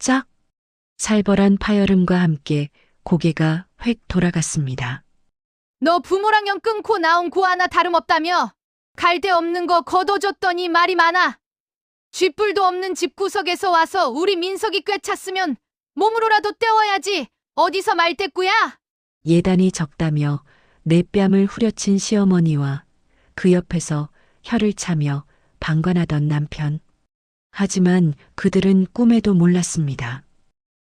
짝! 살벌한 파열음과 함께 고개가 획 돌아갔습니다. 너 부모랑 연 끊고 나온 고 하나 다름없다며? 갈데 없는 거 걷어줬더니 말이 많아. 쥐뿔도 없는 집구석에서 와서 우리 민석이 꿰찼으면 몸으로라도 때워야지. 어디서 말대꾸야? 예단이 적다며 내 뺨을 후려친 시어머니와 그 옆에서 혀를 차며 방관하던 남편. 하지만 그들은 꿈에도 몰랐습니다.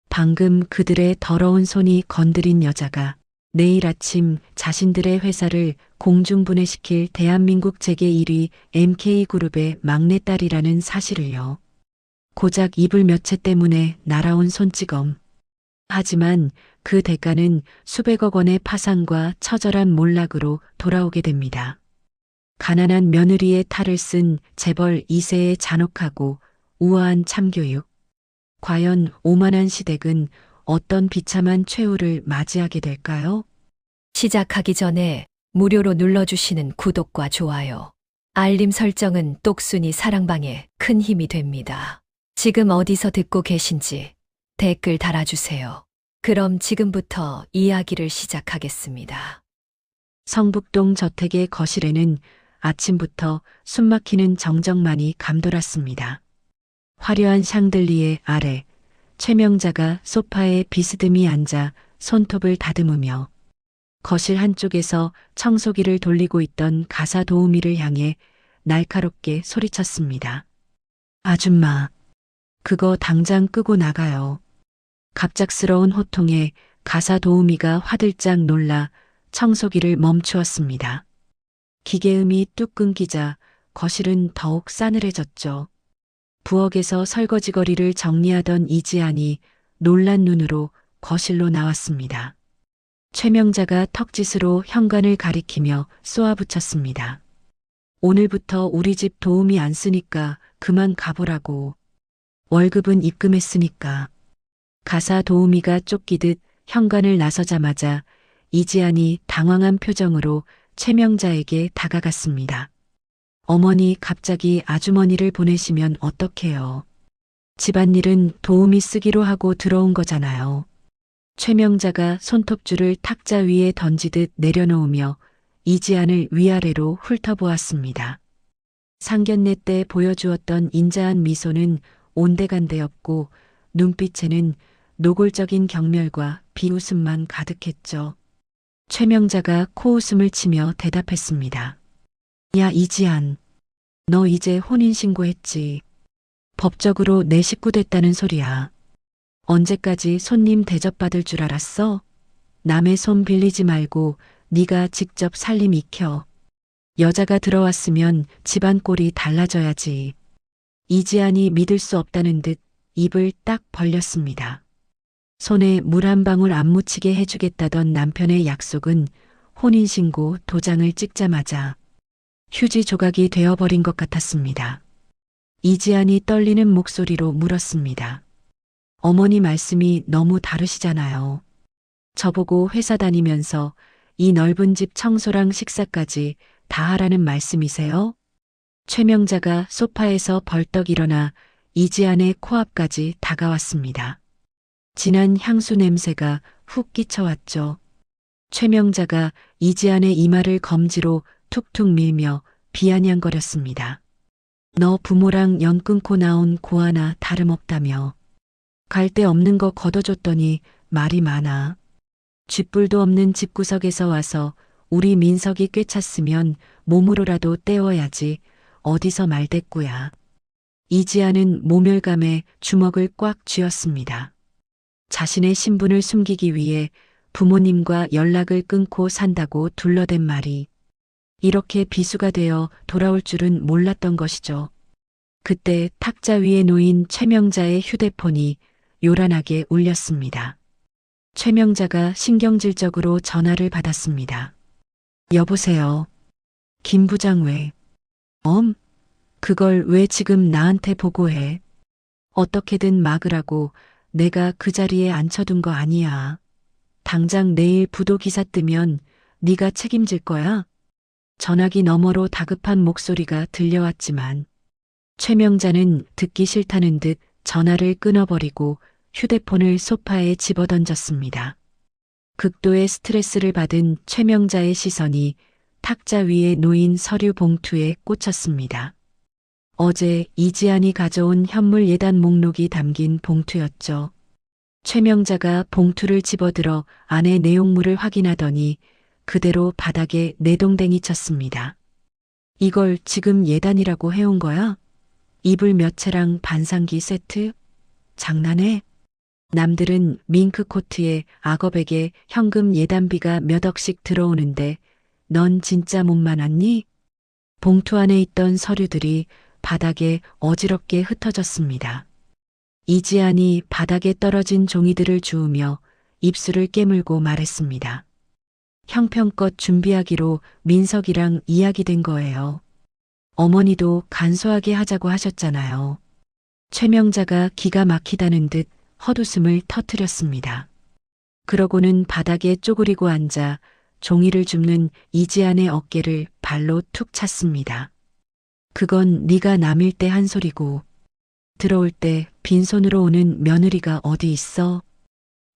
방금 그들의 더러운 손이 건드린 여자가 내일 아침 자신들의 회사를 공중분해시킬 대한민국 재계 1위 MK그룹의 막내딸이라는 사실을요. 고작 이불 몇 채 때문에 날아온 손찌검. 하지만 그 대가는 수백억 원의 파산과 처절한 몰락으로 돌아오게 됩니다. 가난한 며느리의 탈을 쓴 재벌 2세의 잔혹하고 우아한 참교육. 과연 오만한 시댁은 어떤 비참한 최후를 맞이하게 될까요? 시작하기 전에 무료로 눌러주시는 구독과 좋아요, 알림 설정은 똑순이 사랑방에 큰 힘이 됩니다. 지금 어디서 듣고 계신지 댓글 달아주세요. 그럼 지금부터 이야기를 시작하겠습니다. 성북동 저택의 거실에는 아침부터 숨막히는 정적만이 감돌았습니다. 화려한 샹들리에 아래 최명자가 소파에 비스듬히 앉아 손톱을 다듬으며 거실 한쪽에서 청소기를 돌리고 있던 가사 도우미를 향해 날카롭게 소리쳤습니다. 아줌마, 그거 당장 끄고 나가요. 갑작스러운 호통에 가사 도우미가 화들짝 놀라 청소기를 멈추었습니다. 기계음이 뚝 끊기자 거실은 더욱 싸늘해졌죠. 부엌에서 설거지거리를 정리하던 이지안이 놀란 눈으로 거실로 나왔습니다. 최명자가 턱짓으로 현관을 가리키며 쏘아붙였습니다. 오늘부터 우리 집 도우미 안 쓰니까 그만 가보라고. 월급은 입금했으니까. 가사 도우미가 쫓기듯 현관을 나서자마자 이지안이 당황한 표정으로 최명자에게 다가갔습니다. 어머니 갑자기 아주머니를 보내시면 어떡해요. 집안일은 도우미 쓰기로 하고 들어온 거잖아요. 최명자가 손톱줄을 탁자 위에 던지듯 내려놓으며 이지안을 위아래로 훑어보았습니다. 상견례 때 보여주었던 인자한 미소는 온데간데 없고 눈빛에는 노골적인 경멸과 비웃음만 가득했죠. 최명자가 코웃음을 치며 대답했습니다. 야 이지안, 너 이제 혼인신고했지. 법적으로 내 식구 됐다는 소리야. 언제까지 손님 대접받을 줄 알았어? 남의 손 빌리지 말고 네가 직접 살림 익혀. 여자가 들어왔으면 집안 꼴이 달라져야지. 이지안이 믿을 수 없다는 듯 입을 딱 벌렸습니다. 손에 물 한 방울 안 묻히게 해주겠다던 남편의 약속은 혼인신고 도장을 찍자마자 휴지 조각이 되어버린 것 같았습니다. 이지안이 떨리는 목소리로 물었습니다. 어머니 말씀이 너무 다르시잖아요. 저보고 회사 다니면서 이 넓은 집 청소랑 식사까지 다 하라는 말씀이세요? 최명자가 소파에서 벌떡 일어나 이지안의 코앞까지 다가왔습니다. 진한 향수 냄새가 훅 끼쳐왔죠. 최명자가 이지안의 이마를 검지로 툭툭 밀며 비아냥거렸습니다. 너 부모랑 연 끊고 나온 고 하나 다름없다며. 갈 데 없는 거 걷어줬더니 말이 많아. 쥐뿔도 없는 집구석에서 와서 우리 민석이 꿰찼으면 몸으로라도 때워야지. 어디서 말대꾸야. 이지아는 모멸감에 주먹을 꽉 쥐었습니다. 자신의 신분을 숨기기 위해 부모님과 연락을 끊고 산다고 둘러댄 말이 이렇게 비수가 되어 돌아올 줄은 몰랐던 것이죠. 그때 탁자 위에 놓인 최명자의 휴대폰이 요란하게 울렸습니다. 최명자가 신경질적으로 전화를 받았습니다. 여보세요. 김 부장 왜? 그걸 왜 지금 나한테 보고해? 어떻게든 막으라고 내가 그 자리에 앉혀둔 거 아니야. 당장 내일 부도 기사 뜨면 네가 책임질 거야? 전화기 너머로 다급한 목소리가 들려왔지만 최명자는 듣기 싫다는 듯 전화를 끊어버리고 휴대폰을 소파에 집어던졌습니다. 극도의 스트레스를 받은 최명자의 시선이 탁자 위에 놓인 서류 봉투에 꽂혔습니다. 어제 이지안이 가져온 현물 예단 목록이 담긴 봉투였죠. 최명자가 봉투를 집어들어 안의 내용물을 확인하더니 그대로 바닥에 내동댕이 쳤습니다. 이걸 지금 예단이라고 해온 거야? 이불 몇 채랑 반상기 세트? 장난해? 남들은 밍크 코트에 악어백에 현금 예단비가 몇 억씩 들어오는데 넌 진짜 몸만 왔니? 봉투 안에 있던 서류들이 바닥에 어지럽게 흩어졌습니다. 이지안이 바닥에 떨어진 종이들을 주우며 입술을 깨물고 말했습니다. 형편껏 준비하기로 민석이랑 이야기된 거예요. 어머니도 간소하게 하자고 하셨잖아요. 최명자가 기가 막히다는 듯 헛웃음을 터뜨렸습니다. 그러고는 바닥에 쪼그리고 앉아 종이를 줍는 이지안의 어깨를 발로 툭 찼습니다. 그건 네가 남일 때 한 소리고 들어올 때 빈손으로 오는 며느리가 어디 있어?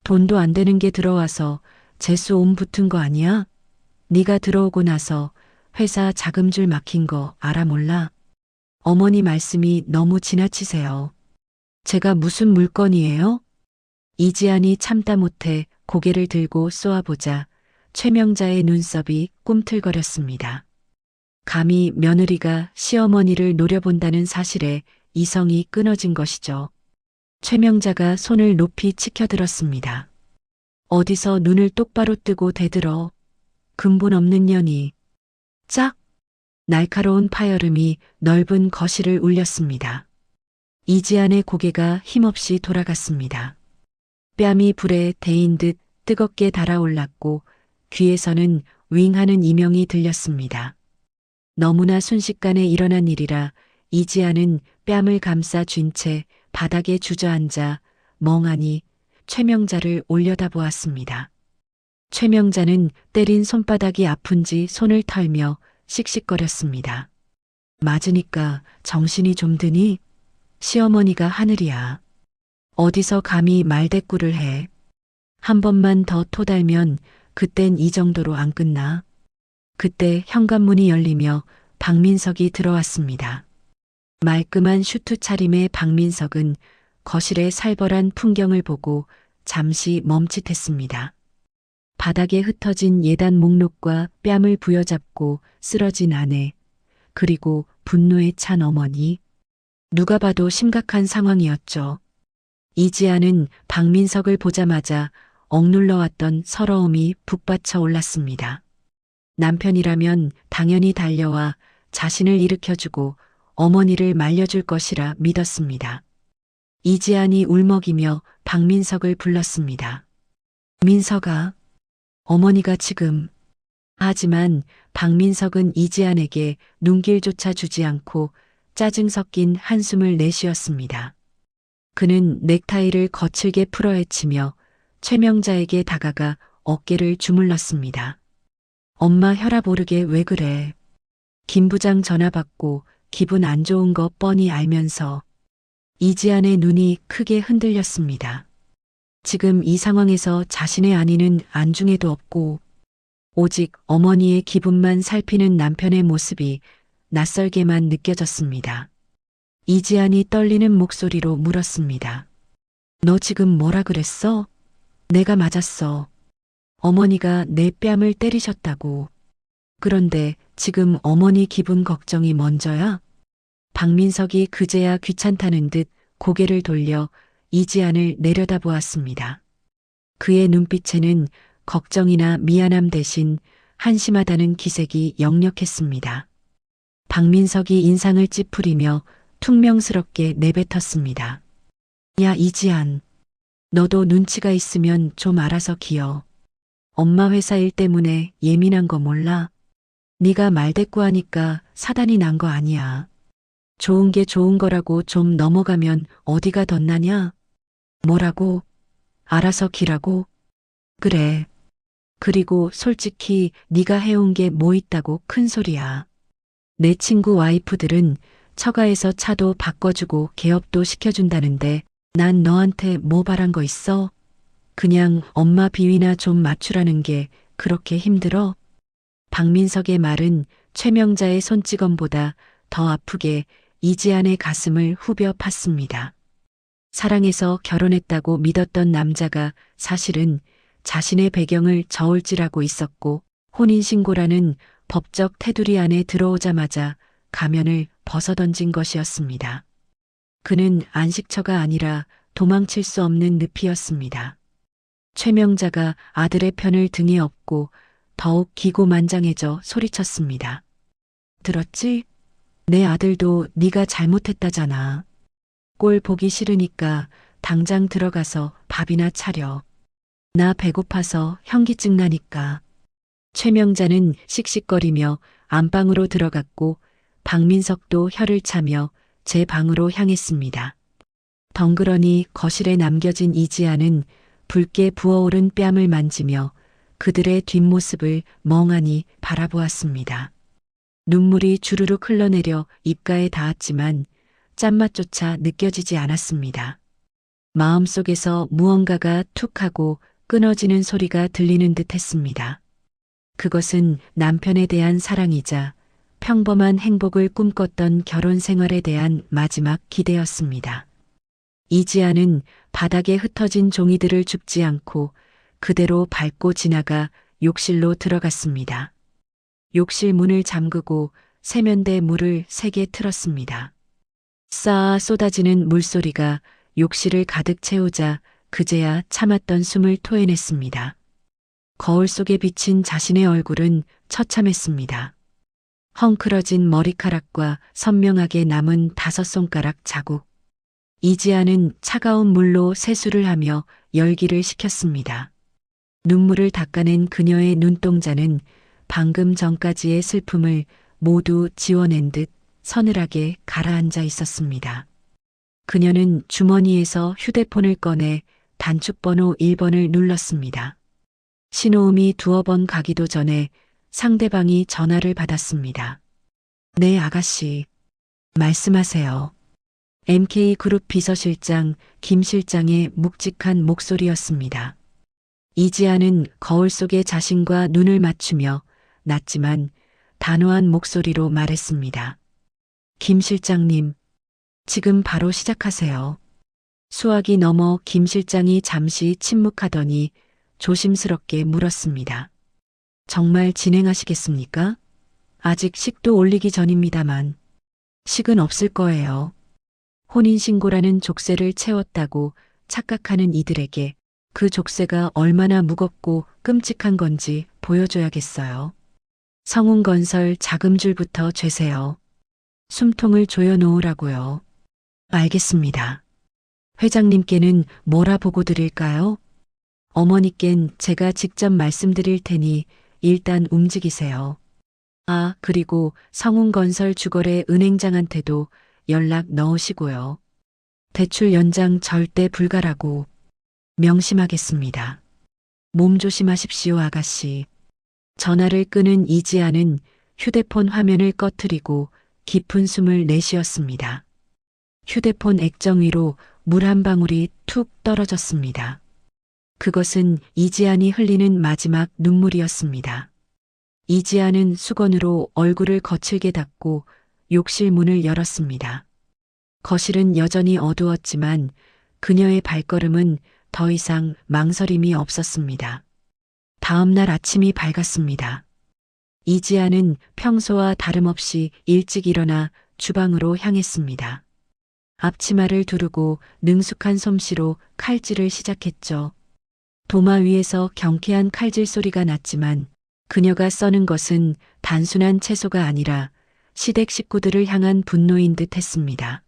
돈도 안 되는 게 들어와서 재수 옴 붙은 거 아니야? 네가 들어오고 나서 회사 자금줄 막힌 거 알아 몰라? 어머니 말씀이 너무 지나치세요. 제가 무슨 물건이에요? 이지안이 참다 못해 고개를 들고 쏘아보자 최명자의 눈썹이 꿈틀거렸습니다. 감히 며느리가 시어머니를 노려본다는 사실에 이성이 끊어진 것이죠. 최명자가 손을 높이 치켜들었습니다. 어디서 눈을 똑바로 뜨고 대들어. 근본 없는 년이. 짝! 날카로운 파열음이 넓은 거실을 울렸습니다. 이지안의 고개가 힘없이 돌아갔습니다. 뺨이 불에 데인 듯 뜨겁게 달아올랐고 귀에서는 윙하는 이명이 들렸습니다. 너무나 순식간에 일어난 일이라 이지안은 뺨을 감싸 쥔 채 바닥에 주저앉아 멍하니 최명자를 올려다보았습니다. 최명자는 때린 손바닥이 아픈지 손을 털며 씩씩거렸습니다. 맞으니까 정신이 좀 드니? 시어머니가 하늘이야. 어디서 감히 말대꾸를 해. 한 번만 더 토달면 그땐 이 정도로 안 끝나. 그때 현관문이 열리며 박민석이 들어왔습니다. 말끔한 슈트 차림의 박민석은 거실의 살벌한 풍경을 보고 잠시 멈칫했습니다. 바닥에 흩어진 예단 목록과 뺨을 부여잡고 쓰러진 아내, 그리고 분노에 찬 어머니. 누가 봐도 심각한 상황이었죠. 이지아는 박민석을 보자마자 억눌러왔던 서러움이 북받쳐 올랐습니다. 남편이라면 당연히 달려와 자신을 일으켜주고 어머니를 말려줄 것이라 믿었습니다. 이지안이 울먹이며 박민석을 불렀습니다. 민석아, 어머니가 지금. 하지만 박민석은 이지안에게 눈길조차 주지 않고 짜증 섞인 한숨을 내쉬었습니다. 그는 넥타이를 거칠게 풀어헤치며 최명자에게 다가가 어깨를 주물렀습니다. 엄마 혈압 오르게 왜 그래? 김 부장 전화 받고 기분 안 좋은 거 뻔히 알면서. 이지안의 눈이 크게 흔들렸습니다. 지금 이 상황에서 자신의 안위는 안중에도 없고 오직 어머니의 기분만 살피는 남편의 모습이 낯설게만 느껴졌습니다. 이지안이 떨리는 목소리로 물었습니다. 너 지금 뭐라 그랬어? 내가 맞았어. 어머니가 내 뺨을 때리셨다고. 그런데 지금 어머니 기분 걱정이 먼저야? 박민석이 그제야 귀찮다는 듯 고개를 돌려 이지안을 내려다보았습니다. 그의 눈빛에는 걱정이나 미안함 대신 한심하다는 기색이 역력했습니다. 박민석이 인상을 찌푸리며 퉁명스럽게 내뱉었습니다. 야 이지안, 너도 눈치가 있으면 좀 알아서 기어. 엄마 회사 일 때문에 예민한 거 몰라? 네가 말대꾸하니까 사단이 난 거 아니야. 좋은 게 좋은 거라고 좀 넘어가면 어디가 덧나냐? 뭐라고? 알아서 기라고? 그래. 그리고 솔직히 네가 해온 게 뭐 있다고 큰 소리야. 내 친구 와이프들은 처가에서 차도 바꿔주고 개업도 시켜준다는데 난 너한테 뭐 바란 거 있어? 그냥 엄마 비위나 좀 맞추라는 게 그렇게 힘들어? 박민석의 말은 최명자의 손찌검보다 더 아프게 이지안의 가슴을 후벼 팠습니다. 사랑해서 결혼했다고 믿었던 남자가 사실은 자신의 배경을 저울질하고 있었고 혼인신고라는 법적 테두리 안에 들어오자마자 가면을 벗어던진 것이었습니다. 그는 안식처가 아니라 도망칠 수 없는 늪이었습니다. 최명자가 아들의 편을 등에 업고 더욱 기고만장해져 소리쳤습니다. 들었지? 내 아들도 네가 잘못했다잖아. 꼴 보기 싫으니까 당장 들어가서 밥이나 차려. 나 배고파서 현기증 나니까. 최명자는 씩씩거리며 안방으로 들어갔고 박민석도 혀를 차며 제 방으로 향했습니다. 덩그러니 거실에 남겨진 이지아는 붉게 부어오른 뺨을 만지며 그들의 뒷모습을 멍하니 바라보았습니다. 눈물이 주르륵 흘러내려 입가에 닿았지만 짠맛조차 느껴지지 않았습니다. 마음속에서 무언가가 툭 하고 끊어지는 소리가 들리는 듯 했습니다. 그것은 남편에 대한 사랑이자 평범한 행복을 꿈꿨던 결혼 생활에 대한 마지막 기대였습니다. 이지아는 바닥에 흩어진 종이들을 줍지 않고 그대로 밟고 지나가 욕실로 들어갔습니다. 욕실 문을 잠그고 세면대 물을 세게 틀었습니다. 쌓아 쏟아지는 물소리가 욕실을 가득 채우자 그제야 참았던 숨을 토해냈습니다. 거울 속에 비친 자신의 얼굴은 처참했습니다. 헝클어진 머리카락과 선명하게 남은 5손가락 자국. 이지아는 차가운 물로 세수를 하며 열기를 식혔습니다. 눈물을 닦아낸 그녀의 눈동자는 방금 전까지의 슬픔을 모두 지워낸 듯 서늘하게 가라앉아 있었습니다. 그녀는 주머니에서 휴대폰을 꺼내 단축번호 1번을 눌렀습니다. 신호음이 2번 가기도 전에 상대방이 전화를 받았습니다. 네, 아가씨. 말씀하세요. MK그룹 비서실장 김 실장의 묵직한 목소리였습니다. 이지아는 거울 속의 자신과 눈을 맞추며 낮지만 단호한 목소리로 말했습니다. 김 실장님, 지금 바로 시작하세요. 수화기 너머 김 실장이 잠시 침묵하더니 조심스럽게 물었습니다. 정말 진행하시겠습니까? 아직 식도 올리기 전입니다만. 식은 없을 거예요. 혼인신고라는 족쇄를 채웠다고 착각하는 이들에게 그 족쇄가 얼마나 무겁고 끔찍한 건지 보여줘야겠어요. 성운건설 자금줄부터 죄세요. 숨통을 조여놓으라고요. 알겠습니다. 회장님께는 뭐라 보고 드릴까요? 어머니껜 제가 직접 말씀드릴 테니 일단 움직이세요. 아, 그리고 성운건설 주거래 은행장한테도 연락 넣으시고요. 대출 연장 절대 불가라고 명심하겠습니다. 몸 조심하십시오, 아가씨. 전화를 끄는 이지아는 휴대폰 화면을 꺼트리고 깊은 숨을 내쉬었습니다. 휴대폰 액정 위로 물 한 방울이 툭 떨어졌습니다. 그것은 이지안이 흘리는 마지막 눈물이었습니다. 이지안은 수건으로 얼굴을 거칠게 닦고 욕실 문을 열었습니다. 거실은 여전히 어두웠지만 그녀의 발걸음은 더 이상 망설임이 없었습니다. 다음 날 아침이 밝았습니다. 이지아는 평소와 다름없이 일찍 일어나 주방으로 향했습니다. 앞치마를 두르고 능숙한 솜씨로 칼질을 시작했죠. 도마 위에서 경쾌한 칼질 소리가 났지만 그녀가 써는 것은 단순한 채소가 아니라 시댁 식구들을 향한 분노인 듯 했습니다.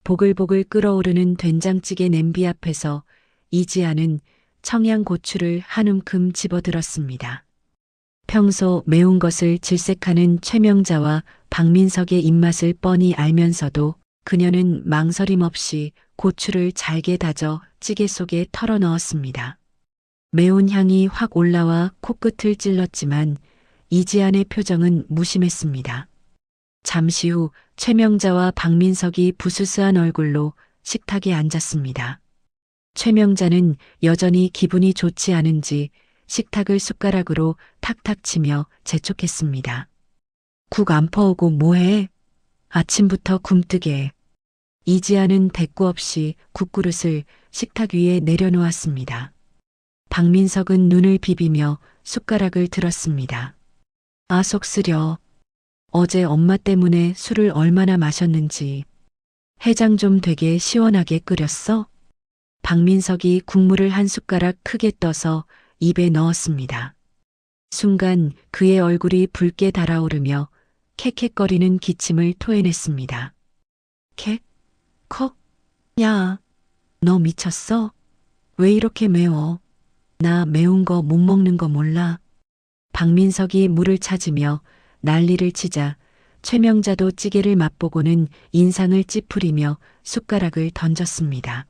보글보글 끓어오르는 된장찌개 냄비 앞에서 이지아는 청양고추를 한 움큼 집어들었습니다. 평소 매운 것을 질색하는 최명자와 박민석의 입맛을 뻔히 알면서도 그녀는 망설임 없이 고추를 잘게 다져 찌개 속에 털어 넣었습니다. 매운 향이 확 올라와 코끝을 찔렀지만 이지안의 표정은 무심했습니다. 잠시 후 최명자와 박민석이 부스스한 얼굴로 식탁에 앉았습니다. 최명자는 여전히 기분이 좋지 않은지 식탁을 숟가락으로 탁탁 치며 재촉했습니다. 국 안 퍼오고 뭐해? 아침부터 굼뜨게. 이지아는 대꾸 없이 국그릇을 식탁 위에 내려놓았습니다. 박민석은 눈을 비비며 숟가락을 들었습니다. 아, 속 쓰려. 어제 엄마 때문에 술을 얼마나 마셨는지. 해장 좀 되게 시원하게 끓였어? 박민석이 국물을 한 숟가락 크게 떠서 입에 넣었습니다. 순간 그의 얼굴이 붉게 달아오르며 캑캑거리는 기침을 토해냈습니다. 캑? 컥? 야, 너 미쳤어? 왜 이렇게 매워? 나 매운 거 못 먹는 거 몰라? 박민석이 물을 찾으며 난리를 치자 최명자도 찌개를 맛보고는 인상을 찌푸리며 숟가락을 던졌습니다.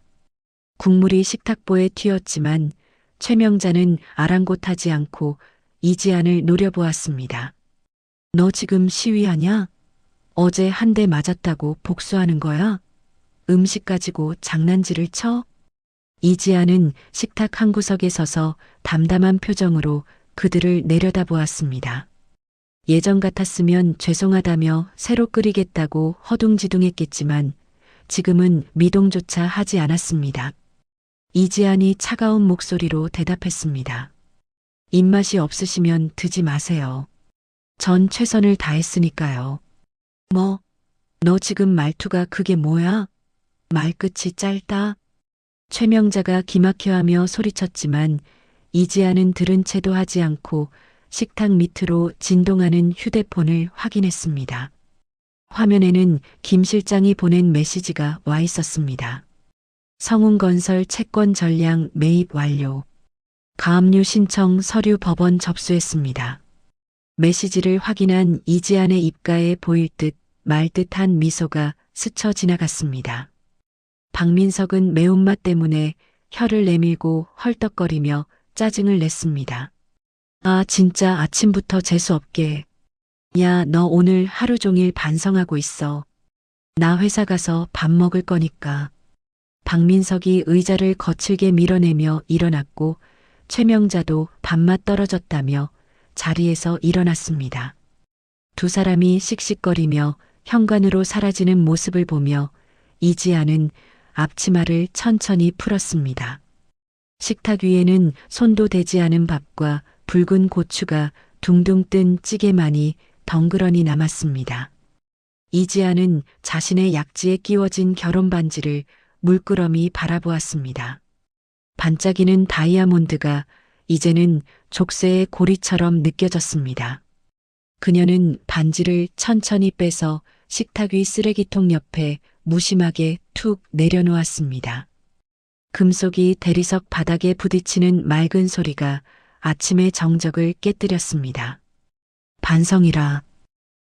국물이 식탁보에 튀었지만 최명자는 아랑곳하지 않고 이지안을 노려보았습니다. 너 지금 시위하냐? 어제 한 대 맞았다고 복수하는 거야? 음식 가지고 장난질을 쳐? 이지안은 식탁 한 구석에 서서 담담한 표정으로 그들을 내려다보았습니다. 예전 같았으면 죄송하다며 새로 끓이겠다고 허둥지둥했겠지만 지금은 미동조차 하지 않았습니다. 이지안이 차가운 목소리로 대답했습니다. 입맛이 없으시면 드지 마세요. 전 최선을 다했으니까요. 뭐, 너 지금 말투가 그게 뭐야? 말끝이 짧다. 최명자가 기막혀하며 소리쳤지만 이지아는 들은 채도 하지 않고 식탁 밑으로 진동하는 휴대폰을 확인했습니다. 화면에는 김 실장이 보낸 메시지가 와 있었습니다. 성운건설 채권 전량 매입 완료. 가압류 신청 서류 법원 접수했습니다. 메시지를 확인한 이지안의 입가에 보일 듯 말 듯한 미소가 스쳐 지나갔습니다. 박민석은 매운맛 때문에 혀를 내밀고 헐떡거리며 짜증을 냈습니다. 아, 진짜 아침부터 재수없게. 야, 너 오늘 하루 종일 반성하고 있어. 나 회사 가서 밥 먹을 거니까. 박민석이 의자를 거칠게 밀어내며 일어났고 최명자도 밥맛 떨어졌다며 자리에서 일어났습니다. 두 사람이 씩씩거리며 현관으로 사라지는 모습을 보며 이지아는 앞치마를 천천히 풀었습니다. 식탁 위에는 손도 대지 않은 밥과 붉은 고추가 둥둥 뜬 찌개만이 덩그러니 남았습니다. 이지아는 자신의 약지에 끼워진 결혼 반지를 물끄러미 바라보았습니다. 반짝이는 다이아몬드가 이제는 족쇄의 고리처럼 느껴졌습니다. 그녀는 반지를 천천히 빼서 식탁 위 쓰레기통 옆에 무심하게 툭 내려놓았습니다. 금속이 대리석 바닥에 부딪히는 맑은 소리가 아침의 정적을 깨뜨렸습니다. 반성이라.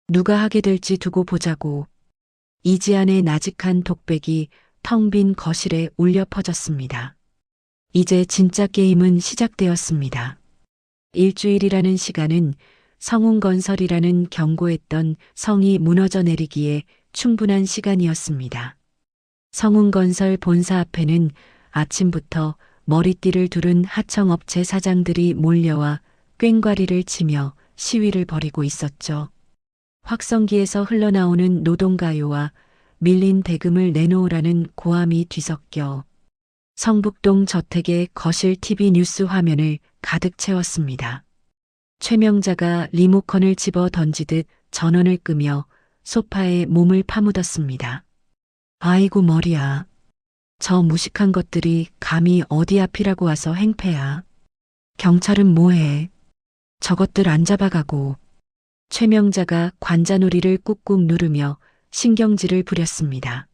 누가 하게 될지 두고 보자고. 이지안의 나직한 독백이 텅 빈 거실에 울려 퍼졌습니다. 이제 진짜 게임은 시작되었습니다. 일주일이라는 시간은 성운건설이라는 견고했던 성이 무너져 내리기에 충분한 시간이었습니다. 성운건설 본사 앞에는 아침부터 머리띠를 두른 하청업체 사장들이 몰려와 꽹과리를 치며 시위를 벌이고 있었죠. 확성기에서 흘러나오는 노동가요와 밀린 대금을 내놓으라는 고함이 뒤섞여 성북동 저택의 거실 TV 뉴스 화면을 가득 채웠습니다. 최명자가 리모컨을 집어 던지듯 전원을 끄며 소파에 몸을 파묻었습니다. 아이고 머리야. 저 무식한 것들이 감히 어디 앞이라고 와서 행패야. 경찰은 뭐해. 저것들 안 잡아가고. 최명자가 관자놀이를 꾹꾹 누르며 신경질을 부렸습니다.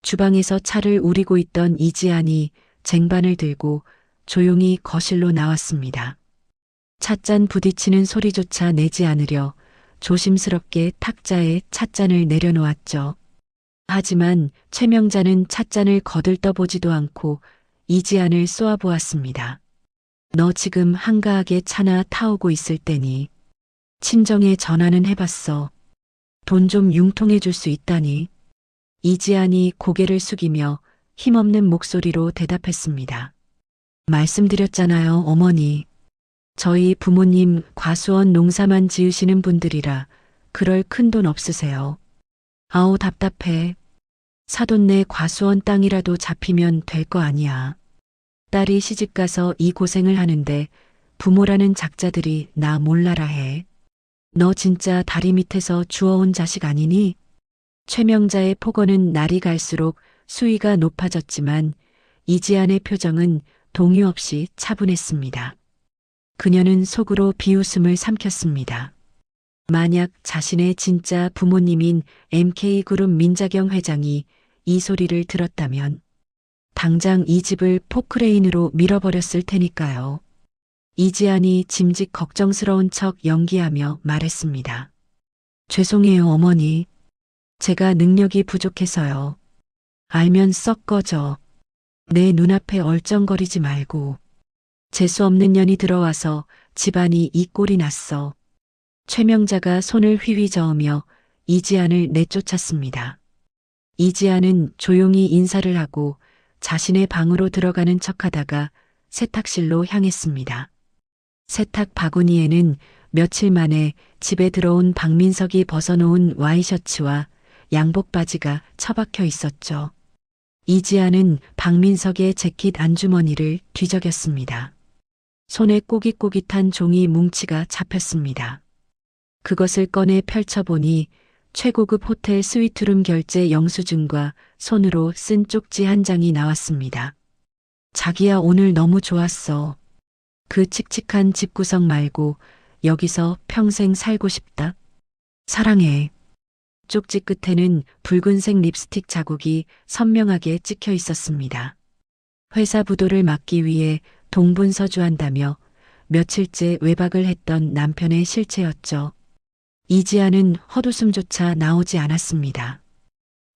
주방에서 차를 우리고 있던 이지안이 쟁반을 들고 조용히 거실로 나왔습니다. 찻잔 부딪히는 소리조차 내지 않으려 조심스럽게 탁자에 찻잔을 내려놓았죠. 하지만 최명자는 찻잔을 거들떠보지도 않고 이지안을 쏘아보았습니다. 너 지금 한가하게 차나 타오고 있을 때니. 친정에 전화는 해봤어. 돈 좀 융통해 줄 수 있다니. 이지안이 고개를 숙이며 힘없는 목소리로 대답했습니다. 말씀드렸잖아요, 어머니. 저희 부모님 과수원 농사만 지으시는 분들이라 그럴 큰 돈 없으세요. 아우 답답해. 사돈네 과수원 땅이라도 잡히면 될 거 아니야. 딸이 시집가서 이 고생을 하는데 부모라는 작자들이 나 몰라라 해. 너 진짜 다리 밑에서 주워온 자식 아니니? 최명자의 폭언은 날이 갈수록 수위가 높아졌지만 이지안의 표정은 동요 없이 차분했습니다. 그녀는 속으로 비웃음을 삼켰습니다. 만약 자신의 진짜 부모님인 MK그룹 민자경 회장이 이 소리를 들었다면 당장 이 집을 포크레인으로 밀어버렸을 테니까요. 이지안이 짐짓 걱정스러운 척 연기하며 말했습니다. 죄송해요, 어머니. 제가 능력이 부족해서요. 알면 썩 꺼져. 내 눈앞에 얼쩡거리지 말고. 재수 없는 년이 들어와서 집안이 이 꼴이 났어. 최명자가 손을 휘휘 저으며 이지안을 내쫓았습니다. 이지안은 조용히 인사를 하고 자신의 방으로 들어가는 척하다가 세탁실로 향했습니다. 세탁 바구니에는 며칠 만에 집에 들어온 박민석이 벗어놓은 와이셔츠와 양복 바지가 처박혀 있었죠. 이지아는 박민석의 재킷 안주머니를 뒤적였습니다. 손에 꼬깃꼬깃한 종이 뭉치가 잡혔습니다. 그것을 꺼내 펼쳐보니 최고급 호텔 스위트룸 결제 영수증과 손으로 쓴 쪽지 한 장이 나왔습니다. 자기야, 오늘 너무 좋았어. 그 칙칙한 집구석 말고 여기서 평생 살고 싶다. 사랑해. 쪽지 끝에는 붉은색 립스틱 자국이 선명하게 찍혀 있었습니다. 회사 부도를 막기 위해 동분서주한다며 며칠째 외박을 했던 남편의 실체였죠. 이지아는 헛웃음조차 나오지 않았습니다.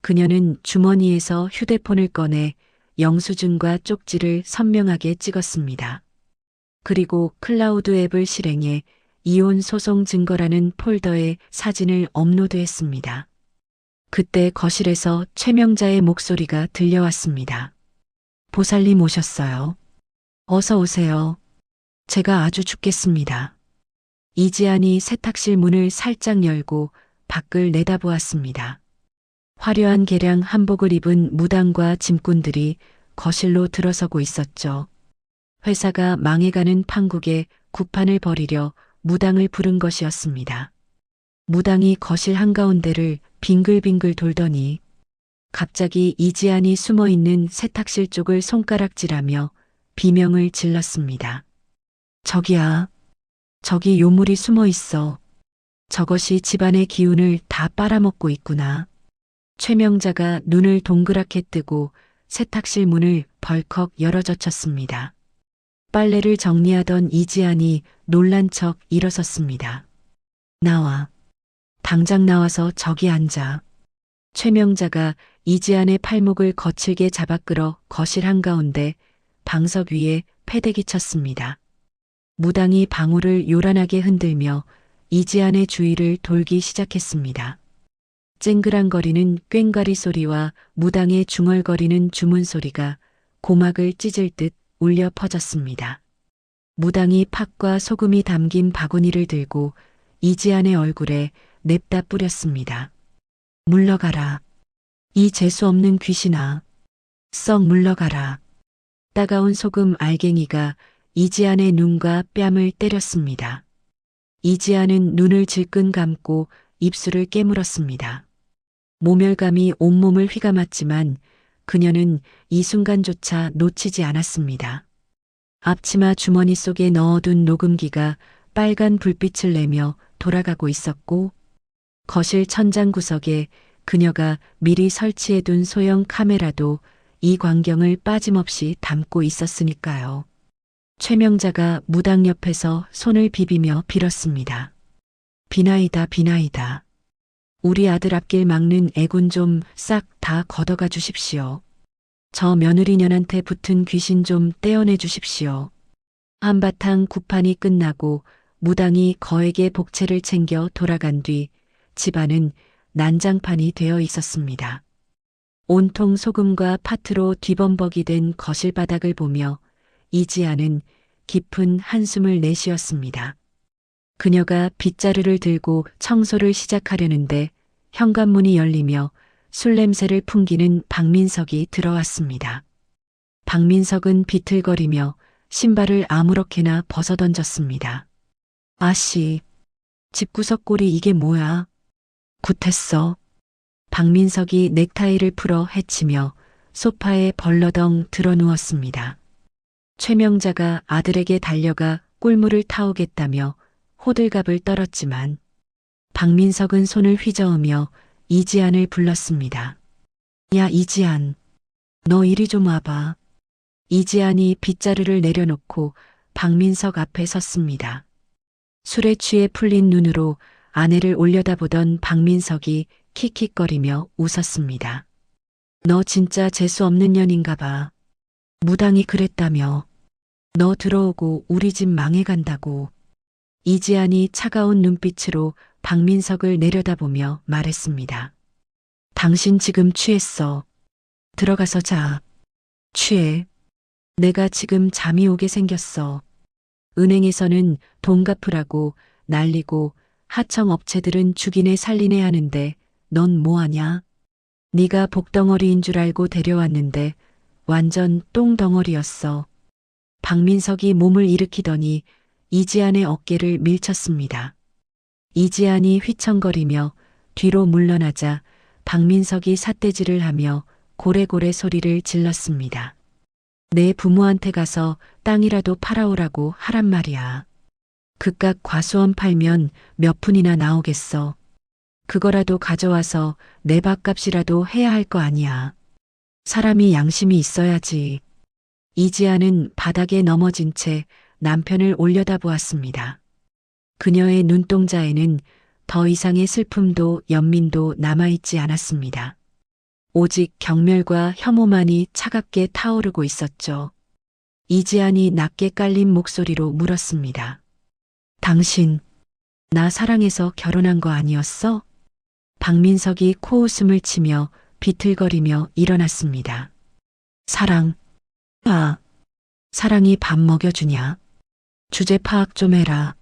그녀는 주머니에서 휴대폰을 꺼내 영수증과 쪽지를 선명하게 찍었습니다. 그리고 클라우드 앱을 실행해 이혼 소송 증거라는 폴더에 사진을 업로드했습니다. 그때 거실에서 최명자의 목소리가 들려왔습니다. 보살님 오셨어요. 어서 오세요. 제가 아주 죽겠습니다. 이지안이 세탁실 문을 살짝 열고 밖을 내다보았습니다. 화려한 개량 한복을 입은 무당과 짐꾼들이 거실로 들어서고 있었죠. 회사가 망해가는 판국에 구판을 벌이려 무당을 부른 것이었습니다. 무당이 거실 한가운데를 빙글빙글 돌더니 갑자기 이지안이 숨어있는 세탁실 쪽을 손가락질하며 비명을 질렀습니다. 저기야, 저기 요물이 숨어있어. 저것이 집안의 기운을 다 빨아먹고 있구나. 최명자가 눈을 동그랗게 뜨고 세탁실 문을 벌컥 열어젖혔습니다. 빨래를 정리하던 이지안이 놀란 척 일어섰습니다. 나와. 당장 나와서 저기 앉아. 최명자가 이지안의 팔목을 거칠게 잡아 끌어 거실 한가운데 방석 위에 패대기 쳤습니다. 무당이 방울을 요란하게 흔들며 이지안의 주위를 돌기 시작했습니다. 쨍그랑거리는 꽹과리 소리와 무당의 중얼거리는 주문 소리가 고막을 찢을 듯 울려 퍼졌습니다. 무당이 팥과 소금이 담긴 바구니를 들고 이지안의 얼굴에 냅다 뿌렸습니다. 물러가라. 이 재수 없는 귀신아. 썩 물러가라. 따가운 소금 알갱이가 이지안의 눈과 뺨을 때렸습니다. 이지안은 눈을 질끈 감고 입술을 깨물었습니다. 모멸감이 온몸을 휘감았지만 그녀는 이 순간조차 놓치지 않았습니다. 앞치마 주머니 속에 넣어둔 녹음기가 빨간 불빛을 내며 돌아가고 있었고 거실 천장 구석에 그녀가 미리 설치해둔 소형 카메라도 이 광경을 빠짐없이 담고 있었으니까요. 최명자가 무당 옆에서 손을 비비며 빌었습니다. 비나이다 비나이다. 우리 아들 앞길 막는 애군 좀 싹 다 걷어가 주십시오. 저 며느리년한테 붙은 귀신 좀 떼어내 주십시오. 한바탕 구판이 끝나고 무당이 거액의 복채를 챙겨 돌아간 뒤 집안은 난장판이 되어 있었습니다. 온통 소금과 파트로 뒤범벅이 된 거실 바닥을 보며 이지아는 깊은 한숨을 내쉬었습니다. 그녀가 빗자루를 들고 청소를 시작하려는데 현관문이 열리며 술 냄새를 풍기는 박민석이 들어왔습니다. 박민석은 비틀거리며 신발을 아무렇게나 벗어던졌습니다. 아씨, 집구석 꼴이 이게 뭐야? 굿했어. 박민석이 넥타이를 풀어 헤치며 소파에 벌러덩 드러누웠습니다. 최명자가 아들에게 달려가 꿀물을 타오겠다며 호들갑을 떨었지만 박민석은 손을 휘저으며 이지안을 불렀습니다. 야, 이지안, 너 이리 좀 와봐. 이지안이 빗자루를 내려놓고 박민석 앞에 섰습니다. 술에 취해 풀린 눈으로 아내를 올려다보던 박민석이 킥킥거리며 웃었습니다. 너 진짜 재수 없는 년인가 봐. 무당이 그랬다며. 너 들어오고 우리 집 망해간다고. 이지안이 차가운 눈빛으로 박민석을 내려다보며 말했습니다. 당신 지금 취했어. 들어가서 자. 취해. 내가 지금 잠이 오게 생겼어. 은행에서는 돈 갚으라고 난리고 하청 업체들은 죽이네 살리네 하는데 넌 뭐하냐? 네가 복덩어리인 줄 알고 데려왔는데 완전 똥덩어리였어. 박민석이 몸을 일으키더니 이지안의 어깨를 밀쳤습니다. 이지안이 휘청거리며 뒤로 물러나자 박민석이 삿대질을 하며 고래고래 소리를 질렀습니다. 내 부모한테 가서 땅이라도 팔아오라고 하란 말이야. 그깟 과수원 팔면 몇 푼이나 나오겠어. 그거라도 가져와서 내 밥값이라도 해야 할 거 아니야. 사람이 양심이 있어야지. 이지아는 바닥에 넘어진 채 남편을 올려다보았습니다. 그녀의 눈동자에는 더 이상의 슬픔도 연민도 남아있지 않았습니다. 오직 경멸과 혐오만이 차갑게 타오르고 있었죠. 이지안이 낮게 깔린 목소리로 물었습니다. 당신, 나 사랑해서 결혼한 거 아니었어? 박민석이 코웃음을 치며 비틀거리며 일어났습니다. 사랑, 사랑이 밥 먹여주냐? 주제 파악 좀 해라.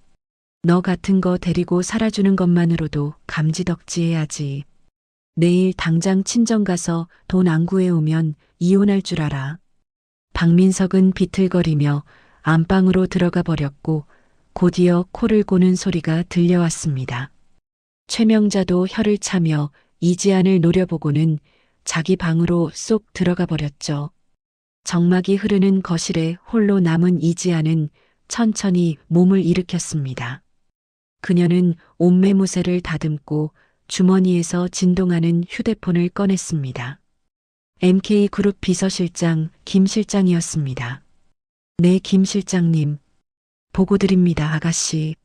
너 같은 거 데리고 살아주는 것만으로도 감지덕지해야지. 내일 당장 친정 가서 돈 안 구해오면 이혼할 줄 알아. 박민석은 비틀거리며 안방으로 들어가 버렸고 곧이어 코를 고는 소리가 들려왔습니다. 최명자도 혀를 차며 이지안을 노려보고는 자기 방으로 쏙 들어가 버렸죠. 정막이 흐르는 거실에 홀로 남은 이지안은 천천히 몸을 일으켰습니다. 그녀는 옷매무새를 다듬고 주머니에서 진동하는 휴대폰을 꺼냈습니다. MK그룹 비서실장 김 실장이었습니다. 네, 김 실장님. 보고 드립니다, 아가씨.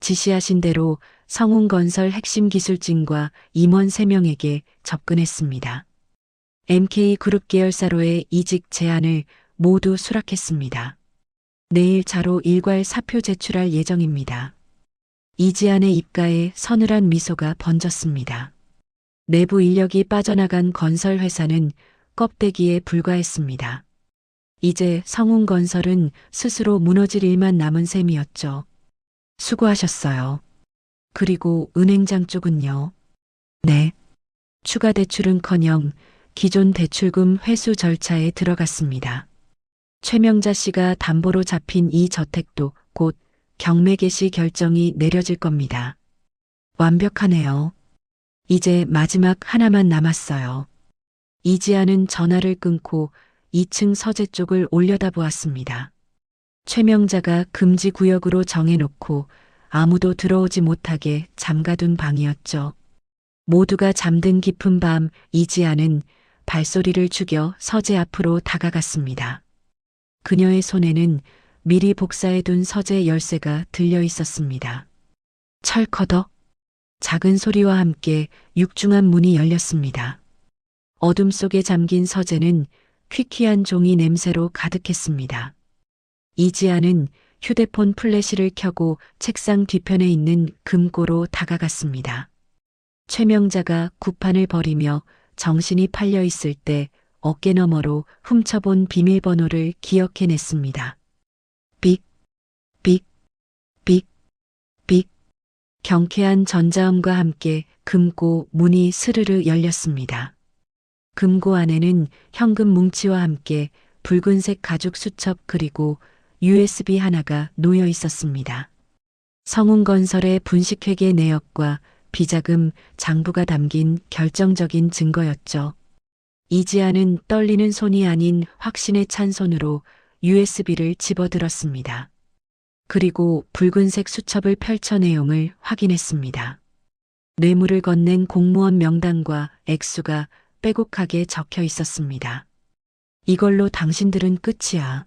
지시하신 대로 성운건설 핵심 기술진과 임원 3명에게 접근했습니다. MK그룹 계열사로의 이직 제안을 모두 수락했습니다. 내일 자로 일괄 사표 제출할 예정입니다. 이지안의 입가에 서늘한 미소가 번졌습니다. 내부 인력이 빠져나간 건설회사는 껍데기에 불과했습니다. 이제 성운건설은 스스로 무너질 일만 남은 셈이었죠. 수고하셨어요. 그리고 은행장 쪽은요? 네. 추가 대출은커녕 기존 대출금 회수 절차에 들어갔습니다. 최명자 씨가 담보로 잡힌 이 저택도 곧 경매 개시 결정이 내려질 겁니다. 완벽하네요. 이제 마지막 하나만 남았어요. 이지아는 전화를 끊고 2층 서재 쪽을 올려다보았습니다. 최명자가 금지 구역으로 정해놓고 아무도 들어오지 못하게 잠가둔 방이었죠. 모두가 잠든 깊은 밤 이지아는 발소리를 죽여 서재 앞으로 다가갔습니다. 그녀의 손에는 미리 복사해둔 서재 열쇠가 들려 있었습니다. 철커덕. 작은 소리와 함께 육중한 문이 열렸습니다. 어둠 속에 잠긴 서재는 퀴퀴한 종이 냄새로 가득했습니다. 이지아는 휴대폰 플래시를 켜고 책상 뒤편에 있는 금고로 다가갔습니다. 최명자가 구판을 벌이며 정신이 팔려 있을 때 어깨너머로 훔쳐본 비밀번호를 기억해냈습니다. 삑, 삑, 삑, 삑. 경쾌한 전자음과 함께 금고 문이 스르르 열렸습니다. 금고 안에는 현금 뭉치와 함께 붉은색 가죽 수첩 그리고 USB 하나가 놓여 있었습니다. 성운건설의 분식회계 내역과 비자금 장부가 담긴 결정적인 증거였죠. 이지아는 떨리는 손이 아닌 확신에 찬 손으로 USB를 집어들었습니다. 그리고 붉은색 수첩을 펼쳐 내용을 확인했습니다. 뇌물을 건넨 공무원 명단과 액수가 빼곡하게 적혀 있었습니다. 이걸로 당신들은 끝이야.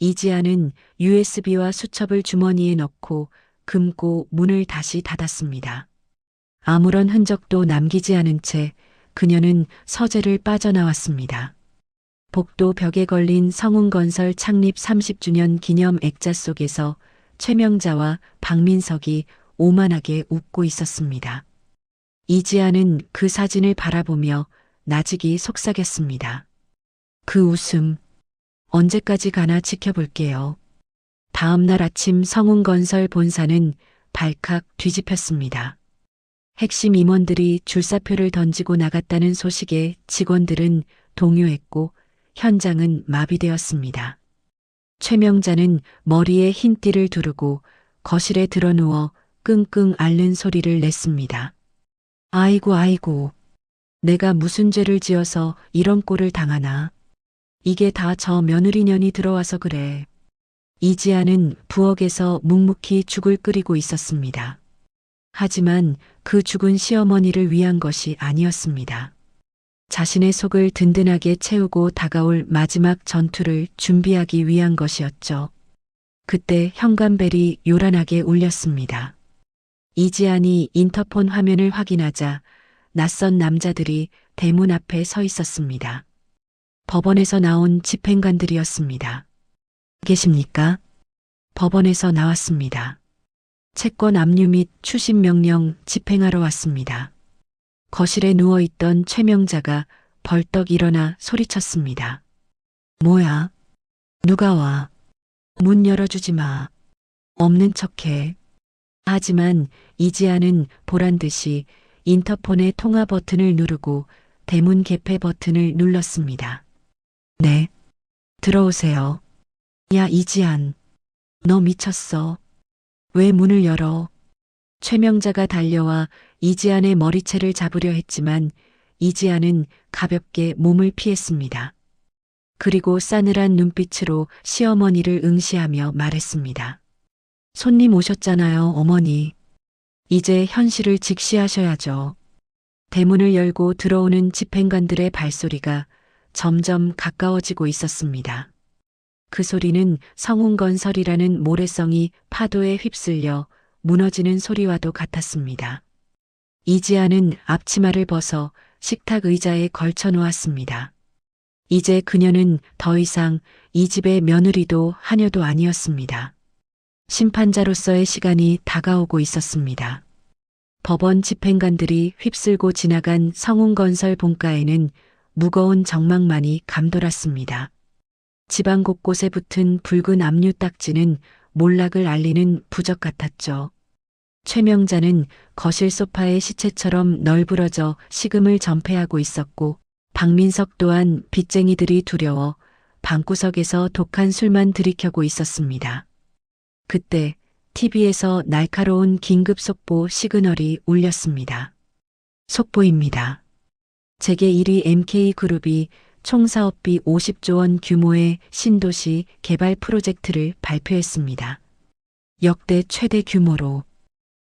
이지아는 USB와 수첩을 주머니에 넣고 금고 문을 다시 닫았습니다. 아무런 흔적도 남기지 않은 채 그녀는 서재를 빠져나왔습니다. 복도 벽에 걸린 성운건설 창립 30주년 기념 액자 속에서 최명자와 박민석이 오만하게 웃고 있었습니다. 이지아는 그 사진을 바라보며 나직이 속삭였습니다. 그 웃음, 언제까지 가나 지켜볼게요. 다음 날 아침 성운건설 본사는 발칵 뒤집혔습니다. 핵심 임원들이 줄사표를 던지고 나갔다는 소식에 직원들은 동요했고 현장은 마비되었습니다. 최명자는 머리에 흰 띠를 두르고 거실에 드러누워 끙끙 앓는 소리를 냈습니다. 아이고 아이고, 내가 무슨 죄를 지어서 이런 꼴을 당하나. 이게 다 저 며느리년이 들어와서 그래. 이지아는 부엌에서 묵묵히 죽을 끓이고 있었습니다. 하지만 그 죽은 시어머니를 위한 것이 아니었습니다. 자신의 속을 든든하게 채우고 다가올 마지막 전투를 준비하기 위한 것이었죠. 그때 현관벨이 요란하게 울렸습니다. 이지안이 인터폰 화면을 확인하자 낯선 남자들이 대문 앞에 서 있었습니다. 법원에서 나온 집행관들이었습니다. 계십니까? 법원에서 나왔습니다. 채권 압류 및 추심 명령 집행하러 왔습니다. 거실에 누워있던 최명자가 벌떡 일어나 소리쳤습니다. 뭐야? 누가 와? 문 열어주지 마. 없는 척해. 하지만 이지아는 보란듯이 인터폰의 통화 버튼을 누르고 대문 개폐 버튼을 눌렀습니다. 네. 들어오세요. 야 이지안. 너 미쳤어. 왜 문을 열어? 최명자가 달려와 이지안의 머리채를 잡으려 했지만 이지안은 가볍게 몸을 피했습니다. 그리고 싸늘한 눈빛으로 시어머니를 응시하며 말했습니다. 손님 오셨잖아요, 어머니. 이제 현실을 직시하셔야죠. 대문을 열고 들어오는 집행관들의 발소리가 점점 가까워지고 있었습니다. 그 소리는 성운건설이라는 모래성이 파도에 휩쓸려 무너지는 소리와도 같았습니다. 이지아는 앞치마를 벗어 식탁 의자에 걸쳐 놓았습니다. 이제 그녀는 더 이상 이 집의 며느리도 하녀도 아니었습니다. 심판자로서의 시간이 다가오고 있었습니다. 법원 집행관들이 휩쓸고 지나간 성운건설 본가에는 무거운 정막만이 감돌았습니다. 집안 곳곳에 붙은 붉은 압류 딱지는 몰락을 알리는 부적 같았죠. 최명자는 거실 소파의 시체처럼 널브러져 식음을 전폐하고 있었고 박민석 또한 빚쟁이들이 두려워 방구석에서 독한 술만 들이켜고 있었습니다. 그때 TV에서 날카로운 긴급 속보 시그널이 울렸습니다. 속보입니다. 재계 1위 MK그룹이 총사업비 50조 원 규모의 신도시 개발 프로젝트를 발표했습니다. 역대 최대 규모로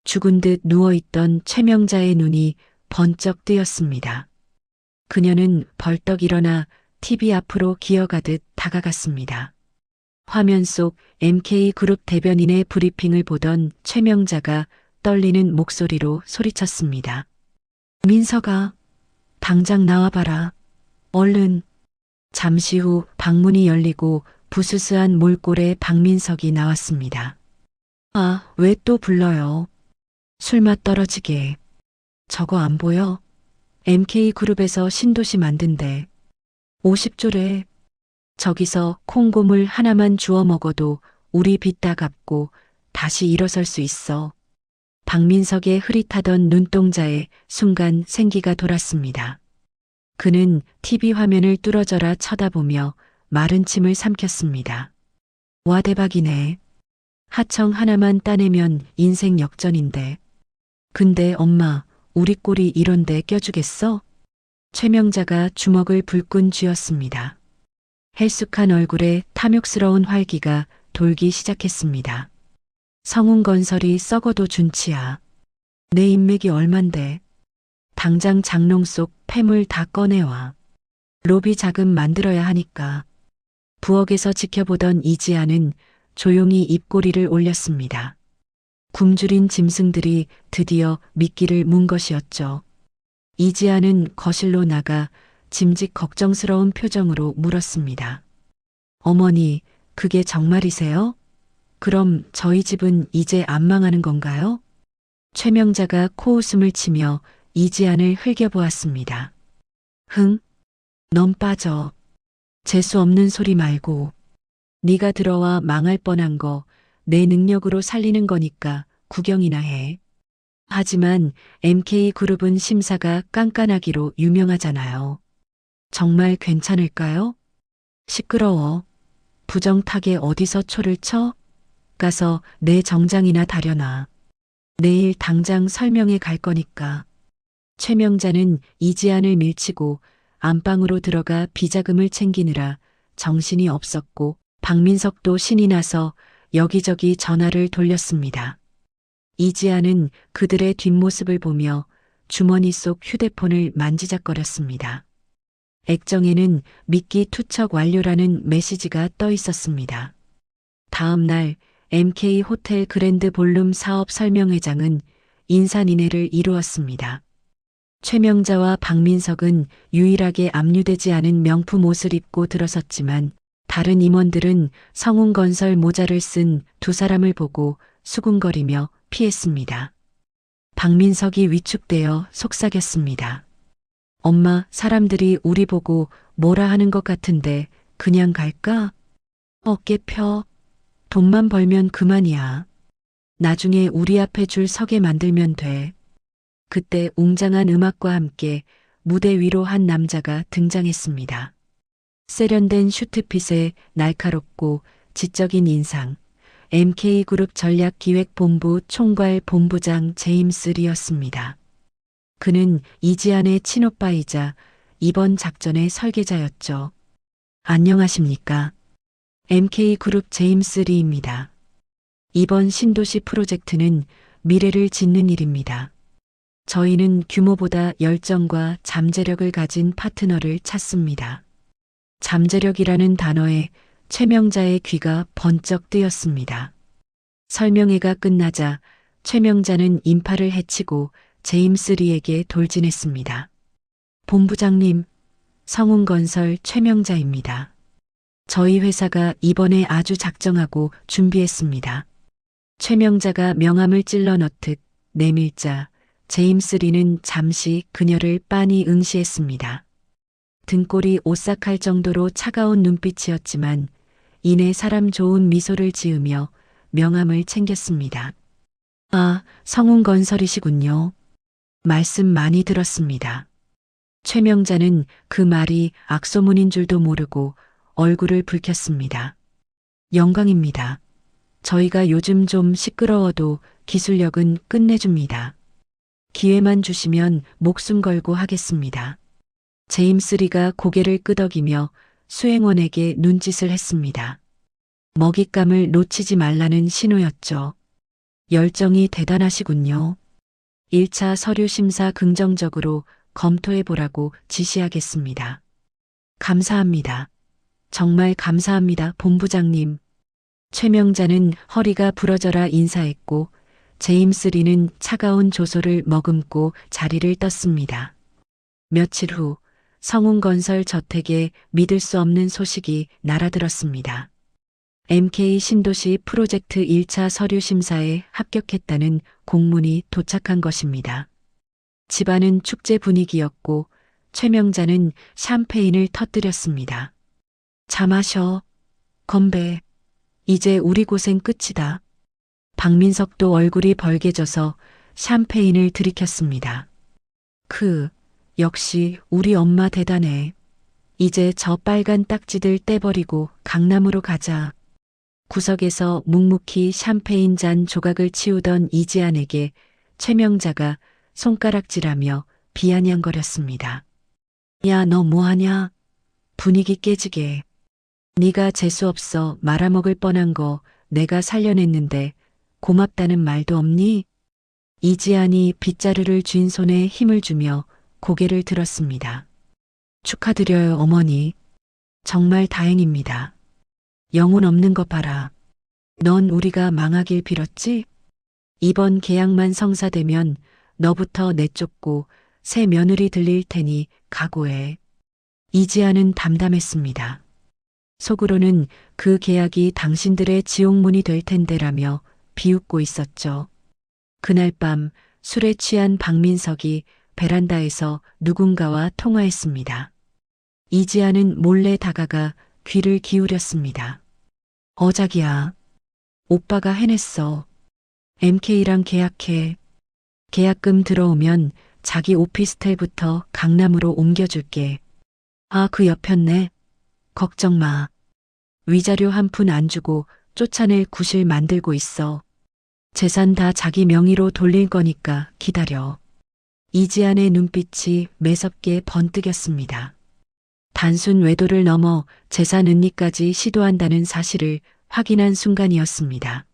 죽은 듯 누워있던 최명자의 눈이 번쩍 뜨였습니다. 그녀는 벌떡 일어나 TV 앞으로 기어가듯 다가갔습니다. 화면 속 MK그룹 대변인의 브리핑을 보던 최명자가 떨리는 목소리로 소리쳤습니다. 민석아, 당장 나와봐라. 얼른. 잠시 후 방문이 열리고 부스스한 몰골의 박민석이 나왔습니다. 아, 왜 또 불러요? 술맛 떨어지게. 저거 안 보여? MK그룹에서 신도시 만든대. 50조래. 저기서 콩고물 하나만 주워 먹어도 우리 빚 다 갚고 다시 일어설 수 있어. 박민석의 흐릿하던 눈동자에 순간 생기가 돌았습니다. 그는 TV 화면을 뚫어져라 쳐다보며 마른 침을 삼켰습니다. 와, 대박이네. 하청 하나만 따내면 인생 역전인데. 근데 엄마, 우리 꼴이 이런데 껴주겠어? 최명자가 주먹을 불끈 쥐었습니다. 헬쑥한 얼굴에 탐욕스러운 활기가 돌기 시작했습니다. 성운건설이 썩어도 준치야. 내 인맥이 얼만데. 당장 장롱 속 폐물 다 꺼내와. 로비 자금 만들어야 하니까. 부엌에서 지켜보던 이지아는 조용히 입꼬리를 올렸습니다. 굶주린 짐승들이 드디어 미끼를 문 것이었죠. 이지아는 거실로 나가 짐짓 걱정스러운 표정으로 물었습니다. 어머니, 그게 정말이세요? 그럼 저희 집은 이제 안 망하는 건가요? 최명자가 코웃음을 치며 이지안을 흘겨보았습니다. 흥, 넌 빠져. 재수 없는 소리 말고. 네가 들어와 망할 뻔한 거 내 능력으로 살리는 거니까 구경이나 해. 하지만 MK그룹은 심사가 깐깐하기로 유명하잖아요. 정말 괜찮을까요? 시끄러워. 부정타게 어디서 초를 쳐? 가서 내 정장이나 다려놔. 내일 당장 설명회 갈 거니까. 최명자는 이지안을 밀치고 안방으로 들어가 비자금을 챙기느라 정신이 없었고 박민석도 신이 나서 여기저기 전화를 돌렸습니다. 이지아는 그들의 뒷모습을 보며 주머니 속 휴대폰을 만지작거렸습니다. 액정에는 미끼 투척 완료라는 메시지가 떠 있었습니다. 다음 날 MK 호텔 그랜드 볼룸 사업 설명회장은 인산인해를 이루었습니다. 최명자와 박민석은 유일하게 압류되지 않은 명품 옷을 입고 들어섰지만 다른 임원들은 성운건설 모자를 쓴 두 사람을 보고 수군거리며 피했습니다. 박민석이 위축되어 속삭였습니다. 엄마, 사람들이 우리 보고 뭐라 하는 것 같은데 그냥 갈까? 어깨 펴. 돈만 벌면 그만이야. 나중에 우리 앞에 줄 서게 만들면 돼. 그때 웅장한 음악과 함께 무대 위로 한 남자가 등장했습니다. 세련된 슈트핏에 날카롭고 지적인 인상, MK그룹 전략기획본부 총괄 본부장 제임스 리였습니다. 그는 이지안의 친오빠이자 이번 작전의 설계자였죠. 안녕하십니까. MK그룹 제임스 리입니다. 이번 신도시 프로젝트는 미래를 짓는 일입니다. 저희는 규모보다 열정과 잠재력을 가진 파트너를 찾습니다. 잠재력이라는 단어에 최명자의 귀가 번쩍 뜨였습니다. 설명회가 끝나자 최명자는 인파를 해치고 제임스 리에게 돌진했습니다. 본부장님, 성운건설 최명자입니다. 저희 회사가 이번에 아주 작정하고 준비했습니다. 최명자가 명함을 찔러 넣듯 내밀자 제임스 리는 잠시 그녀를 빤히 응시했습니다. 등골이 오싹할 정도로 차가운 눈빛이었지만 이내 사람 좋은 미소를 지으며 명함을 챙겼습니다. 아, 성운건설이시군요. 말씀 많이 들었습니다. 최명자는 그 말이 악소문인 줄도 모르고 얼굴을 붉혔습니다. 영광입니다. 저희가 요즘 좀 시끄러워도 기술력은 끝내줍니다. 기회만 주시면 목숨 걸고 하겠습니다. 제임스 리가 고개를 끄덕이며 수행원에게 눈짓을 했습니다. 먹잇감을 놓치지 말라는 신호였죠. 열정이 대단하시군요. 1차 서류 심사 긍정적으로 검토해보라고 지시하겠습니다. 감사합니다. 정말 감사합니다, 본부장님. 최명자는 허리가 부러져라 인사했고 제임스 리는 차가운 조소를 머금고 자리를 떴습니다. 며칠 후 성운건설 저택에 믿을 수 없는 소식이 날아들었습니다. MK 신도시 프로젝트 1차 서류 심사에 합격했다는 공문이 도착한 것입니다. 집안은 축제 분위기였고 최명자는 샴페인을 터뜨렸습니다. 자 마셔. 건배. 이제 우리 고생 끝이다. 박민석도 얼굴이 벌개져서 샴페인을 들이켰습니다. 역시 우리 엄마 대단해. 이제 저 빨간 딱지들 떼버리고 강남으로 가자. 구석에서 묵묵히 샴페인 잔 조각을 치우던 이지안에게 최명자가 손가락질하며 비아냥거렸습니다. 야, 너 뭐하냐? 분위기 깨지게. 네가 재수없어 말아먹을 뻔한 거 내가 살려냈는데 고맙다는 말도 없니? 이지안이 빗자루를 쥔 손에 힘을 주며 고개를 들었습니다. 축하드려요, 어머니. 정말 다행입니다. 영혼 없는 것 봐라. 넌 우리가 망하길 빌었지? 이번 계약만 성사되면 너부터 내쫓고 새 며느리 들릴 테니 각오해. 이지아는 담담했습니다. 속으로는 그 계약이 당신들의 지옥문이 될 텐데라며 비웃고 있었죠. 그날 밤 술에 취한 박민석이 베란다에서 누군가와 통화했습니다. 이지아는 몰래 다가가 귀를 기울였습니다. 자기야. 오빠가 해냈어. MK랑 계약해. 계약금 들어오면 자기 오피스텔부터 강남으로 옮겨줄게. 그 옆였네. 걱정 마. 위자료 한 푼 안 주고 쫓아낼 구실 만들고 있어. 재산 다 자기 명의로 돌릴 거니까 기다려. 이지안의 눈빛이 매섭게 번뜩였습니다. 단순 외도를 넘어 재산 은닉까지 시도한다는 사실을 확인한 순간이었습니다.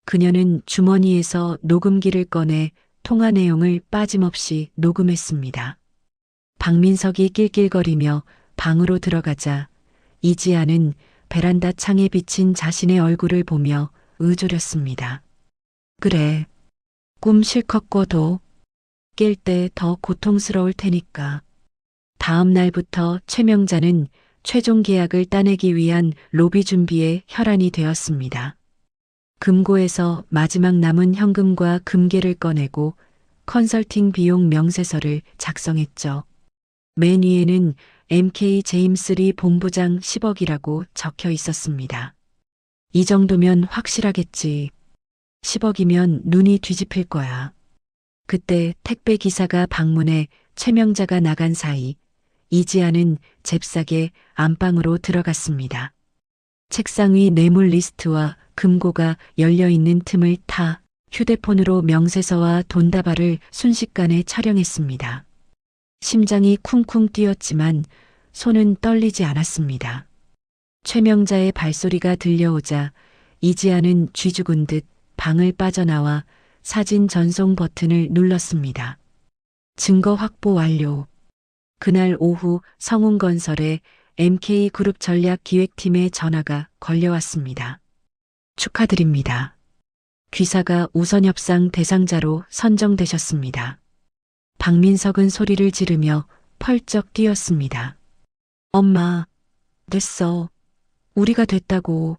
그녀는 주머니에서 녹음기를 꺼내 통화 내용을 빠짐없이 녹음했습니다. 박민석이 낄낄거리며 방으로 들어가자 이지아는 베란다 창에 비친 자신의 얼굴을 보며 의졸였습니다. 그래, 꿈 실컷 꿔도 깰 때 더 고통스러울 테니까. 다음 날부터 최명자는 최종 계약을 따내기 위한 로비 준비에 혈안이 되었습니다. 금고에서 마지막 남은 현금과 금괴를 꺼내고 컨설팅 비용 명세서를 작성했죠. 맨 위에는 MK 제임스 리 본부장 10억이라고 적혀 있었습니다. 이 정도면 확실하겠지. 10억이면 눈이 뒤집힐 거야. 그때 택배 기사가 방문해 최명자가 나간 사이 이지아는 잽싸게 안방으로 들어갔습니다. 책상 위 뇌물 리스트와 금고가 열려있는 틈을 타 휴대폰으로 명세서와 돈다발을 순식간에 촬영했습니다. 심장이 쿵쿵 뛰었지만 손은 떨리지 않았습니다. 최명자의 발소리가 들려오자 이지아는 쥐죽은 듯 방을 빠져나와 사진 전송 버튼을 눌렀습니다. 증거 확보 완료. 그날 오후 성운건설의 MK그룹 전략기획팀의 전화가 걸려왔습니다. 축하드립니다. 귀사가 우선협상 대상자로 선정되셨습니다. 박민석은 소리를 지르며 펄쩍 뛰었습니다. 엄마, 됐어. 우리가 됐다고.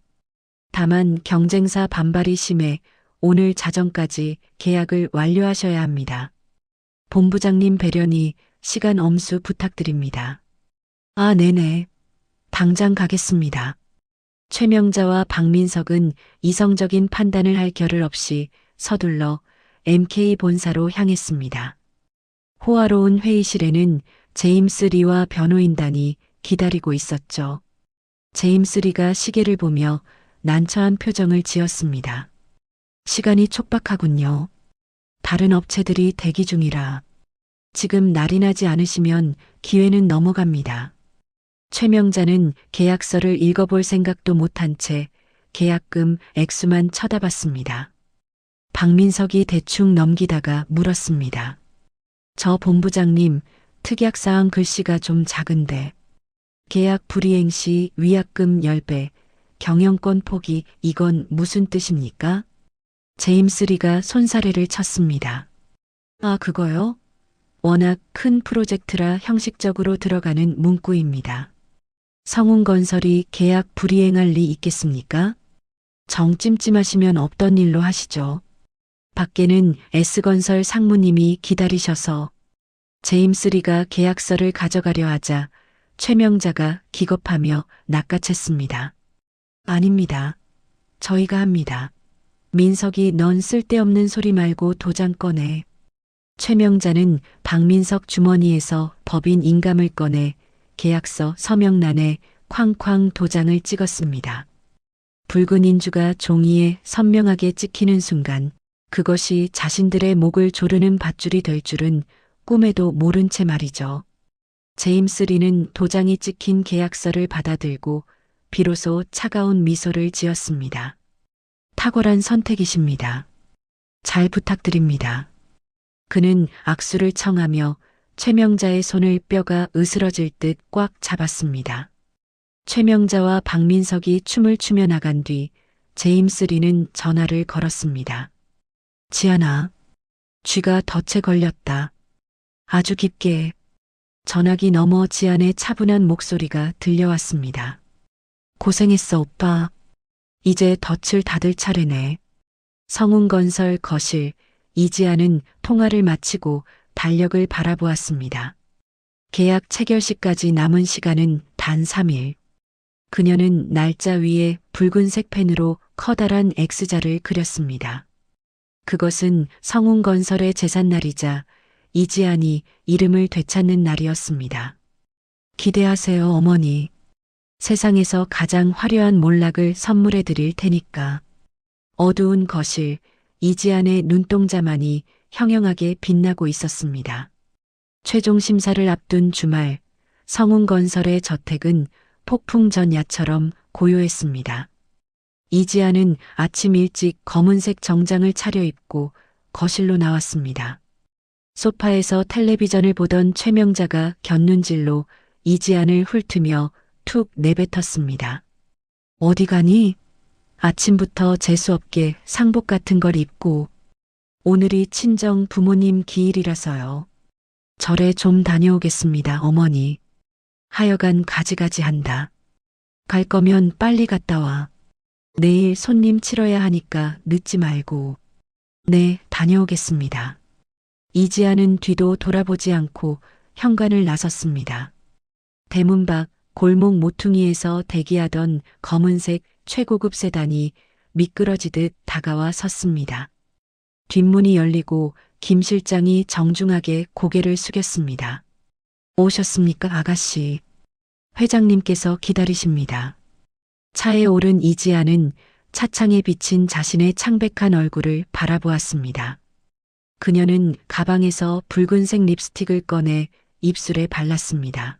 다만 경쟁사 반발이 심해 오늘 자정까지 계약을 완료하셔야 합니다. 본부장님 배려니 시간 엄수 부탁드립니다. 네네. 당장 가겠습니다. 최명자와 박민석은 이성적인 판단을 할 겨를 없이 서둘러 MK 본사로 향했습니다. 호화로운 회의실에는 제임스 리와 변호인단이 기다리고 있었죠. 제임스 리가 시계를 보며 난처한 표정을 지었습니다. 시간이 촉박하군요. 다른 업체들이 대기 중이라. 지금 날이 나지 않으시면 기회는 넘어갑니다. 최명자는 계약서를 읽어볼 생각도 못한 채 계약금 액수만 쳐다봤습니다. 박민석이 대충 넘기다가 물었습니다. 저 본부장님, 특약사항 글씨가 좀 작은데 계약 불이행 시 위약금 10배, 경영권 포기 이건 무슨 뜻입니까? 제임스 리가 손사래를 쳤습니다. 그거요? 워낙 큰 프로젝트라 형식적으로 들어가는 문구입니다. 성운건설이 계약 불이행할 리 있겠습니까? 정 찜찜하시면 없던 일로 하시죠. 밖에는 S건설 상무님이 기다리셔서 제임스 리가 계약서를 가져가려 하자 최명자가 기겁하며 낚아챘습니다. 아닙니다. 저희가 합니다. 민석이 넌 쓸데없는 소리 말고 도장 꺼내. 최명자는 박민석 주머니에서 법인 인감을 꺼내 계약서 서명란에 쾅쾅 도장을 찍었습니다. 붉은 인주가 종이에 선명하게 찍히는 순간 그것이 자신들의 목을 조르는 밧줄이 될 줄은 꿈에도 모른 채 말이죠. 제임스 리는 도장이 찍힌 계약서를 받아들고 비로소 차가운 미소를 지었습니다. 탁월한 선택이십니다. 잘 부탁드립니다. 그는 악수를 청하며 최명자의 손을 뼈가 으스러질 듯 꽉 잡았습니다. 최명자와 박민석이 춤을 추며 나간 뒤 제임스 리는 전화를 걸었습니다. 지아나, 쥐가 덫에 걸렸다. 아주 깊게. 전화기 너머 지안의 차분한 목소리가 들려왔습니다. 고생했어, 오빠. 이제 덫을 닫을 차례네. 성운건설 거실, 이지아는 통화를 마치고 달력을 바라보았습니다. 계약 체결시까지 남은 시간은 단 3일. 그녀는 날짜 위에 붉은색 펜으로 커다란 X자를 그렸습니다. 그것은 성운건설의 제삿날이자 이지안이 이름을 되찾는 날이었습니다. 기대하세요, 어머니. 세상에서 가장 화려한 몰락을 선물해 드릴 테니까. 어두운 거실, 이지안의 눈동자만이 형형하게 빛나고 있었습니다. 최종 심사를 앞둔 주말, 성운건설의 저택은 폭풍 전야처럼 고요했습니다. 이지아는 아침 일찍 검은색 정장을 차려입고 거실로 나왔습니다. 소파에서 텔레비전을 보던 최명자가 곁눈질로 이지안을 훑으며 툭 내뱉었습니다. 어디 가니? 아침부터 재수없게 상복 같은 걸 입고. 오늘이 친정 부모님 기일이라서요. 절에 좀 다녀오겠습니다, 어머니. 하여간 가지가지 한다. 갈 거면 빨리 갔다 와. 내일 손님 치러야 하니까 늦지 말고. 네, 다녀오겠습니다. 이지아는 뒤도 돌아보지 않고 현관을 나섰습니다. 대문 밖 골목 모퉁이에서 대기하던 검은색 최고급 세단이 미끄러지듯 다가와 섰습니다. 뒷문이 열리고 김 실장이 정중하게 고개를 숙였습니다. 오셨습니까, 아가씨? 회장님께서 기다리십니다. 차에 오른 이지아는 차창에 비친 자신의 창백한 얼굴을 바라보았습니다. 그녀는 가방에서 붉은색 립스틱을 꺼내 입술에 발랐습니다.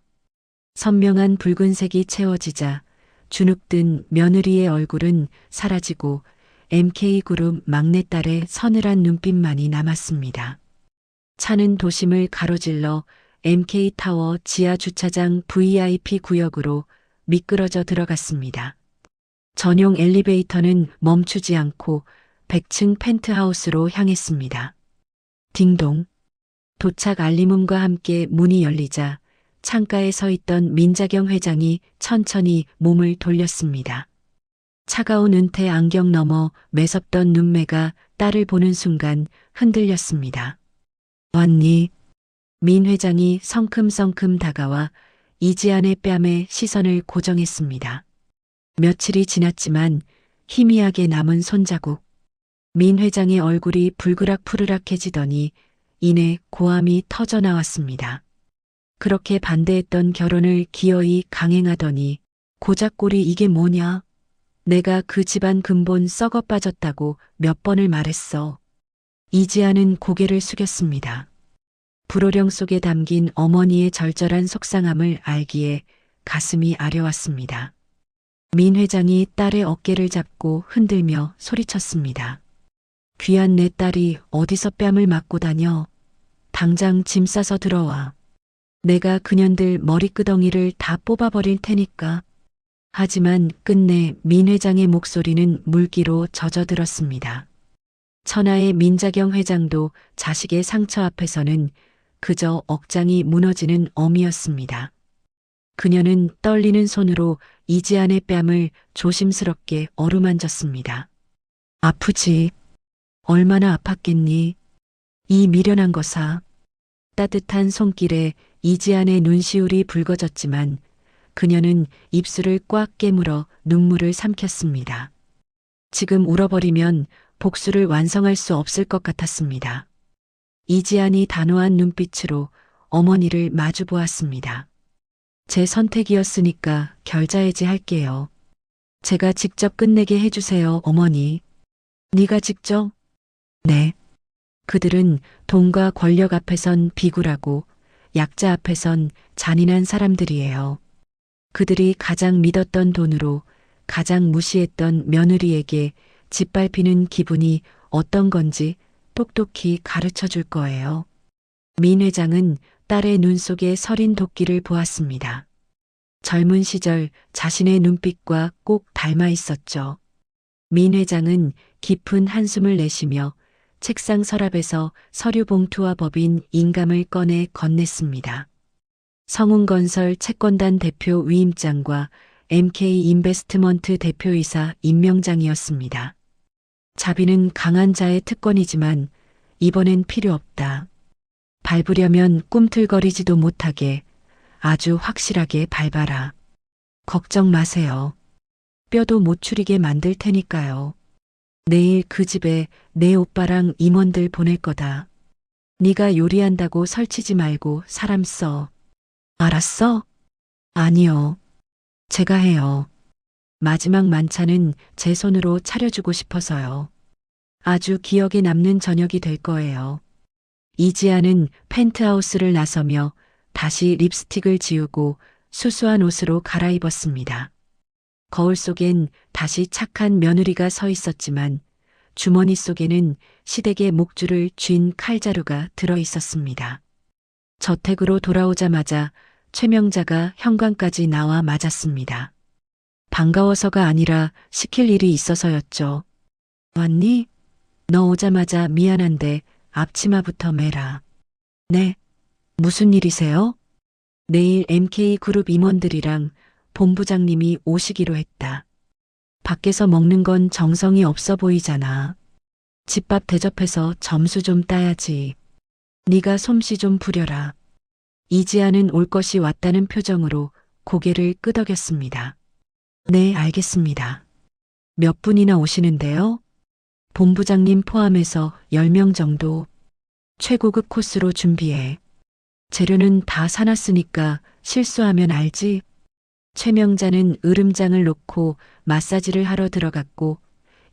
선명한 붉은색이 채워지자 주눅든 며느리의 얼굴은 사라지고 MK그룹 막내딸의 서늘한 눈빛만이 남았습니다. 차는 도심을 가로질러 MK타워 지하 주차장 VIP 구역으로 미끄러져 들어갔습니다. 전용 엘리베이터는 멈추지 않고 100층 펜트하우스로 향했습니다. 딩동. 도착 알림음과 함께 문이 열리자 창가에 서 있던 민자경 회장이 천천히 몸을 돌렸습니다. 차가운 은퇴 안경 너머 매섭던 눈매가 딸을 보는 순간 흔들렸습니다. 왔니? 민 회장이 성큼성큼 다가와 이지안의 뺨에 시선을 고정했습니다. 며칠이 지났지만 희미하게 남은 손자국. 민 회장의 얼굴이 불그락푸르락해지더니 이내 고함이 터져 나왔습니다. 그렇게 반대했던 결혼을 기어이 강행하더니 고작꼴이 이게 뭐냐? 내가 그 집안 근본 썩어 빠졌다고 몇 번을 말했어. 이지아는 고개를 숙였습니다. 불호령 속에 담긴 어머니의 절절한 속상함을 알기에 가슴이 아려왔습니다. 민 회장이 딸의 어깨를 잡고 흔들며 소리쳤습니다. 귀한 내 딸이 어디서 뺨을 맞고 다녀. 당장 짐 싸서 들어와. 내가 그년들 머리끄덩이를 다 뽑아버릴 테니까. 하지만 끝내 민 회장의 목소리는 물기로 젖어들었습니다. 천하의 민자경 회장도 자식의 상처 앞에서는 그저 억장이 무너지는 어미였습니다. 그녀는 떨리는 손으로 이지안의 뺨을 조심스럽게 어루만졌습니다. 아프지? 얼마나 아팠겠니? 이 미련한 거사. 따뜻한 손길에 이지안의 눈시울이 붉어졌지만 그녀는 입술을 꽉 깨물어 눈물을 삼켰습니다. 지금 울어버리면 복수를 완성할 수 없을 것 같았습니다. 이지안이 단호한 눈빛으로 어머니를 마주 보았습니다. 제 선택이었으니까 결자해지 할게요. 제가 직접 끝내게 해주세요, 어머니. 네가 직접? 네. 그들은 돈과 권력 앞에선 비굴하고 약자 앞에선 잔인한 사람들이에요. 그들이 가장 믿었던 돈으로 가장 무시했던 며느리에게 짓밟히는 기분이 어떤 건지 똑똑히 가르쳐 줄 거예요. 민 회장은 딸의 눈 속에 서린 도끼를 보았습니다. 젊은 시절 자신의 눈빛과 꼭 닮아 있었죠. 민 회장은 깊은 한숨을 내쉬며 책상 서랍에서 서류 봉투와 법인 인감을 꺼내 건넸습니다. 성운건설 채권단 대표 위임장과 MK 인베스트먼트 대표이사 임명장이었습니다. 자비는 강한 자의 특권이지만 이번엔 필요 없다. 밟으려면 꿈틀거리지도 못하게 아주 확실하게 밟아라. 걱정 마세요. 뼈도 못 추리게 만들 테니까요. 내일 그 집에 내 오빠랑 임원들 보낼 거다. 네가 요리한다고 설치지 말고 사람 써. 알았어? 아니요. 제가 해요. 마지막 만찬은 제 손으로 차려주고 싶어서요. 아주 기억에 남는 저녁이 될 거예요. 이지아는 펜트하우스를 나서며 다시 립스틱을 지우고 수수한 옷으로 갈아입었습니다. 거울 속엔 다시 착한 며느리가 서 있었지만 주머니 속에는 시댁의 목줄을 쥔 칼자루가 들어 있었습니다. 저택으로 돌아오자마자 최명자가 현관까지 나와 맞았습니다. 반가워서가 아니라 시킬 일이 있어서였죠. 왔니? 너 오자마자 미안한데 앞치마부터 매라. 네. 무슨 일이세요? 내일 MK그룹 임원들이랑 본부장님이 오시기로 했다. 밖에서 먹는 건 정성이 없어 보이잖아. 집밥 대접해서 점수 좀 따야지. 네가 솜씨 좀 부려라. 이지아는 올 것이 왔다는 표정으로 고개를 끄덕였습니다. 네, 알겠습니다. 몇 분이나 오시는데요? 본부장님 포함해서 10명 정도. 최고급 코스로 준비해. 재료는 다 사놨으니까 실수하면 알지? 최명자는 으름장을 놓고 마사지를 하러 들어갔고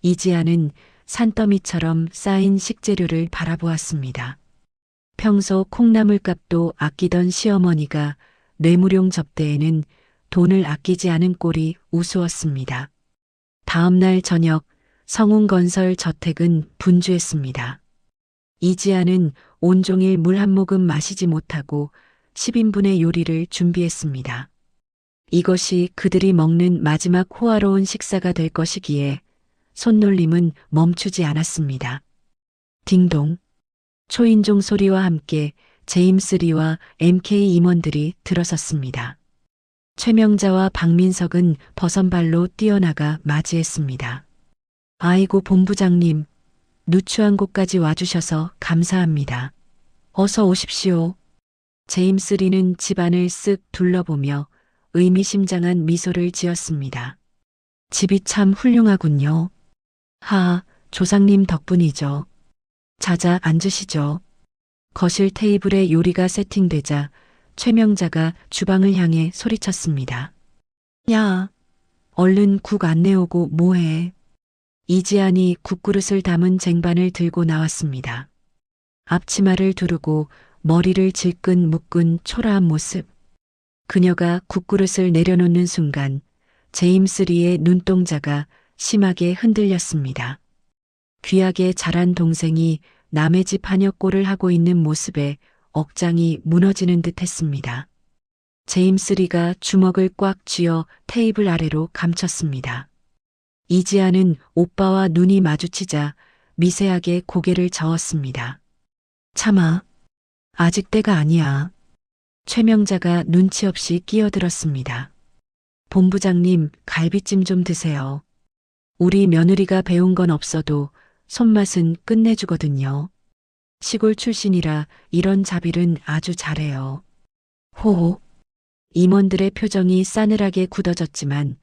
이지아는 산더미처럼 쌓인 식재료를 바라보았습니다. 평소 콩나물값도 아끼던 시어머니가 뇌물용 접대에는 돈을 아끼지 않은 꼴이 우스웠습니다. 다음 날 저녁 성운건설 저택은 분주했습니다. 이지아는 온종일 물 한 모금 마시지 못하고 10인분의 요리를 준비했습니다. 이것이 그들이 먹는 마지막 호화로운 식사가 될 것이기에 손놀림은 멈추지 않았습니다. 딩동. 초인종 소리와 함께 제임스 리와 MK 임원들이 들어섰습니다. 최명자와 박민석은 버선발로 뛰어나가 맞이했습니다. 아이고 본부장님, 누추한 곳까지 와주셔서 감사합니다. 어서 오십시오. 제임스 리는 집안을 쓱 둘러보며 의미심장한 미소를 지었습니다. 집이 참 훌륭하군요. 하, 조상님 덕분이죠. 자자 앉으시죠. 거실 테이블에 요리가 세팅되자 최명자가 주방을 향해 소리쳤습니다. 야, 얼른 국 안 내오고 뭐해. 이지안이 국그릇을 담은 쟁반을 들고 나왔습니다. 앞치마를 두르고 머리를 질끈 묶은 초라한 모습. 그녀가 국그릇을 내려놓는 순간 제임스 리의 눈동자가 심하게 흔들렸습니다. 귀하게 자란 동생이 남의 집 하녀꼴을 하고 있는 모습에 억장이 무너지는 듯 했습니다. 제임스 리가 주먹을 꽉 쥐어 테이블 아래로 감췄습니다. 이지아는 오빠와 눈이 마주치자 미세하게 고개를 저었습니다. 참아. 아직 때가 아니야. 최명자가 눈치 없이 끼어들었습니다. 본부장님, 갈비찜 좀 드세요. 우리 며느리가 배운 건 없어도 손맛은 끝내주거든요. 시골 출신이라 이런 자비는 아주 잘해요. 호호. 임원들의 표정이 싸늘하게 굳어졌지만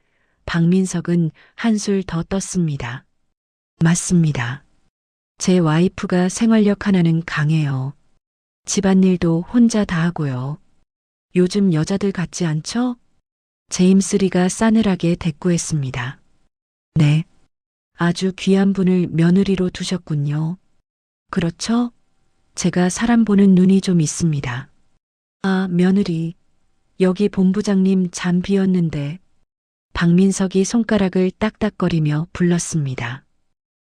박민석은 한술 더 떴습니다. 맞습니다. 제 와이프가 생활력 하나는 강해요. 집안일도 혼자 다 하고요. 요즘 여자들 같지 않죠? 제임스 리가 싸늘하게 대꾸했습니다. 네. 아주 귀한 분을 며느리로 두셨군요. 그렇죠? 제가 사람 보는 눈이 좀 있습니다. 아, 며느리. 여기 본부장님 잠 비었는데. 박민석이 손가락을 딱딱거리며 불렀습니다.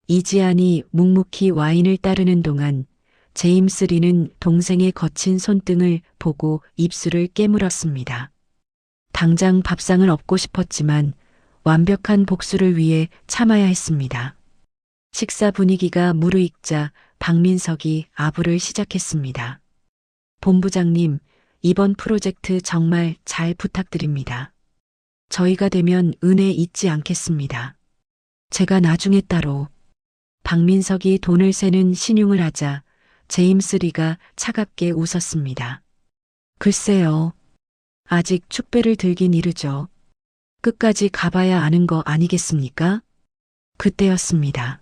이지안이 묵묵히 와인을 따르는 동안 제임스 리는 동생의 거친 손등을 보고 입술을 깨물었습니다. 당장 밥상을 엎고 싶었지만 완벽한 복수를 위해 참아야 했습니다. 식사 분위기가 무르익자 박민석이 아부를 시작했습니다. 본부장님, 이번 프로젝트 정말 잘 부탁드립니다. 저희가 되면 은혜 잊지 않겠습니다. 제가 나중에 따로. 박민석이 돈을 세는 신용을 하자 제임스 리가 차갑게 웃었습니다. 글쎄요. 아직 축배를 들긴 이르죠. 끝까지 가봐야 아는 거 아니겠습니까? 그때였습니다.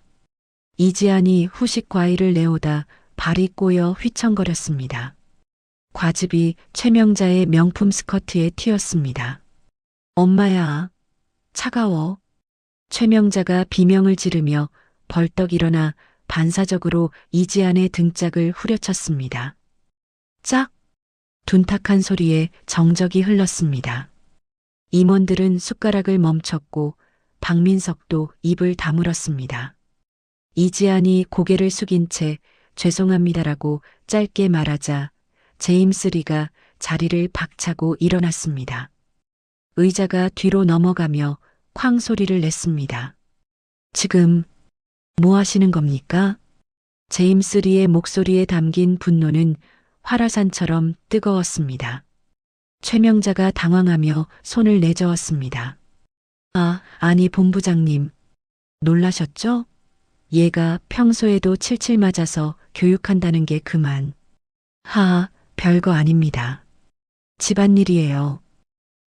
이지안이 후식 과일을 내오다 발이 꼬여 휘청거렸습니다. 과즙이 최명자의 명품 스커트에 튀었습니다. 엄마야, 차가워. 최명자가 비명을 지르며 벌떡 일어나 반사적으로 이지안의 등짝을 후려쳤습니다. 짝! 둔탁한 소리에 정적이 흘렀습니다. 임원들은 숟가락을 멈췄고 박민석도 입을 다물었습니다. 이지안이 고개를 숙인 채 죄송합니다라고 짧게 말하자 제임스 리가 자리를 박차고 일어났습니다. 의자가 뒤로 넘어가며 쾅 소리를 냈습니다. 지금 뭐 하시는 겁니까? 제임스 리의 목소리에 담긴 분노는 활화산처럼 뜨거웠습니다. 최명자가 당황하며 손을 내저었습니다. 아, 아니 본부장님. 놀라셨죠? 얘가 평소에도 칠칠 맞아서 교육한다는 게 그만. 하하, 별거 아닙니다. 집안일이에요.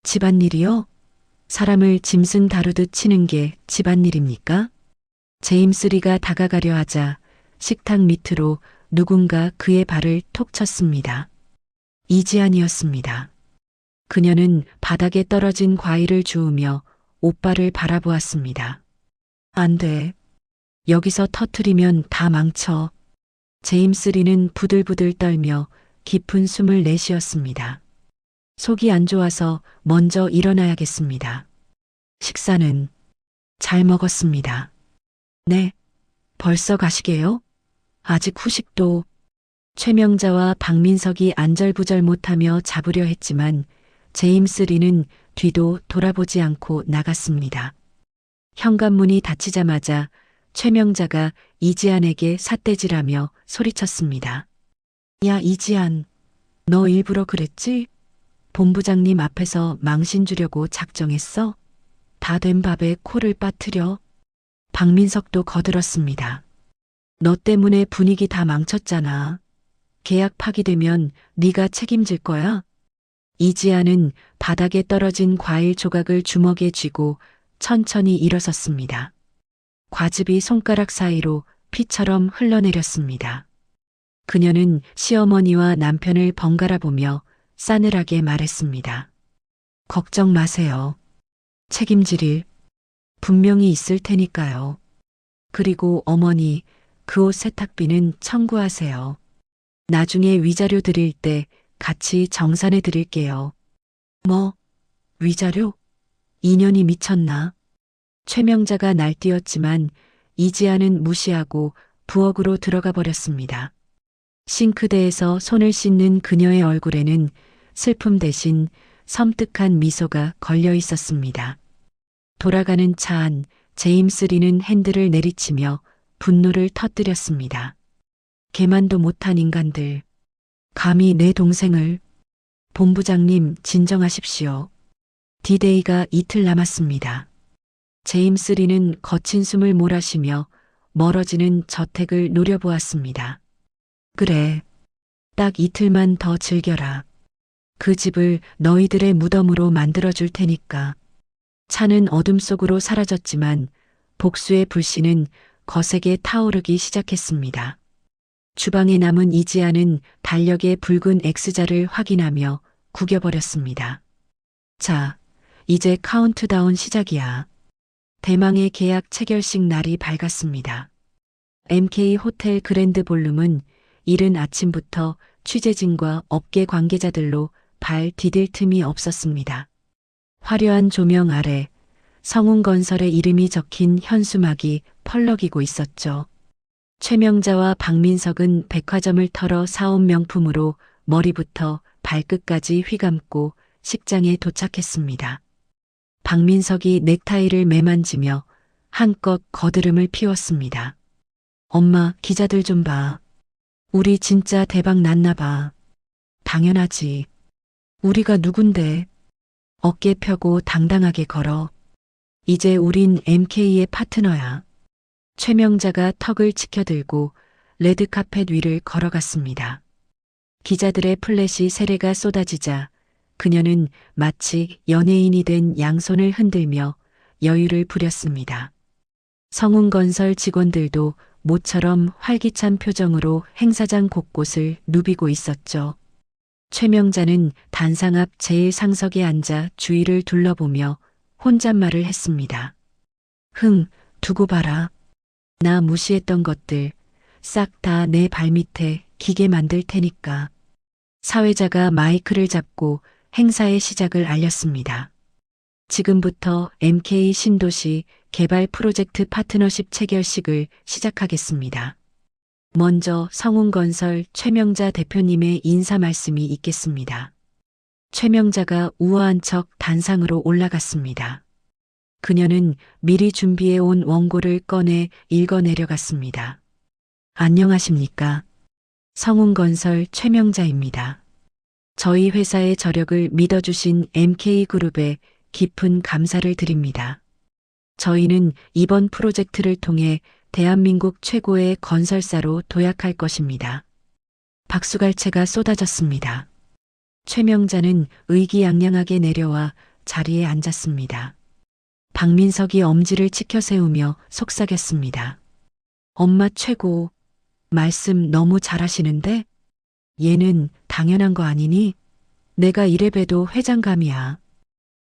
집안일이요? 사람을 짐승 다루듯 치는 게 집안일입니까? 제임스 리가 다가가려 하자 식탁 밑으로 누군가 그의 발을 톡 쳤습니다. 이지안이었습니다. 그녀는 바닥에 떨어진 과일을 주우며 오빠를 바라보았습니다. 안 돼. 여기서 터트리면 다 망쳐. 제임스 리는 부들부들 떨며 깊은 숨을 내쉬었습니다. 속이 안 좋아서 먼저 일어나야겠습니다. 식사는 잘 먹었습니다. 네. 벌써 가시게요? 아직 후식도. 최명자와 박민석이 안절부절 못하며 잡으려 했지만 제임스 리는 뒤도 돌아보지 않고 나갔습니다. 현관문이 닫히자마자 최명자가 이지안에게 삿대질하며 소리쳤습니다. 야, 이지안. 너 일부러 그랬지? 본부장님 앞에서 망신 주려고 작정했어? 다 된 밥에 코를 빠뜨려. 박민석도 거들었습니다. 너 때문에 분위기 다 망쳤잖아. 계약 파기되면 네가 책임질 거야? 이지아는 바닥에 떨어진 과일 조각을 주먹에 쥐고 천천히 일어섰습니다. 과즙이 손가락 사이로 피처럼 흘러내렸습니다. 그녀는 시어머니와 남편을 번갈아 보며 싸늘하게 말했습니다. 걱정 마세요. 책임질 일 분명히 있을 테니까요. 그리고 어머니, 그 옷 세탁비는 청구하세요. 나중에 위자료 드릴 때 같이 정산해 드릴게요. 뭐? 위자료? 인연이 미쳤나? 최명자가 날뛰었지만 이지아는 무시하고 부엌으로 들어가 버렸습니다. 싱크대에서 손을 씻는 그녀의 얼굴에는 슬픔 대신 섬뜩한 미소가 걸려 있었습니다. 돌아가는 차 안 제임스 리는 핸들을 내리치며 분노를 터뜨렸습니다. 개만도 못한 인간들. 감히 내 동생을. 본부장님 진정하십시오. 디데이가 이틀 남았습니다. 제임스 리는 거친 숨을 몰아쉬며 멀어지는 저택을 노려보았습니다. 그래. 딱 이틀만 더 즐겨라. 그 집을 너희들의 무덤으로 만들어줄 테니까. 차는 어둠 속으로 사라졌지만 복수의 불씨는 거세게 타오르기 시작했습니다. 주방에 남은 이지아는 달력의 붉은 X자를 확인하며 구겨버렸습니다. 자, 이제 카운트다운 시작이야. 대망의 계약 체결식 날이 밝았습니다. MK 호텔 그랜드 볼룸은 이른 아침부터 취재진과 업계 관계자들로 발 디딜 틈이 없었습니다. 화려한 조명 아래 성운건설의 이름이 적힌 현수막이 펄럭이고 있었죠. 최명자와 박민석은 백화점을 털어 사온 명품으로 머리부터 발끝까지 휘감고 식장에 도착했습니다. 박민석이 넥타이를 매만지며 한껏 거드름을 피웠습니다. 엄마, 기자들 좀 봐. 우리 진짜 대박 났나 봐. 당연하지. 우리가 누군데? 어깨 펴고 당당하게 걸어. 이제 우린 MK의 파트너야. 최명자가 턱을 치켜들고 레드카펫 위를 걸어갔습니다. 기자들의 플래시 세례가 쏟아지자 그녀는 마치 연예인이 된 양손을 흔들며 여유를 부렸습니다. 성운건설 직원들도 모처럼 활기찬 표정으로 행사장 곳곳을 누비고 있었죠. 최명자는 단상 앞 제일 상석에 앉아 주위를 둘러보며 혼잣말을 했습니다. 두고 봐라. 나 무시했던 것들 싹 다 내 발밑에 기게 만들 테니까. 사회자가 마이크를 잡고 행사의 시작을 알렸습니다. 지금부터 MK 신도시 개발 프로젝트 파트너십 체결식을 시작하겠습니다. 먼저 성운건설 최명자 대표님의 인사 말씀이 있겠습니다. 최명자가 우아한 척 단상으로 올라갔습니다. 그녀는 미리 준비해 온 원고를 꺼내 읽어내려갔습니다. 안녕하십니까? 성운건설 최명자입니다. 저희 회사의 저력을 믿어주신 MK그룹에 깊은 감사를 드립니다. 저희는 이번 프로젝트를 통해 대한민국 최고의 건설사로 도약할 것입니다. 박수갈채가 쏟아졌습니다. 최명자는 의기양양하게 내려와 자리에 앉았습니다. 박민석이 엄지를 치켜 세우며 속삭였습니다. 엄마 최고. 말씀 너무 잘하시는데? 얘는 당연한 거 아니니? 내가 이래봬도 회장감이야.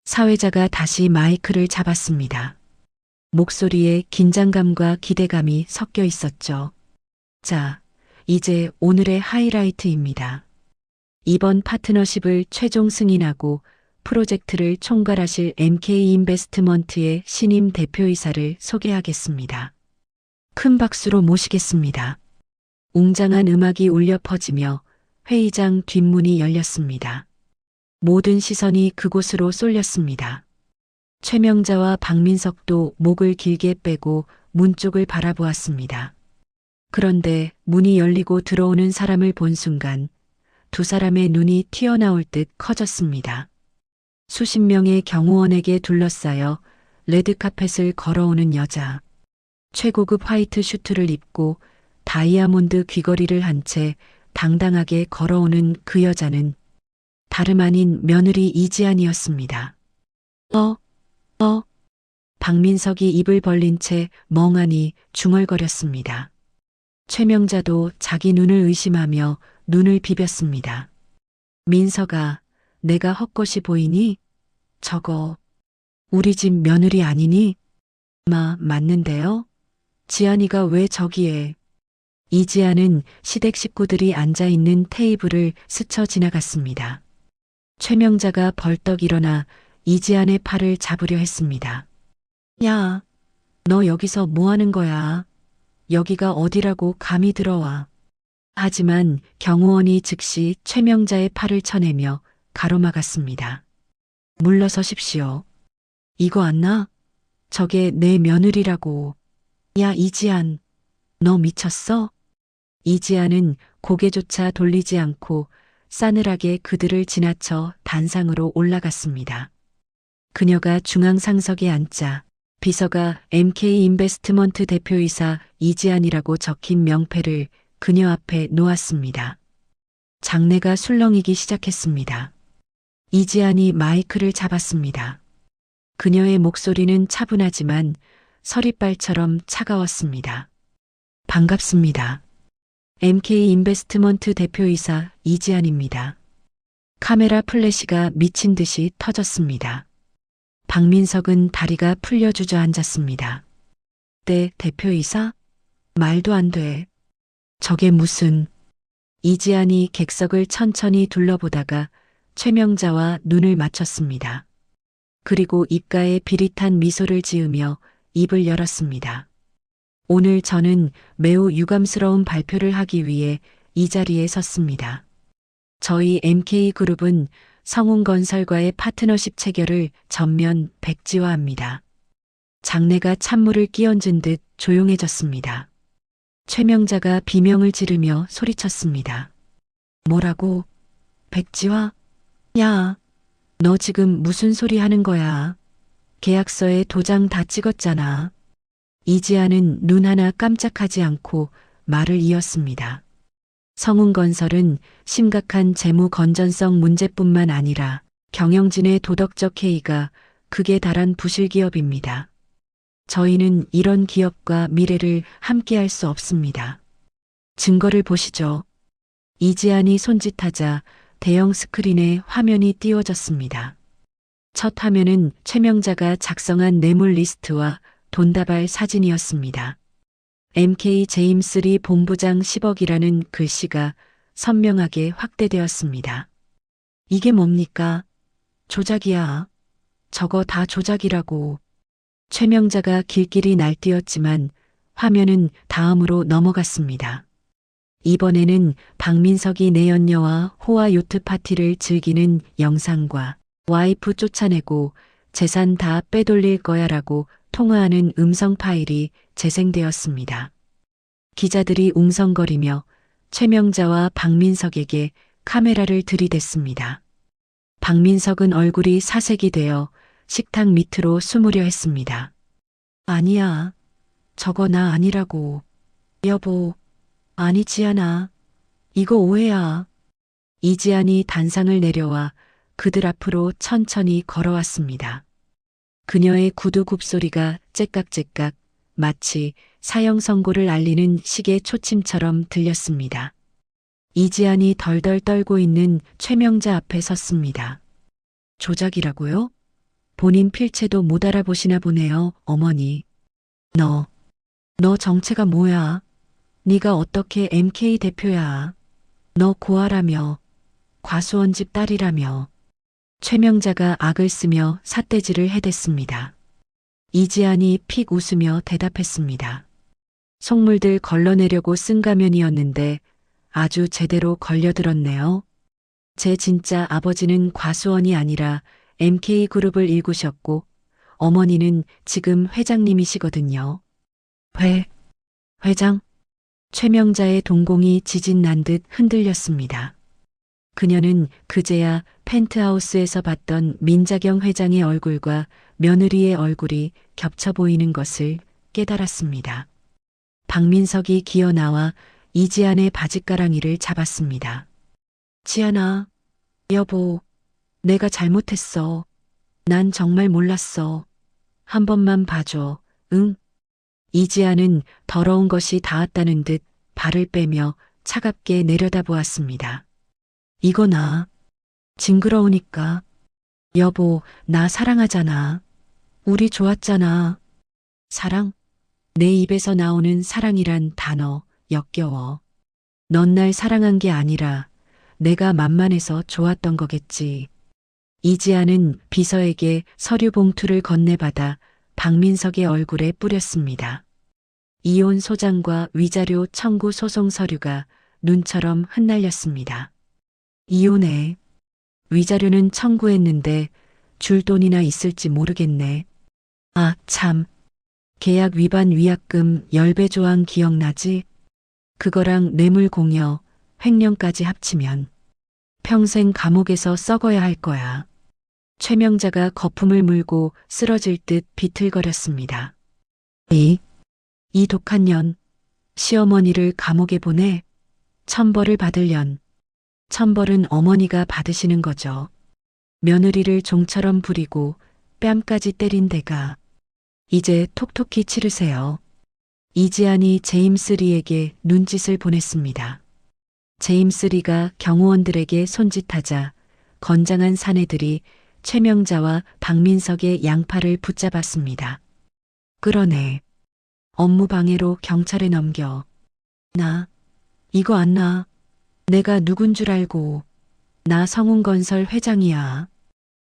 사회자가 다시 마이크를 잡았습니다. 목소리에 긴장감과 기대감이 섞여 있었죠. 자, 이제 오늘의 하이라이트입니다. 이번 파트너십을 최종 승인하고 프로젝트를 총괄하실 MK인베스트먼트의 신임 대표이사를 소개하겠습니다. 큰 박수로 모시겠습니다. 웅장한 음악이 울려 퍼지며 회의장 뒷문이 열렸습니다. 모든 시선이 그곳으로 쏠렸습니다. 최명자와 박민석도 목을 길게 빼고 문 쪽을 바라보았습니다. 그런데 문이 열리고 들어오는 사람을 본 순간 두 사람의 눈이 튀어나올 듯 커졌습니다. 수십 명의 경호원에게 둘러싸여 레드카펫을 걸어오는 여자. 최고급 화이트 슈트를 입고 다이아몬드 귀걸이를 한 채 당당하게 걸어오는 그 여자는 다름 아닌 며느리 이지안이었습니다. 박민석이 입을 벌린 채 멍하니 중얼거렸습니다. 최명자도 자기 눈을 의심하며 눈을 비볐습니다. 민석아, 내가 헛것이 보이니? 저거 우리 집 며느리 아니니? 맞는데요? 지안이가 왜 저기에? 이지안은 시댁 식구들이 앉아있는 테이블을 스쳐 지나갔습니다. 최명자가 벌떡 일어나 이지안의 팔을 잡으려 했습니다. 야, 너 여기서 뭐 하는 거야? 여기가 어디라고 감히 들어와. 하지만 경호원이 즉시 최명자의 팔을 쳐내며 가로막았습니다. 물러서십시오. 이거 안 나? 저게 내 며느리라고. 야, 이지안, 너 미쳤어? 이지안은 고개조차 돌리지 않고 싸늘하게 그들을 지나쳐 단상으로 올라갔습니다. 그녀가 중앙 상석에 앉자 비서가 MK인베스트먼트 대표이사 이지안이라고 적힌 명패를 그녀 앞에 놓았습니다. 장내가 술렁이기 시작했습니다. 이지안이 마이크를 잡았습니다. 그녀의 목소리는 차분하지만 서리빨처럼 차가웠습니다. 반갑습니다. MK 인베스트먼트 대표이사 이지안입니다. 카메라 플래시가 미친 듯이 터졌습니다. 박민석은 다리가 풀려 주저앉았습니다. 네, 대표이사? 말도 안 돼. 저게 무슨... 이지안이 객석을 천천히 둘러보다가 최명자와 눈을 맞췄습니다. 그리고 입가에 비릿한 미소를 지으며 입을 열었습니다. 오늘 저는 매우 유감스러운 발표를 하기 위해 이 자리에 섰습니다. 저희 MK그룹은 성운건설과의 파트너십 체결을 전면 백지화합니다. 장내가 찬물을 끼얹은 듯 조용해졌습니다. 최명자가 비명을 지르며 소리쳤습니다. 뭐라고? 백지화? 야, 너 지금 무슨 소리 하는 거야? 계약서에 도장 다 찍었잖아. 이지아는 눈 하나 깜짝하지 않고 말을 이었습니다. 성운건설은 심각한 재무 건전성 문제뿐만 아니라 경영진의 도덕적 해이가 극에 달한 부실기업입니다. 저희는 이런 기업과 미래를 함께할 수 없습니다. 증거를 보시죠. 이지안이 손짓하자 대형 스크린에 화면이 띄워졌습니다. 첫 화면은 최명자가 작성한 뇌물 리스트와 돈다발 사진이었습니다. MK 제임스3 본부장 10억이라는 글씨가 선명하게 확대되었습니다. 이게 뭡니까? 조작이야. 저거 다 조작이라고. 최명자가 길길이 날뛰었지만 화면은 다음으로 넘어갔습니다. 이번에는 박민석이 내연녀와 호화 요트 파티를 즐기는 영상과 와이프 쫓아내고 재산 다 빼돌릴 거야라고 통화하는 음성 파일이 재생되었습니다. 기자들이 웅성거리며 최명자와 박민석에게 카메라를 들이댔습니다. 박민석은 얼굴이 사색이 되어 식탁 밑으로 숨으려 했습니다. 아니야. 저거 나 아니라고. 여보. 아니 지안아. 이거 오해야. 이지안이 단상을 내려와 그들 앞으로 천천히 걸어왔습니다. 그녀의 구두 굽소리가 째깍째깍 마치 사형 선고를 알리는 시계 초침처럼 들렸습니다. 이지안이 덜덜 떨고 있는 최명자 앞에 섰습니다. 조작이라고요? 본인 필체도 못 알아보시나 보네요, 어머니. 너 정체가 뭐야? 네가 어떻게 MK 대표야? 너 고아라며, 과수원 집 딸이라며. 최명자가 악을 쓰며 삿대질을 해댔습니다. 이지안이 픽 웃으며 대답했습니다. 속물들 걸러내려고 쓴 가면이었는데 아주 제대로 걸려들었네요. 제 진짜 아버지는 과수원이 아니라 MK그룹을 일구셨고 어머니는 지금 회장님이시거든요. 회장? 최명자의 동공이 지진 난 듯 흔들렸습니다. 그녀는 그제야 펜트하우스에서 봤던 민자경 회장의 얼굴과 며느리의 얼굴이 겹쳐 보이는 것을 깨달았습니다. 박민석이 기어나와 이지안의 바짓가랑이를 잡았습니다. 지안아, 여보, 내가 잘못했어. 난 정말 몰랐어. 한 번만 봐줘, 응? 이지안은 더러운 것이 닿았다는 듯 발을 빼며 차갑게 내려다보았습니다. 이거 나. 징그러우니까. 여보, 나 사랑하잖아. 우리 좋았잖아. 사랑? 내 입에서 나오는 사랑이란 단어 역겨워. 넌 날 사랑한 게 아니라 내가 만만해서 좋았던 거겠지. 이지아는 비서에게 서류 봉투를 건네받아 박민석의 얼굴에 뿌렸습니다. 이혼 소장과 위자료 청구 소송 서류가 눈처럼 흩날렸습니다. 이혼해. 위자료는 청구했는데 줄 돈이나 있을지 모르겠네. 아, 참. 계약 위반 위약금 10배 조항 기억나지? 그거랑 뇌물 공여, 횡령까지 합치면 평생 감옥에서 썩어야 할 거야. 최명자가 거품을 물고 쓰러질 듯 비틀거렸습니다. 이 독한 년, 시어머니를 감옥에 보내? 천벌을 받으련. 천벌은 어머니가 받으시는 거죠. 며느리를 종처럼 부리고 뺨까지 때린 대가. 이제 톡톡히 치르세요. 이지안이 제임스 리에게 눈짓을 보냈습니다. 제임스 리가 경호원들에게 손짓하자 건장한 사내들이 최명자와 박민석의 양팔을 붙잡았습니다. 끌어내. 업무 방해로 경찰에 넘겨. 나 이거 안 나. 내가 누군 줄 알고. 나 성운건설 회장이야.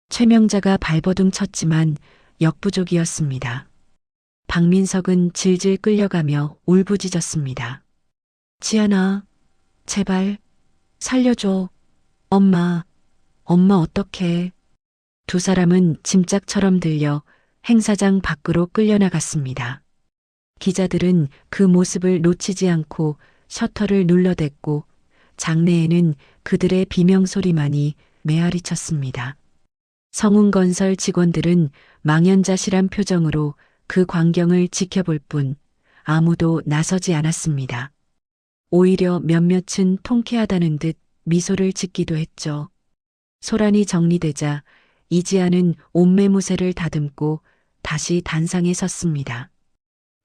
최명자가 발버둥 쳤지만 역부족이었습니다. 박민석은 질질 끌려가며 울부짖었습니다. 지안아, 제발 살려줘. 엄마 어떡해. 두 사람은 짐짝처럼 들려 행사장 밖으로 끌려나갔습니다. 기자들은 그 모습을 놓치지 않고 셔터를 눌러댔고 장내에는 그들의 비명소리만이 메아리쳤습니다. 성운건설 직원들은 망연자실한 표정으로 그 광경을 지켜볼 뿐 아무도 나서지 않았습니다. 오히려 몇몇은 통쾌하다는 듯 미소를 짓기도 했죠. 소란이 정리되자 이지아는 옷매무새를 다듬고 다시 단상에 섰습니다.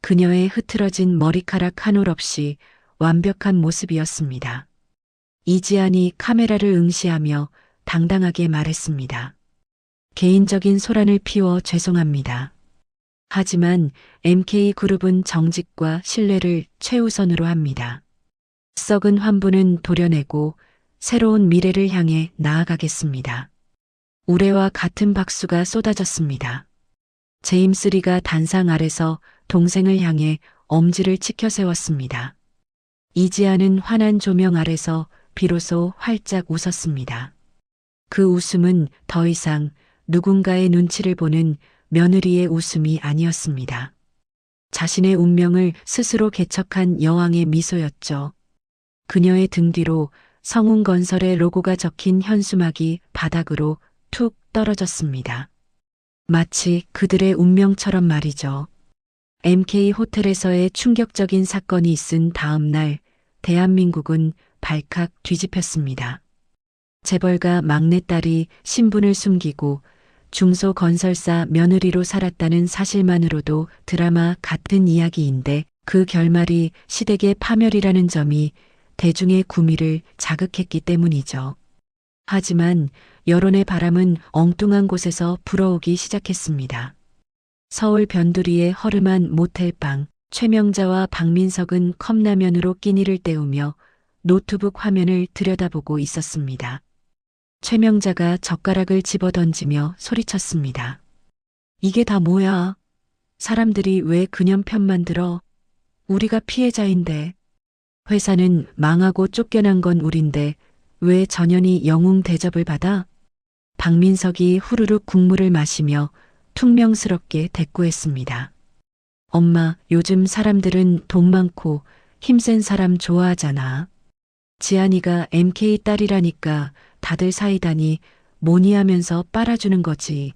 그녀의 흐트러진 머리카락 한 올 없이 완벽한 모습이었습니다. 이지안이 카메라를 응시하며 당당하게 말했습니다. 개인적인 소란을 피워 죄송합니다. 하지만 MK그룹은 정직과 신뢰를 최우선으로 합니다. 썩은 환부는 도려내고 새로운 미래를 향해 나아가겠습니다. 우레와 같은 박수가 쏟아졌습니다. 제임스 리가 단상 아래서 동생을 향해 엄지를 치켜 세웠습니다. 이지아는 환한 조명 아래서 비로소 활짝 웃었습니다. 그 웃음은 더 이상 누군가의 눈치를 보는 며느리의 웃음이 아니었습니다. 자신의 운명을 스스로 개척한 여왕의 미소였죠. 그녀의 등 뒤로 성운건설의 로고가 적힌 현수막이 바닥으로 툭 떨어졌습니다. 마치 그들의 운명처럼 말이죠. MK 호텔에서의 충격적인 사건이 있은 다음 날 대한민국은 발칵 뒤집혔습니다. 재벌가 막내딸이 신분을 숨기고 중소건설사 며느리로 살았다는 사실만으로도 드라마 같은 이야기인데 그 결말이 시댁의 파멸이라는 점이 대중의 구미를 자극했기 때문이죠. 하지만 여론의 바람은 엉뚱한 곳에서 불어오기 시작했습니다. 서울 변두리의 허름한 모텔방, 최명자와 박민석은 컵라면으로 끼니를 때우며 노트북 화면을 들여다보고 있었습니다. 최명자가 젓가락을 집어던지며 소리쳤습니다. 이게 다 뭐야? 사람들이 왜 그년 편만 들어? 우리가 피해자인데. 회사는 망하고 쫓겨난 건 우린데 왜 전현이 영웅 대접을 받아? 박민석이 후루룩 국물을 마시며 퉁명스럽게 대꾸했습니다. 엄마, 요즘 사람들은 돈 많고 힘센 사람 좋아하잖아. 지안이가 MK 딸이라니까 다들 사이다니 뭐니 하면서 빨아주는 거지.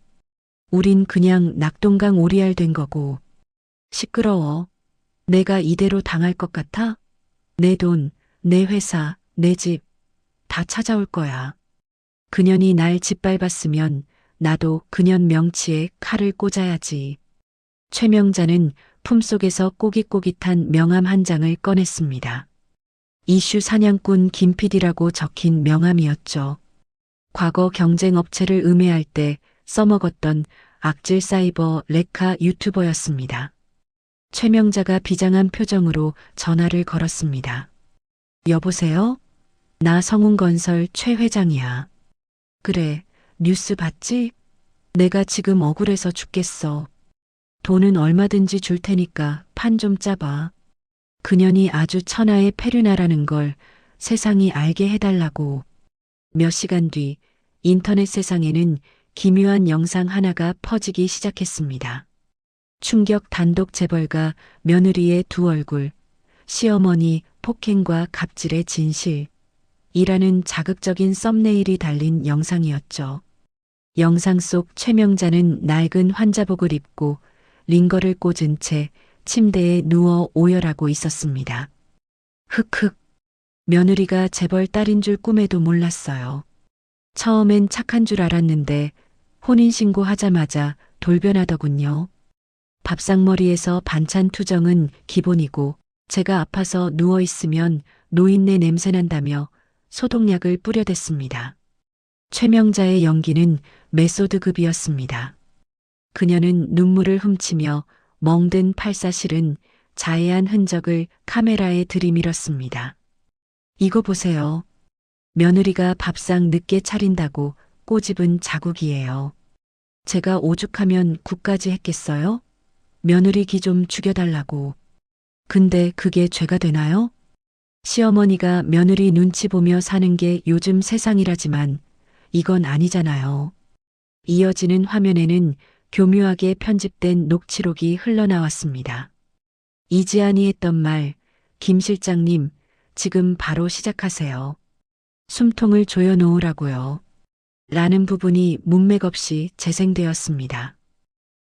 우린 그냥 낙동강 오리알 된 거고. 시끄러워. 내가 이대로 당할 것 같아? 내 돈, 내 회사, 내 집 다 찾아올 거야. 그년이 날 짓밟았으면 나도 그년 명치에 칼을 꽂아야지. 최명자는 품속에서 꼬깃꼬깃한 명함 한 장을 꺼냈습니다. 이슈 사냥꾼 김PD라고 적힌 명함이었죠. 과거 경쟁업체를 음해할 때 써먹었던 악질 사이버 레카 유튜버였습니다. 최명자가 비장한 표정으로 전화를 걸었습니다. 여보세요? 나 성운건설 최 회장이야. 그래, 뉴스 봤지? 내가 지금 억울해서 죽겠어. 돈은 얼마든지 줄 테니까 판 좀 짜봐. 그년이 아주 천하의 페르나라는 걸 세상이 알게 해달라고. 몇 시간 뒤 인터넷 세상에는 기묘한 영상 하나가 퍼지기 시작했습니다. 충격 단독 재벌가 며느리의 두 얼굴, 시어머니 폭행과 갑질의 진실. 이라는 자극적인 썸네일이 달린 영상이었죠. 영상 속 최명자는 낡은 환자복을 입고 링거를 꽂은 채 침대에 누워 오열하고 있었습니다. 흑흑. 며느리가 재벌 딸인 줄 꿈에도 몰랐어요. 처음엔 착한 줄 알았는데 혼인신고 하자마자 돌변하더군요. 밥상머리에서 반찬 투정은 기본이고 제가 아파서 누워있으면 노인네 냄새난다며 소독약을 뿌려댔습니다. 최명자의 연기는 메소드급이었습니다. 그녀는 눈물을 훔치며 멍든 팔사실은 자해한 흔적을 카메라에 들이밀었습니다. 이거 보세요. 며느리가 밥상 늦게 차린다고 꼬집은 자국이에요. 제가 오죽하면 굿까지 했겠어요? 며느리 기 좀 죽여달라고. 근데 그게 죄가 되나요? 시어머니가 며느리 눈치 보며 사는 게 요즘 세상이라지만 이건 아니잖아요. 이어지는 화면에는 교묘하게 편집된 녹취록이 흘러나왔습니다. 이지안이 했던 말, 김 실장님, 지금 바로 시작하세요. 숨통을 조여놓으라고요. 라는 부분이 문맥 없이 재생되었습니다.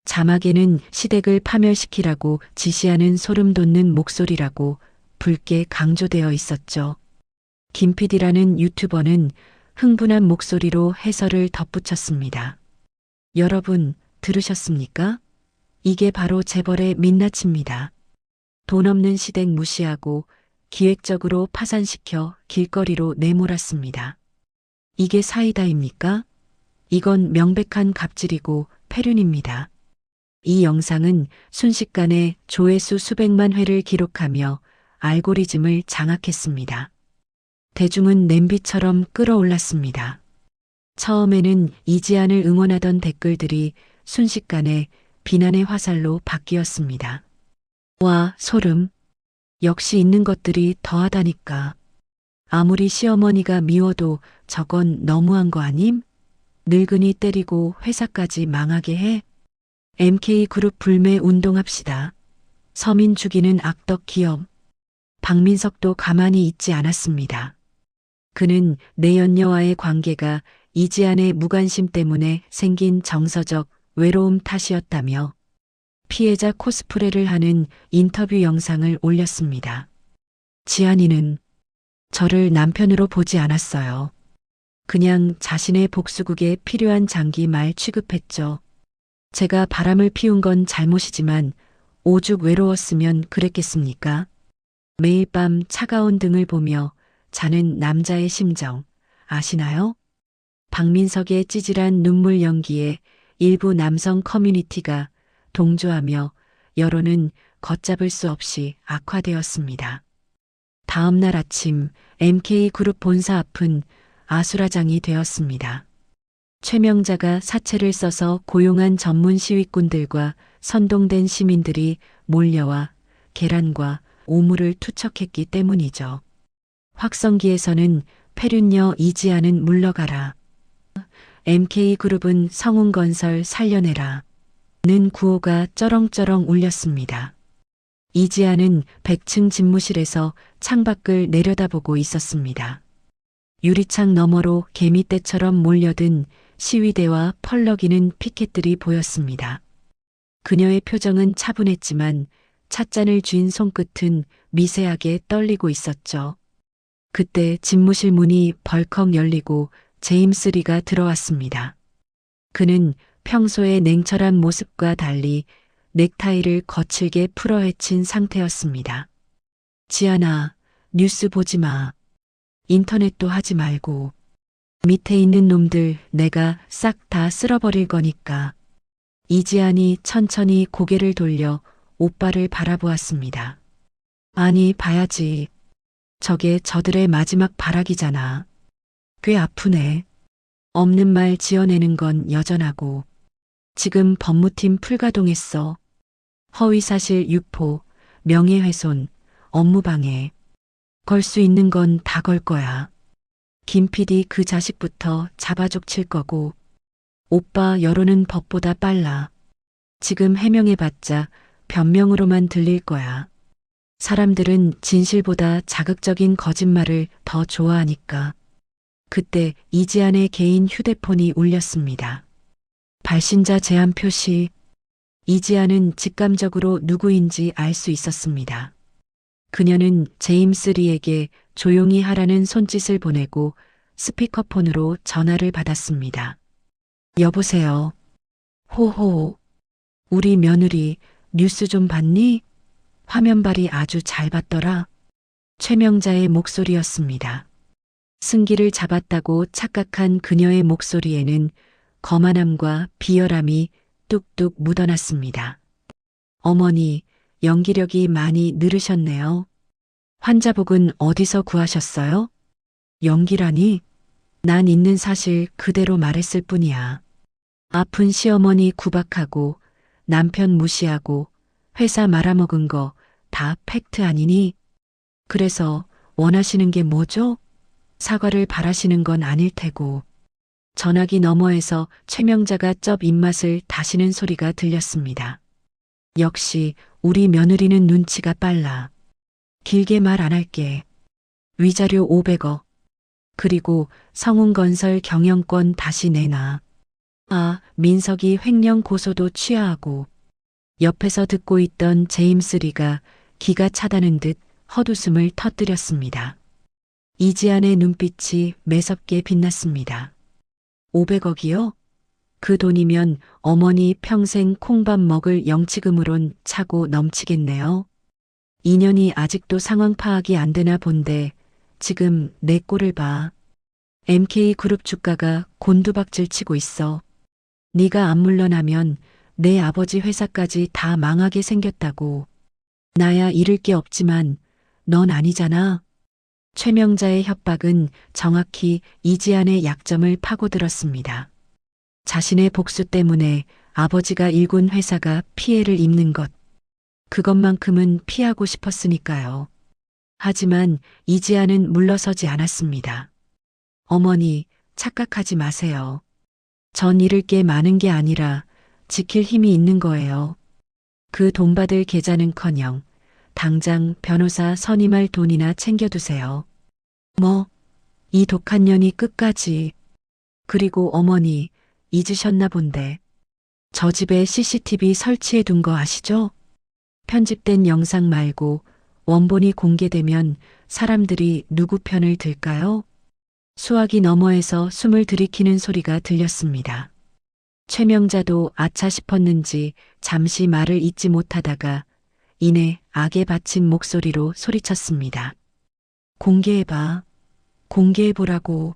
자막에는 시댁을 파멸시키라고 지시하는 소름 돋는 목소리라고 붉게 강조되어 있었죠. 김 PD라는 유튜버는 흥분한 목소리로 해설을 덧붙였습니다. 여러분, 들으셨습니까? 이게 바로 재벌의 민낯입니다. 돈 없는 시댁 무시하고 기획적으로 파산시켜 길거리로 내몰았습니다. 이게 사이다입니까? 이건 명백한 갑질이고 폐륜입니다. 이 영상은 순식간에 조회수 수백만 회를 기록하며 알고리즘을 장악했습니다. 대중은 냄비처럼 끓어올랐습니다. 처음에는 이지안을 응원하던 댓글들이 순식간에 비난의 화살로 바뀌었습니다. 와, 소름. 역시 있는 것들이 더하다니까. 아무리 시어머니가 미워도 저건 너무한 거 아님? 늙은이 때리고 회사까지 망하게 해? MK그룹 불매 운동합시다. 서민 죽이는 악덕 기업. 박민석도 가만히 있지 않았습니다. 그는 내연녀와의 관계가 이지안의 무관심 때문에 생긴 정서적 외로움 탓이었다며 피해자 코스프레를 하는 인터뷰 영상을 올렸습니다. 지안이는 저를 남편으로 보지 않았어요. 그냥 자신의 복수극에 필요한 장기 말 취급했죠. 제가 바람을 피운 건 잘못이지만 오죽 외로웠으면 그랬겠습니까? 매일 밤 차가운 등을 보며 자는 남자의 심정 아시나요? 박민석의 찌질한 눈물 연기에 일부 남성 커뮤니티가 동조하며 여론은 걷잡을 수 없이 악화되었습니다. 다음 날 아침 MK그룹 본사 앞은 아수라장이 되었습니다. 최명자가 사채를 써서 고용한 전문 시위꾼들과 선동된 시민들이 몰려와 계란과 오물을 투척했기 때문이죠. 확성기에서는 폐륜녀 이지안은 물러가라. MK그룹은 성운건설 살려내라. 는 구호가 쩌렁쩌렁 울렸습니다. 이지안은 100층 집무실에서 창밖을 내려다보고 있었습니다. 유리창 너머로 개미떼처럼 몰려든 시위대와 펄럭이는 피켓들이 보였습니다. 그녀의 표정은 차분했지만 찻잔을 쥔 손끝은 미세하게 떨리고 있었죠. 그때 집무실 문이 벌컥 열리고 제임스 리가 들어왔습니다. 그는 평소의 냉철한 모습과 달리 넥타이를 거칠게 풀어헤친 상태였습니다. 지안아, 뉴스 보지 마. 인터넷도 하지 말고. 밑에 있는 놈들 내가 싹 다 쓸어버릴 거니까. 이지안이 천천히 고개를 돌려 오빠를 바라보았습니다. 아니, 봐야지. 저게 저들의 마지막 발악이잖아. 꽤 아프네. 없는 말 지어내는 건 여전하고. 지금 법무팀 풀가동했어. 허위사실 유포, 명예훼손, 업무방해. 걸 수 있는 건 다 걸 거야. 김 PD 그 자식부터 잡아족칠 거고. 오빠 여론은 법보다 빨라. 지금 해명해봤자 변명으로만 들릴 거야. 사람들은 진실보다 자극적인 거짓말을 더 좋아하니까. 그때 이지안의 개인 휴대폰이 울렸습니다. 발신자 제한 표시. 이지안은 직감적으로 누구인지 알 수 있었습니다. 그녀는 제임스 리에게 조용히 하라는 손짓을 보내고 스피커폰으로 전화를 받았습니다. 여보세요. 호호. 우리 며느리 뉴스 좀 봤니? 화면발이 아주 잘 봤더라. 최명자의 목소리였습니다. 승기를 잡았다고 착각한 그녀의 목소리에는 거만함과 비열함이 뚝뚝 묻어났습니다. 어머니, 연기력이 많이 늘으셨네요. 환자복은 어디서 구하셨어요? 연기라니? 난 있는 사실 그대로 말했을 뿐이야. 아픈 시어머니 구박하고 남편 무시하고 회사 말아먹은 거 다 팩트 아니니? 그래서 원하시는 게 뭐죠? 사과를 바라시는 건 아닐 테고. 전화기 너머에서 최명자가 쩝 입맛을 다시는 소리가 들렸습니다. 역시 우리 며느리는 눈치가 빨라. 길게 말 안 할게. 위자료 500억. 그리고 성운건설 경영권 다시 내놔. 아, 민석이 횡령 고소도 취하하고. 옆에서 듣고 있던 제임스 리가 기가 차다는 듯 헛웃음을 터뜨렸습니다. 이지안의 눈빛이 매섭게 빛났습니다. 500억이요? 그 돈이면 어머니 평생 콩밥 먹을 영치금으론 차고 넘치겠네요. 2년이 아직도 상황 파악이 안 되나 본데 지금 내 꼴을 봐. MK그룹 주가가 곤두박질 치고 있어. 네가 안 물러나면 내 아버지 회사까지 다 망하게 생겼다고. 나야 잃을 게 없지만 넌 아니잖아. 최명자의 협박은 정확히 이지안의 약점을 파고들었습니다. 자신의 복수 때문에 아버지가 일군 회사가 피해를 입는 것. 그것만큼은 피하고 싶었으니까요. 하지만 이지안은 물러서지 않았습니다. 어머니, 착각하지 마세요. 전 잃을 게 많은 게 아니라 지킬 힘이 있는 거예요. 그 돈 받을 계좌는커녕 당장 변호사 선임할 돈이나 챙겨두세요. 뭐, 이 독한 년이 끝까지. 그리고 어머니, 잊으셨나 본데. 저 집에 CCTV 설치해 둔 거 아시죠? 편집된 영상 말고 원본이 공개되면 사람들이 누구 편을 들까요? 수화기 너머에서 숨을 들이키는 소리가 들렸습니다. 최명자도 아차 싶었는지 잠시 말을 잇지 못하다가 이내 악에 바친 목소리로 소리쳤습니다. 공개해봐. 공개해보라고.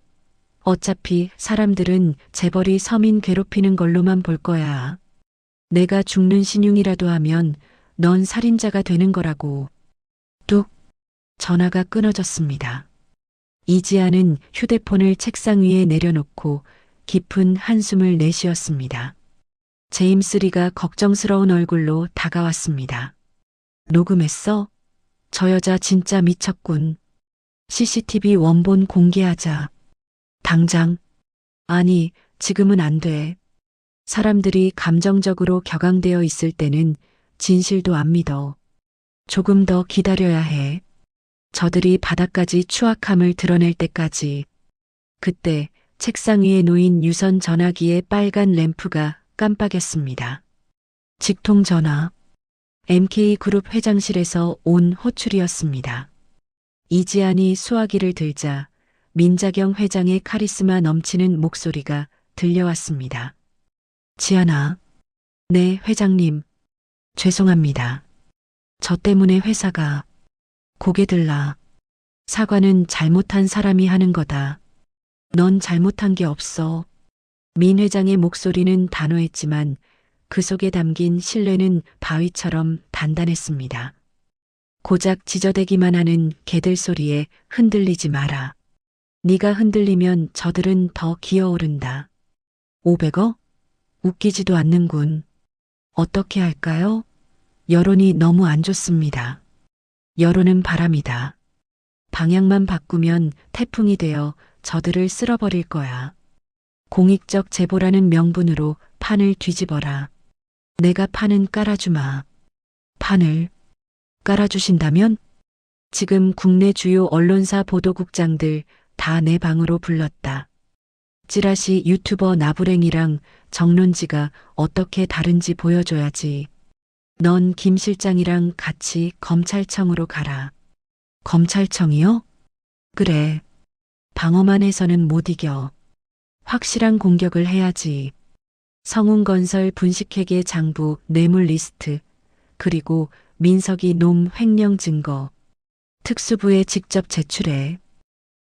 어차피 사람들은 재벌이 서민 괴롭히는 걸로만 볼 거야. 내가 죽는 신용이라도 하면 넌 살인자가 되는 거라고. 뚝. 전화가 끊어졌습니다. 이지아는 휴대폰을 책상 위에 내려놓고 깊은 한숨을 내쉬었습니다. 제임스 리가 걱정스러운 얼굴로 다가왔습니다. 녹음했어? 저 여자 진짜 미쳤군. CCTV 원본 공개하자. 당장. 아니, 지금은 안 돼. 사람들이 감정적으로 격앙되어 있을 때는 진실도 안 믿어. 조금 더 기다려야 해. 저들이 바닥까지 추악함을 드러낼 때까지. 그때 책상 위에 놓인 유선 전화기의 빨간 램프가 깜빡였습니다. 직통 전화. MK그룹 회장실에서 온 호출이었습니다. 이지안이 수화기를 들자 민자경 회장의 카리스마 넘치는 목소리가 들려왔습니다. 지안아. 네, 회장님. 죄송합니다. 저 때문에 회사가. 고개 들라. 사과는 잘못한 사람이 하는 거다. 넌 잘못한 게 없어. 민 회장의 목소리는 단호했지만 그 속에 담긴 신뢰는 바위처럼 단단했습니다. 고작 지저대기만 하는 개들 소리에 흔들리지 마라. 네가 흔들리면 저들은 더 기어오른다. 500억? 웃기지도 않는군. 어떻게 할까요? 여론이 너무 안 좋습니다. 여론은 바람이다. 방향만 바꾸면 태풍이 되어 저들을 쓸어버릴 거야. 공익적 제보라는 명분으로 판을 뒤집어라. 내가 판은 깔아주마. 판을 깔아주신다면? 지금 국내 주요 언론사 보도국장들 다 내 방으로 불렀다. 찌라시 유튜버 나부랭이랑 정론지가 어떻게 다른지 보여줘야지. 넌 김 실장이랑 같이 검찰청으로 가라. 검찰청이요? 그래. 방어만 해서는 못 이겨. 확실한 공격을 해야지. 성운건설 분식회계 장부 뇌물 리스트, 그리고 민석이 놈 횡령 증거. 특수부에 직접 제출해.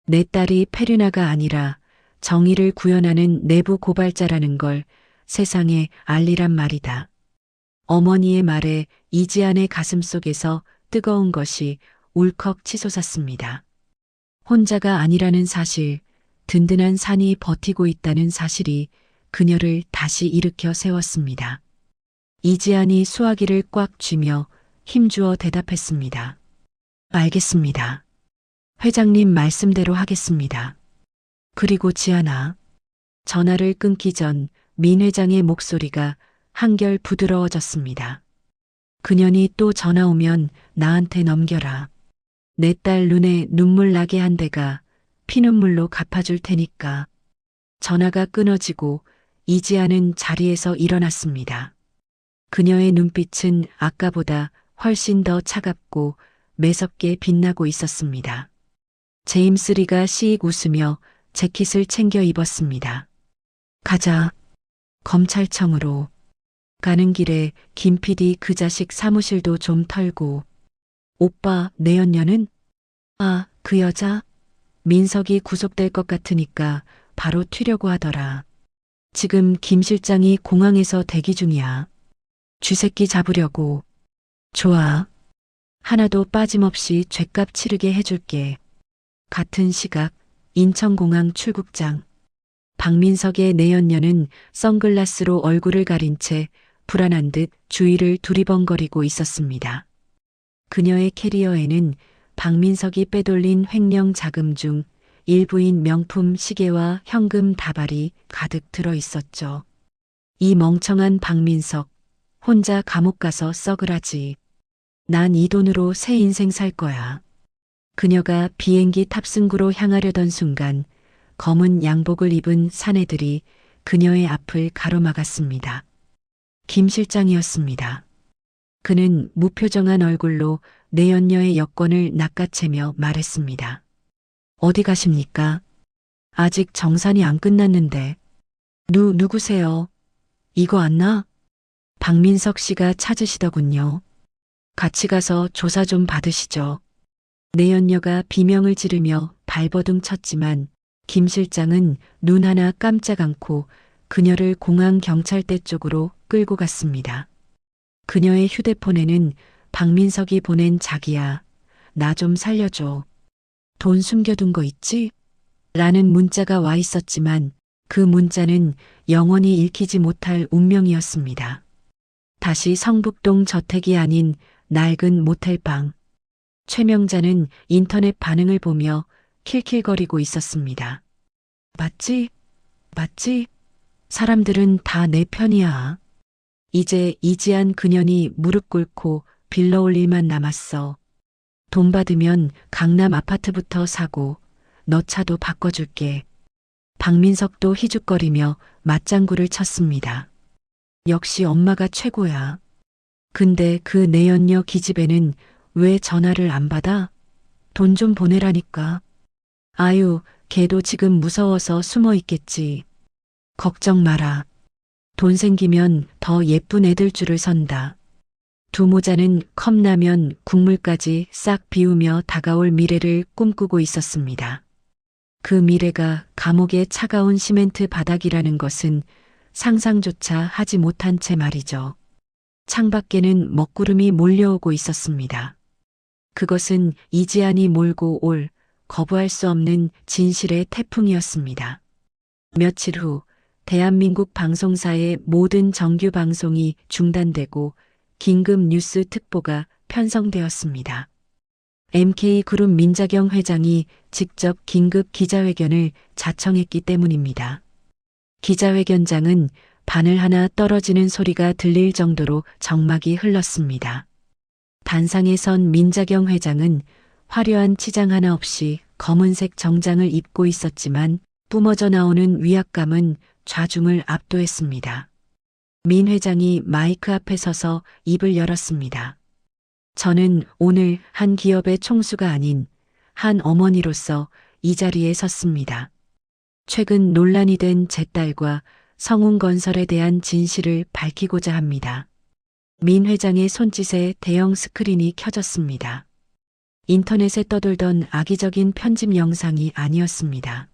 내 딸이 페류나가 아니라 정의를 구현하는 내부 고발자라는 걸 세상에 알리란 말이다. 어머니의 말에 이지안의 가슴속에서 뜨거운 것이 울컥 치솟았습니다. 혼자가 아니라는 사실, 든든한 산이 버티고 있다는 사실이 그녀를 다시 일으켜 세웠습니다. 이지안이 수화기를 꽉 쥐며 힘주어 대답했습니다. 알겠습니다. 회장님 말씀대로 하겠습니다. 그리고 지안아. 전화를 끊기 전 민 회장의 목소리가 한결 부드러워졌습니다. 그년이 또 전화 오면 나한테 넘겨라. 내 딸 눈에 눈물 나게 한 데가 피눈물로 갚아줄 테니까. 전화가 끊어지고 이지아는 자리에서 일어났습니다. 그녀의 눈빛은 아까보다 훨씬 더 차갑고 매섭게 빛나고 있었습니다. 제임스 리가 씩 웃으며 재킷을 챙겨 입었습니다. 가자. 검찰청으로. 가는 길에 김 PD 그 자식 사무실도 좀 털고. 오빠, 내연녀는? 아, 그 여자? 민석이 구속될 것 같으니까 바로 튀려고 하더라. 지금 김 실장이 공항에서 대기 중이야. 쥐새끼 잡으려고. 좋아. 하나도 빠짐없이 죗값 치르게 해줄게. 같은 시각 인천공항 출국장. 박민석의 내연녀는 선글라스로 얼굴을 가린 채 불안한 듯 주위를 두리번거리고 있었습니다. 그녀의 캐리어에는 박민석이 빼돌린 횡령 자금 중 일부인 명품 시계와 현금 다발이 가득 들어 있었죠. 이 멍청한 박민석, 혼자 감옥 가서 썩으라지. 난 이 돈으로 새 인생 살 거야. 그녀가 비행기 탑승구로 향하려던 순간 검은 양복을 입은 사내들이 그녀의 앞을 가로막았습니다. 김 실장이었습니다. 그는 무표정한 얼굴로 내연녀의 여권을 낚아채며 말했습니다. 어디 가십니까? 아직 정산이 안 끝났는데. 누구세요? 이거 안 나? 박민석 씨가 찾으시더군요. 같이 가서 조사 좀 받으시죠. 내연녀가 비명을 지르며 발버둥 쳤지만 김 실장은 눈 하나 깜짝 않고 그녀를 공항 경찰대 쪽으로 끌고 갔습니다. 그녀의 휴대폰에는 박민석이 보낸 자기야, 나 좀 살려줘. 돈 숨겨둔 거 있지? 라는 문자가 와 있었지만 그 문자는 영원히 읽히지 못할 운명이었습니다. 다시 성북동 저택이 아닌 낡은 모텔방. 최명자는 인터넷 반응을 보며 킬킬거리고 있었습니다. 맞지? 맞지? 사람들은 다 내 편이야. 이제 이지한 그년이 무릎 꿇고 빌러 올 일만 남았어. 돈 받으면 강남 아파트부터 사고 너 차도 바꿔줄게. 박민석도 희죽거리며 맞장구를 쳤습니다. 역시 엄마가 최고야. 근데 그 내연녀 기집애는 왜 전화를 안 받아? 돈 좀 보내라니까. 아유, 걔도 지금 무서워서 숨어 있겠지. 걱정 마라. 돈 생기면 더 예쁜 애들 줄을 선다. 두 모자는 컵라면 국물까지 싹 비우며 다가올 미래를 꿈꾸고 있었습니다. 그 미래가 감옥의 차가운 시멘트 바닥이라는 것은 상상조차 하지 못한 채 말이죠. 창밖에는 먹구름이 몰려오고 있었습니다. 그것은 이지안이 몰고 올 거부할 수 없는 진실의 태풍이었습니다. 며칠 후 대한민국 방송사의 모든 정규 방송이 중단되고 긴급 뉴스 특보가 편성되었습니다. MK그룹 민자경 회장이 직접 긴급 기자회견을 자청했기 때문입니다. 기자회견장은 바늘 하나 떨어지는 소리가 들릴 정도로 정막이 흘렀습니다. 단상에 선 민자경 회장은 화려한 치장 하나 없이 검은색 정장을 입고 있었지만 뿜어져 나오는 위압감은 좌중을 압도했습니다. 민 회장이 마이크 앞에 서서 입을 열었습니다. 저는 오늘 한 기업의 총수가 아닌 한 어머니로서 이 자리에 섰습니다. 최근 논란이 된 제 딸과 성운건설에 대한 진실을 밝히고자 합니다. 민 회장의 손짓에 대형 스크린이 켜졌습니다. 인터넷에 떠돌던 악의적인 편집 영상이 아니었습니다.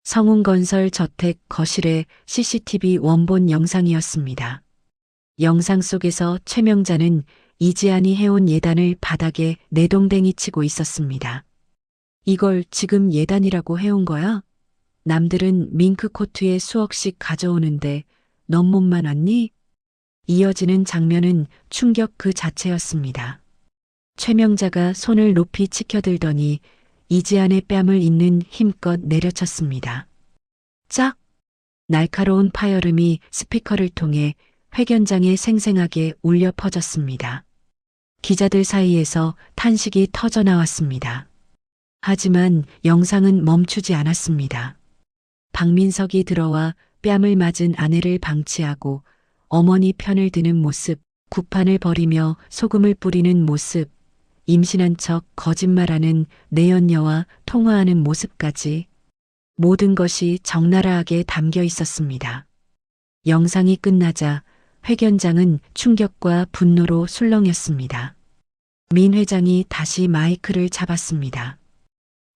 성운건설 저택 거실의 CCTV 원본 영상이었습니다. 영상 속에서 최명자는 이지안이 해온 예단을 바닥에 내동댕이 치고 있었습니다. 이걸 지금 예단이라고 해온 거야? 남들은 밍크 코트에 수억씩 가져오는데 넌 몸만 왔니? 이어지는 장면은 충격 그 자체였습니다. 최명자가 손을 높이 치켜들더니 이지안의 뺨을 잇는 힘껏 내려쳤습니다. 짝! 날카로운 파열음이 스피커를 통해 회견장에 생생하게 울려 퍼졌습니다. 기자들 사이에서 탄식이 터져 나왔습니다. 하지만 영상은 멈추지 않았습니다. 박민석이 들어와 뺨을 맞은 아내를 방치하고 어머니 편을 드는 모습, 구판을 벌이며 소금을 뿌리는 모습, 임신한 척 거짓말하는 내연녀와 통화하는 모습까지 모든 것이 적나라하게 담겨 있었습니다. 영상이 끝나자 회견장은 충격과 분노로 술렁였습니다. 민 회장이 다시 마이크를 잡았습니다.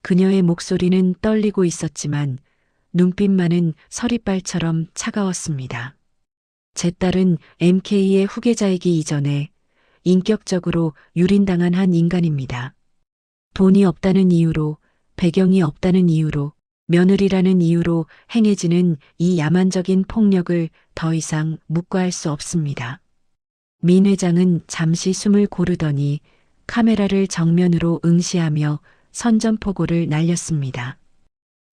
그녀의 목소리는 떨리고 있었지만 눈빛만은 서리발처럼 차가웠습니다. 제 딸은 MK의 후계자이기 이전에 인격적으로 유린당한 한 인간입니다. 돈이 없다는 이유로, 배경이 없다는 이유로, 며느리라는 이유로 행해지는 이 야만적인 폭력을 더 이상 묵과할 수 없습니다. 민 회장은 잠시 숨을 고르더니 카메라를 정면으로 응시하며 선전포고를 날렸습니다.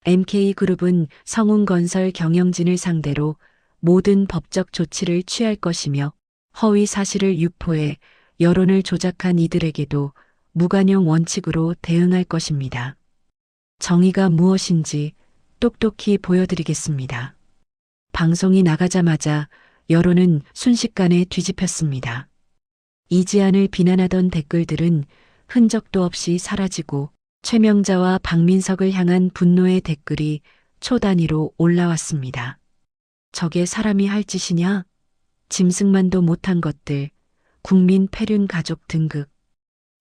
MK그룹은 성운건설 경영진을 상대로 모든 법적 조치를 취할 것이며 허위 사실을 유포해 여론을 조작한 이들에게도 무관용 원칙으로 대응할 것입니다. 정의가 무엇인지 똑똑히 보여드리겠습니다. 방송이 나가자마자 여론은 순식간에 뒤집혔습니다. 이지안을 비난하던 댓글들은 흔적도 없이 사라지고 최명자와 박민석을 향한 분노의 댓글이 초 단위로 올라왔습니다. 저게 사람이 할 짓이냐? 짐승만도 못한 것들, 국민 패륜 가족 등극.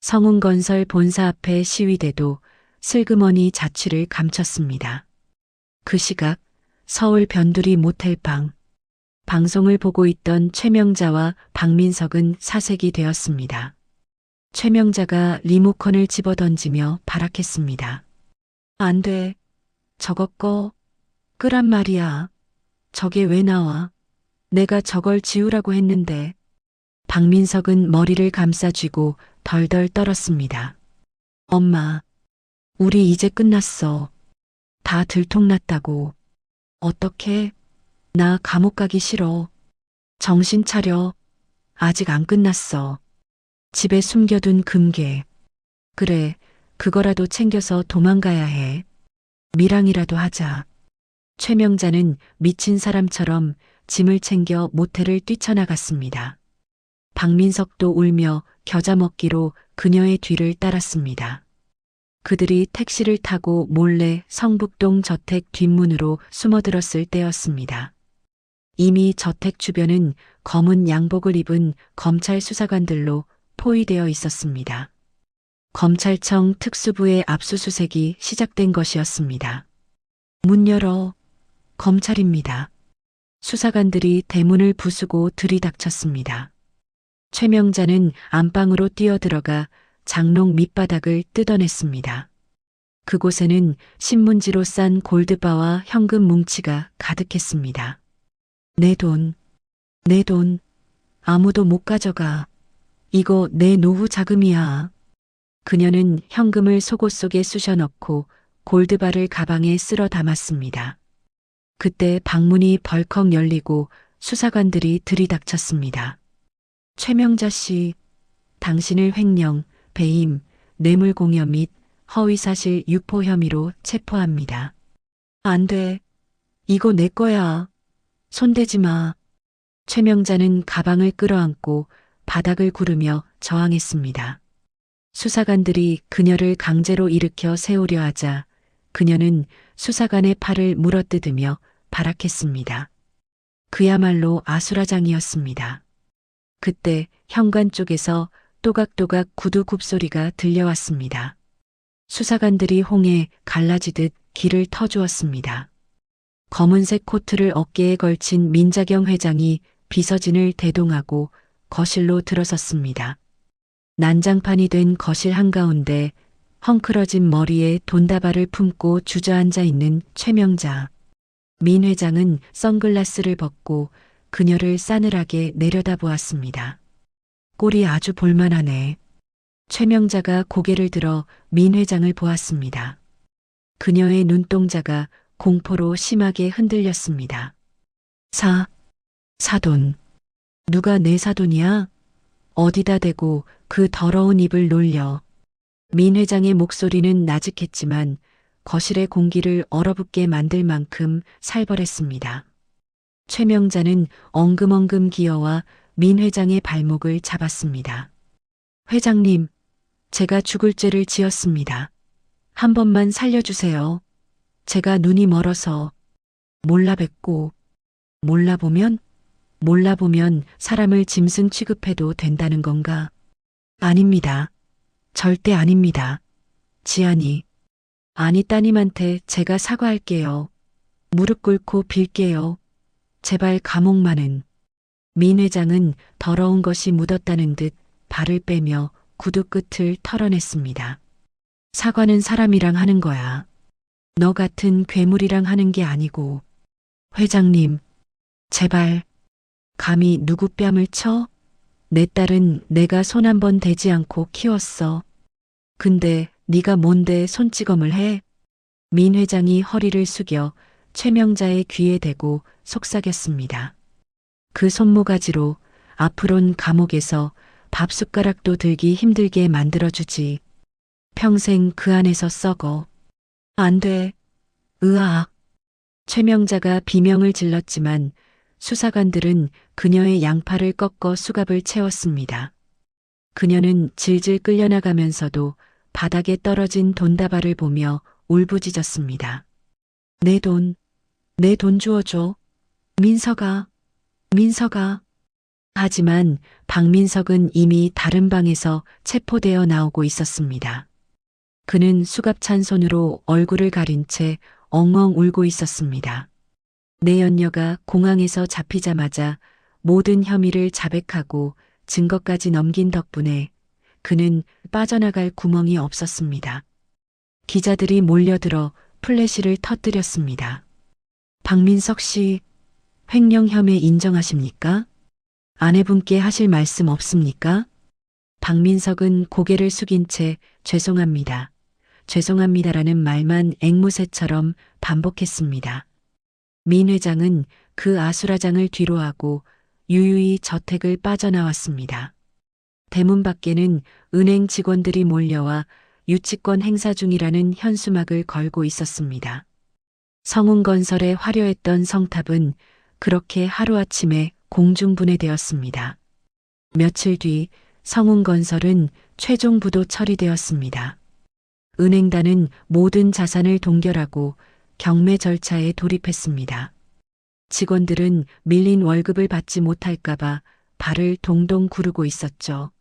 성운건설 본사 앞에 시위대도 슬그머니 자취를 감췄습니다. 그 시각 서울 변두리 모텔방. 방송을 보고 있던 최명자와 박민석은 사색이 되었습니다. 최명자가 리모컨을 집어던지며 발악했습니다. 안 돼. 저거 끄란 말이야. 저게 왜 나와? 내가 저걸 지우라고 했는데. 박민석은 머리를 감싸쥐고 덜덜 떨었습니다. 엄마, 우리 이제 끝났어. 다 들통났다고. 어떡해? 나 감옥 가기 싫어. 정신 차려. 아직 안 끝났어. 집에 숨겨둔 금괴. 그래, 그거라도 챙겨서 도망가야 해. 밀항이라도 하자. 최명자는 미친 사람처럼 짐을 챙겨 모텔을 뛰쳐나갔습니다. 박민석도 울며 겨자 먹기로 그녀의 뒤를 따랐습니다. 그들이 택시를 타고 몰래 성북동 저택 뒷문으로 숨어들었을 때였습니다. 이미 저택 주변은 검은 양복을 입은 검찰 수사관들로 포위되어 있었습니다. 검찰청 특수부의 압수수색이 시작된 것이었습니다. 문 열어. 검찰입니다. 수사관들이 대문을 부수고 들이닥쳤습니다. 최명자는 안방으로 뛰어들어가 장롱 밑바닥을 뜯어냈습니다. 그곳에는 신문지로 싼 골드바와 현금 뭉치가 가득했습니다. 내 돈, 내 돈, 아무도 못 가져가. 이거 내 노후 자금이야. 그녀는 현금을 속옷 속에 쑤셔 넣고 골드바를 가방에 쓸어 담았습니다. 그때 방문이 벌컥 열리고 수사관들이 들이닥쳤습니다. 최명자 씨, 당신을 횡령, 배임, 뇌물공여 및 허위사실 유포 혐의로 체포합니다. 안 돼. 이거 내 거야. 손대지 마. 최명자는 가방을 끌어안고 바닥을 구르며 저항했습니다. 수사관들이 그녀를 강제로 일으켜 세우려 하자 그녀는 수사관의 팔을 물어뜯으며 발악했습니다. 그야말로 아수라장이었습니다. 그때 현관 쪽에서 또각또각 구두 굽소리가 들려왔습니다. 수사관들이 홍해 갈라지듯 길을 터주었습니다. 검은색 코트를 어깨에 걸친 민자경 회장이 비서진을 대동하고 거실로 들어섰습니다. 난장판이 된 거실 한가운데 헝클어진 머리에 돈다발을 품고 주저앉아 있는 최명자. 민 회장은 선글라스를 벗고 그녀를 싸늘하게 내려다보았습니다. 꼴이 아주 볼만하네. 최명자가 고개를 들어 민 회장을 보았습니다. 그녀의 눈동자가 공포로 심하게 흔들렸습니다. 사돈. 누가 내 사돈이야? 어디다 대고 그 더러운 입을 놀려. 민 회장의 목소리는 나직했지만 거실의 공기를 얼어붙게 만들 만큼 살벌했습니다. 최명자는 엉금엉금 기어와 민 회장의 발목을 잡았습니다. 회장님, 제가 죽을 죄를 지었습니다. 한 번만 살려주세요. 제가 눈이 멀어서 몰라뵙고 몰라보면 사람을 짐승 취급해도 된다는 건가? 아닙니다. 절대 아닙니다. 지안이. 아니 따님한테 제가 사과할게요. 무릎 꿇고 빌게요. 제발 감옥만은. 민 회장은 더러운 것이 묻었다는 듯 발을 빼며 구두 끝을 털어냈습니다. 사과는 사람이랑 하는 거야. 너 같은 괴물이랑 하는 게 아니고. 회장님, 제발. 감히 누구 뺨을 쳐? 내 딸은 내가 손 한 번 대지 않고 키웠어. 근데 네가 뭔데 손찌검을 해? 민 회장이 허리를 숙여 최명자의 귀에 대고 속삭였습니다. 그 손모가지로 앞으론 감옥에서 밥숟가락도 들기 힘들게 만들어주지. 평생 그 안에서 썩어. 안 돼. 으악. 최명자가 비명을 질렀지만 수사관들은 그녀의 양팔을 꺾어 수갑을 채웠습니다. 그녀는 질질 끌려나가면서도 바닥에 떨어진 돈다발을 보며 울부짖었습니다. 내 돈 주워줘. 민서가. 하지만 박민석은 이미 다른 방에서 체포되어 나오고 있었습니다. 그는 수갑찬 손으로 얼굴을 가린 채 엉엉 울고 있었습니다. 내연녀가 공항에서 잡히자마자 모든 혐의를 자백하고 증거까지 넘긴 덕분에 그는 빠져나갈 구멍이 없었습니다. 기자들이 몰려들어 플래시를 터뜨렸습니다. 박민석 씨, 횡령 혐의 인정하십니까? 아내분께 하실 말씀 없습니까? 박민석은 고개를 숙인 채 죄송합니다라는 말만 앵무새처럼 반복했습니다. 민 회장은 그 아수라장을 뒤로하고 유유히 저택을 빠져나왔습니다. 대문 밖에는 은행 직원들이 몰려와 유치권 행사 중이라는 현수막을 걸고 있었습니다. 성운건설의 화려했던 성탑은 그렇게 하루아침에 공중분해되었습니다. 며칠 뒤 성운건설은 최종 부도 처리되었습니다. 은행단은 모든 자산을 동결하고 경매 절차에 돌입했습니다. 직원들은 밀린 월급을 받지 못할까봐 발을 동동 구르고 있었죠.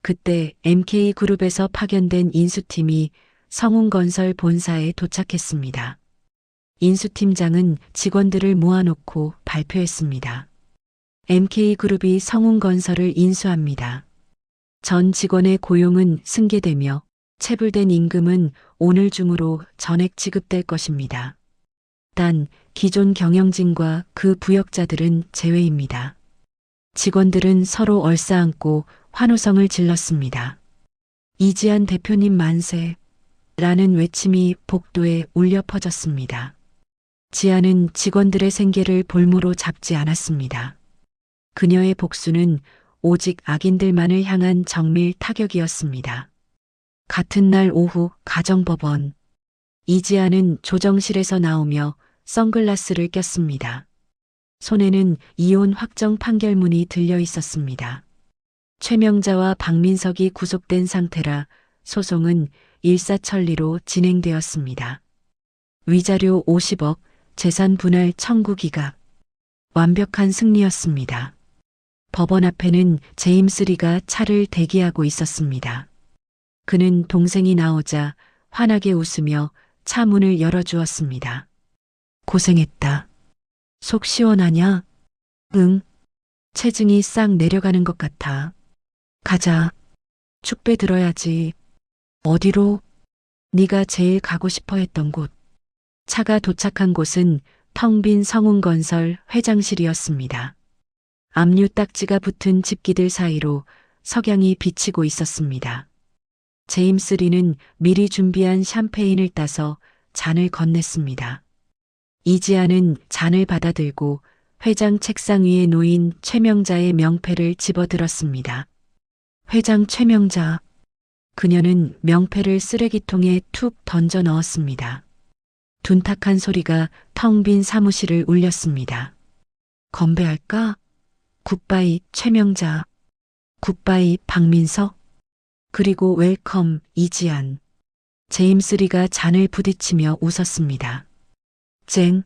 그때 MK그룹에서 파견된 인수팀이 성운건설 본사에 도착했습니다. 인수팀장은 직원들을 모아놓고 발표했습니다. MK그룹이 성운건설을 인수합니다. 전 직원의 고용은 승계되며 체불된 임금은 오늘 중으로 전액 지급될 것입니다. 단 기존 경영진과 그 부역자들은 제외입니다. 직원들은 서로 얼싸안고 환호성을 질렀습니다. 이지한 대표님 만세! 라는 외침이 복도에 울려 퍼졌습니다. 지아는 직원들의 생계를 볼모로 잡지 않았습니다. 그녀의 복수는 오직 악인들만을 향한 정밀 타격이었습니다. 같은 날 오후 가정법원. 이지아는 조정실에서 나오며 선글라스를 꼈습니다. 손에는 이혼 확정 판결문이 들려 있었습니다. 최명자와 박민석이 구속된 상태라 소송은 일사천리로 진행되었습니다. 위자료 50억, 재산 분할 청구 기각. 완벽한 승리였습니다. 법원 앞에는 제임스 리가 차를 대기하고 있었습니다. 그는 동생이 나오자 환하게 웃으며 차 문을 열어주었습니다. 고생했다. 속 시원하냐? 응. 체증이 싹 내려가는 것 같아. 가자. 축배 들어야지. 어디로? 네가 제일 가고 싶어 했던 곳. 차가 도착한 곳은 텅 빈 성운건설 회장실이었습니다. 압류 딱지가 붙은 집기들 사이로 석양이 비치고 있었습니다. 제임스 리는 미리 준비한 샴페인을 따서 잔을 건넸습니다. 이지아는 잔을 받아들고 회장 책상 위에 놓인 최명자의 명패를 집어들었습니다. 회장 최명자. 그녀는 명패를 쓰레기통에 툭 던져 넣었습니다. 둔탁한 소리가 텅 빈 사무실을 울렸습니다. 건배할까? 굿바이 최명자. 굿바이 박민석. 그리고 웰컴 이지안. 제임스 리가 잔을 부딪히며 웃었습니다. 쨍.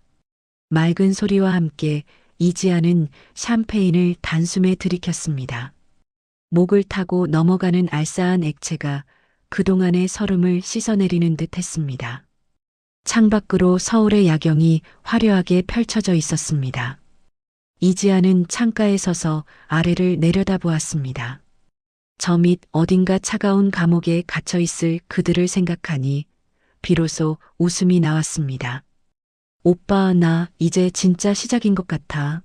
맑은 소리와 함께 이지안은 샴페인을 단숨에 들이켰습니다. 목을 타고 넘어가는 알싸한 액체가 그동안의 서름을 씻어내리는 듯 했습니다. 창밖으로 서울의 야경이 화려하게 펼쳐져 있었습니다. 이지아는 창가에 서서 아래를 내려다보았습니다. 저 밑 어딘가 차가운 감옥에 갇혀 있을 그들을 생각하니 비로소 웃음이 나왔습니다. 오빠, 나 이제 진짜 시작인 것 같아.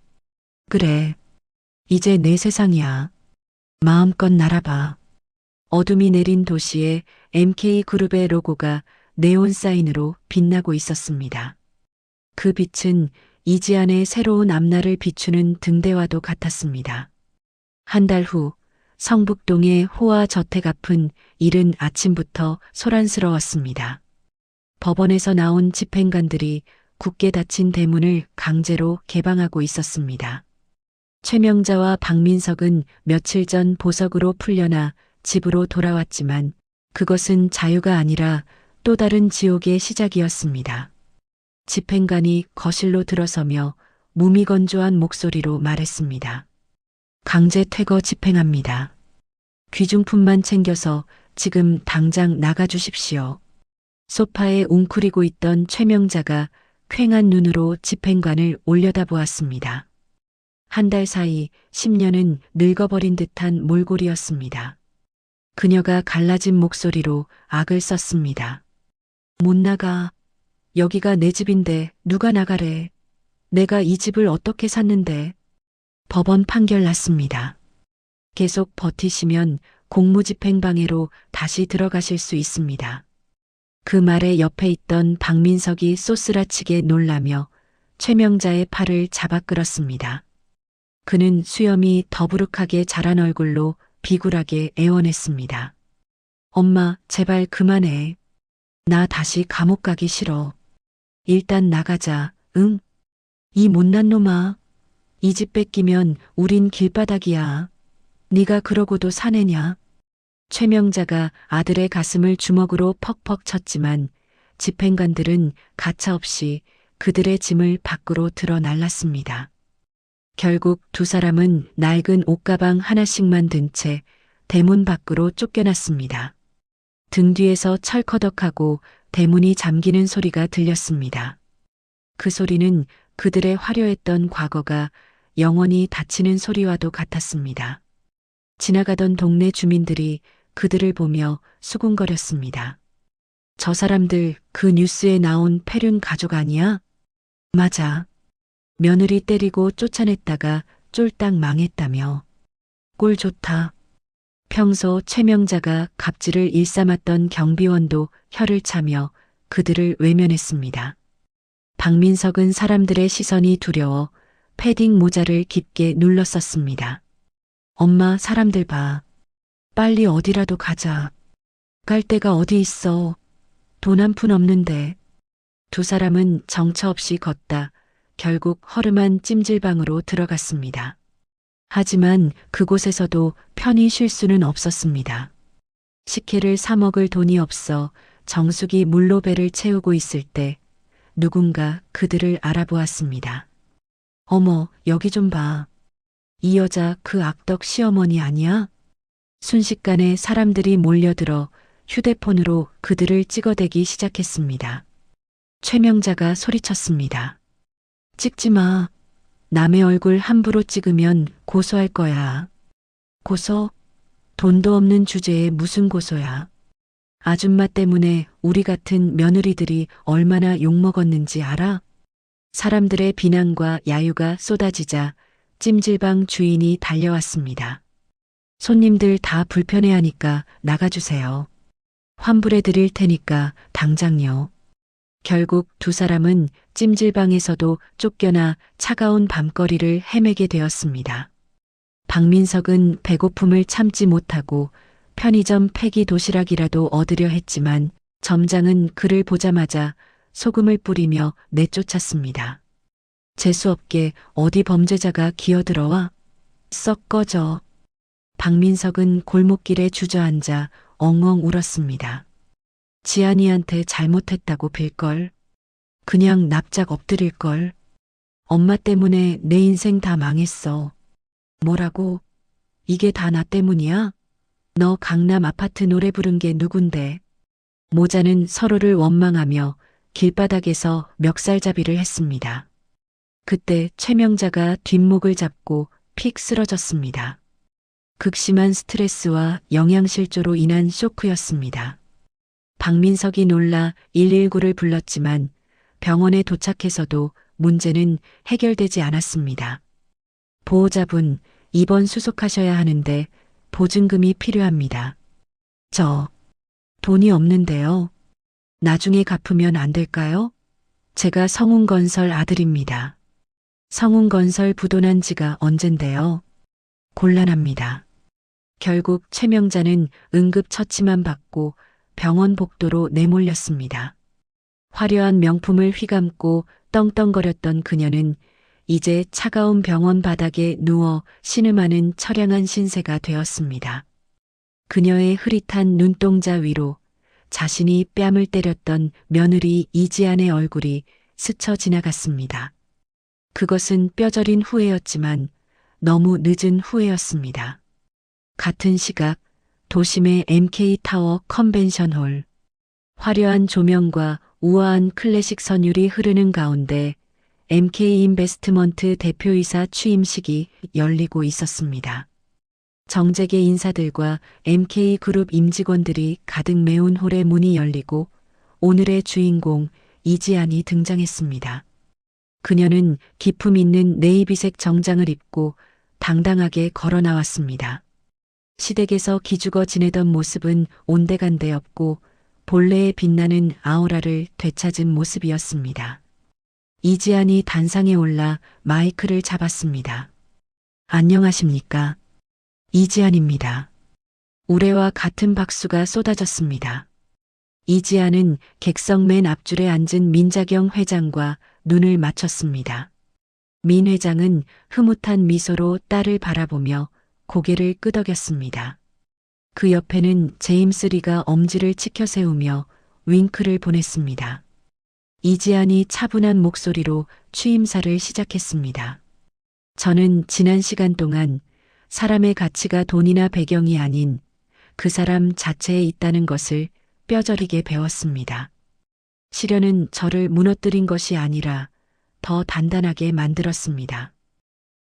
그래. 이제 내 세상이야. 마음껏 날아봐. 어둠이 내린 도시에 MK그룹의 로고가 네온 사인으로 빛나고 있었습니다. 그 빛은 이지안의 새로운 앞날을 비추는 등대와도 같았습니다. 한 달 후 성북동의 호화 저택 앞은 이른 아침부터 소란스러웠습니다. 법원에서 나온 집행관들이 굳게 닫힌 대문을 강제로 개방하고 있었습니다. 최명자와 박민석은 며칠 전 보석으로 풀려나 집으로 돌아왔지만 그것은 자유가 아니라 또 다른 지옥의 시작이었습니다. 집행관이 거실로 들어서며 무미건조한 목소리로 말했습니다. 강제 퇴거 집행합니다. 귀중품만 챙겨서 지금 당장 나가주십시오. 소파에 웅크리고 있던 최명자가 퀭한 눈으로 집행관을 올려다보았습니다. 한 달 사이 10년은 늙어버린 듯한 몰골이었습니다. 그녀가 갈라진 목소리로 악을 썼습니다. 못 나가. 여기가 내 집인데 누가 나가래. 내가 이 집을 어떻게 샀는데. 법원 판결 났습니다. 계속 버티시면 공무집행방해로 다시 들어가실 수 있습니다. 그 말에 옆에 있던 박민석이 쏘스라치게 놀라며 최명자의 팔을 잡아 끌었습니다. 그는 수염이 더부룩하게 자란 얼굴로 비굴하게 애원했습니다. 엄마, 제발 그만해. 나 다시 감옥 가기 싫어. 일단 나가자, 응? 이 못난 놈아. 이 집 뺏기면 우린 길바닥이야. 네가 그러고도 사내냐? 최명자가 아들의 가슴을 주먹으로 퍽퍽 쳤지만 집행관들은 가차없이 그들의 짐을 밖으로 들어 날랐습니다. 결국 두 사람은 낡은 옷가방 하나씩만 든 채 대문 밖으로 쫓겨났습니다. 등 뒤에서 철커덕하고 대문이 잠기는 소리가 들렸습니다. 그 소리는 그들의 화려했던 과거가 영원히 닫히는 소리와도 같았습니다. 지나가던 동네 주민들이 그들을 보며 수군거렸습니다. 저 사람들 그 뉴스에 나온 패륜 가족 아니야? 맞아. 며느리 때리고 쫓아냈다가 쫄딱 망했다며. 꼴 좋다. 평소 최명자가 갑질을 일삼았던 경비원도 혀를 차며 그들을 외면했습니다. 박민석은 사람들의 시선이 두려워 패딩 모자를 깊게 눌렀었습니다. 엄마, 사람들 봐. 빨리 어디라도 가자. 갈 데가 어디 있어. 돈 한 푼 없는데. 두 사람은 정처 없이 걷다 결국 허름한 찜질방으로 들어갔습니다. 하지만 그곳에서도 편히 쉴 수는 없었습니다. 식혜를 사 먹을 돈이 없어 정숙이 물로 배를 채우고 있을 때 누군가 그들을 알아보았습니다. 어머, 여기 좀 봐. 이 여자 그 악덕 시어머니 아니야? 순식간에 사람들이 몰려들어 휴대폰으로 그들을 찍어대기 시작했습니다. 최명자가 소리쳤습니다. 찍지 마. 남의 얼굴 함부로 찍으면 고소할 거야. 고소? 돈도 없는 주제에 무슨 고소야. 아줌마 때문에 우리 같은 며느리들이 얼마나 욕먹었는지 알아? 사람들의 비난과 야유가 쏟아지자 찜질방 주인이 달려왔습니다. 손님들 다 불편해하니까 나가주세요. 환불해 드릴 테니까 당장요. 결국 두 사람은 찜질방에서도 쫓겨나 차가운 밤거리를 헤매게 되었습니다. 박민석은 배고픔을 참지 못하고 편의점 폐기 도시락이라도 얻으려 했지만 점장은 그를 보자마자 소금을 뿌리며 내쫓았습니다. 재수없게 어디 범죄자가 기어들어와? 썩 꺼져. 박민석은 골목길에 주저앉아 엉엉 울었습니다. 지안이한테 잘못했다고 빌걸. 그냥 납작 엎드릴걸. 엄마 때문에 내 인생 다 망했어. 뭐라고? 이게 다 나 때문이야? 너 강남 아파트 노래 부른 게 누군데? 모자는 서로를 원망하며 길바닥에서 멱살잡이를 했습니다. 그때 최명자가 뒷목을 잡고 픽 쓰러졌습니다. 극심한 스트레스와 영양실조로 인한 쇼크였습니다. 박민석이 놀라 119를 불렀지만 병원에 도착해서도 문제는 해결되지 않았습니다. 보호자분, 입원 수속하셔야 하는데 보증금이 필요합니다. 저 돈이 없는데요. 나중에 갚으면 안 될까요? 제가 성운건설 아들입니다. 성운건설 부도난 지가 언젠데요. 곤란합니다. 결국 최명자는 응급처치만 받고 병원 복도로 내몰렸습니다. 화려한 명품을 휘감고 떵떵거렸던 그녀는 이제 차가운 병원 바닥에 누워 신음하는 처량한 신세가 되었습니다. 그녀의 흐릿한 눈동자 위로 자신이 뺨을 때렸던 며느리 이지안의 얼굴이 스쳐 지나갔습니다. 그것은 뼈저린 후회였지만 너무 늦은 후회였습니다. 같은 시각 도심의 MK타워 컨벤션홀. 화려한 조명과 우아한 클래식 선율이 흐르는 가운데 MK인베스트먼트 대표이사 취임식이 열리고 있었습니다. 정재계 인사들과 MK그룹 임직원들이 가득 메운 홀의 문이 열리고 오늘의 주인공 이지안이 등장했습니다. 그녀는 기품 있는 네이비색 정장을 입고 당당하게 걸어 나왔습니다. 시댁에서 기죽어 지내던 모습은 온데간데 없고 본래의 빛나는 아우라를 되찾은 모습이었습니다. 이지안이 단상에 올라 마이크를 잡았습니다. 안녕하십니까? 이지안입니다. 우레와 같은 박수가 쏟아졌습니다. 이지안은 객석 맨 앞줄에 앉은 민자경 회장과 눈을 맞췄습니다. 민 회장은 흐뭇한 미소로 딸을 바라보며 고개를 끄덕였습니다. 그 옆에는 제임스 리가 엄지를 치켜 세우며 윙크를 보냈습니다. 이지안이 차분한 목소리로 취임사를 시작했습니다. 저는 지난 시간 동안 사람의 가치가 돈이나 배경이 아닌 그 사람 자체에 있다는 것을 뼈저리게 배웠습니다. 시련은 저를 무너뜨린 것이 아니라 더 단단하게 만들었습니다.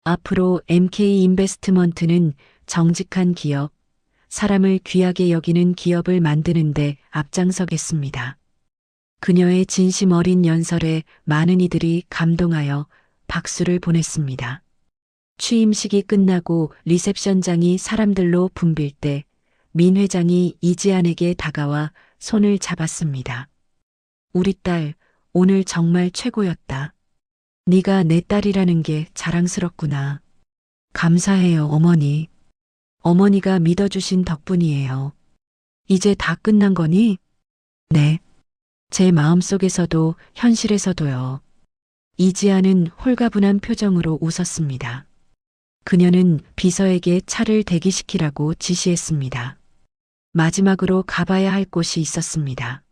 앞으로 MK인베스트먼트는 정직한 기업, 사람을 귀하게 여기는 기업을 만드는데 앞장서겠습니다. 그녀의 진심 어린 연설에 많은 이들이 감동하여 박수를 보냈습니다. 취임식이 끝나고 리셉션장이 사람들로 붐빌 때 민 회장이 이지안에게 다가와 손을 잡았습니다. 우리 딸, 오늘 정말 최고였다. 네가 내 딸이라는 게 자랑스럽구나. 감사해요, 어머니. 어머니가 믿어주신 덕분이에요. 이제 다 끝난 거니? 네. 제 마음속에서도 현실에서도요. 이지아는 홀가분한 표정으로 웃었습니다. 그녀는 비서에게 차를 대기시키라고 지시했습니다. 마지막으로 가봐야 할 곳이 있었습니다.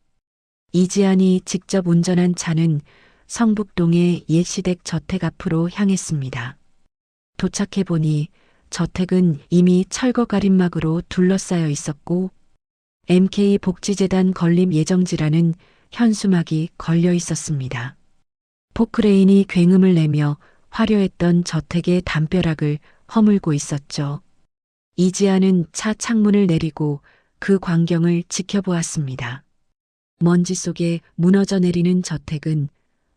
이지안이 직접 운전한 차는 성북동의 옛시댁 저택 앞으로 향했습니다. 도착해보니 저택은 이미 철거 가림막으로 둘러싸여 있었고 MK 복지재단 건립 예정지라는 현수막이 걸려 있었습니다. 포크레인이 굉음을 내며 화려했던 저택의 담벼락을 허물고 있었죠. 이지아는 차 창문을 내리고 그 광경을 지켜보았습니다. 먼지 속에 무너져 내리는 저택은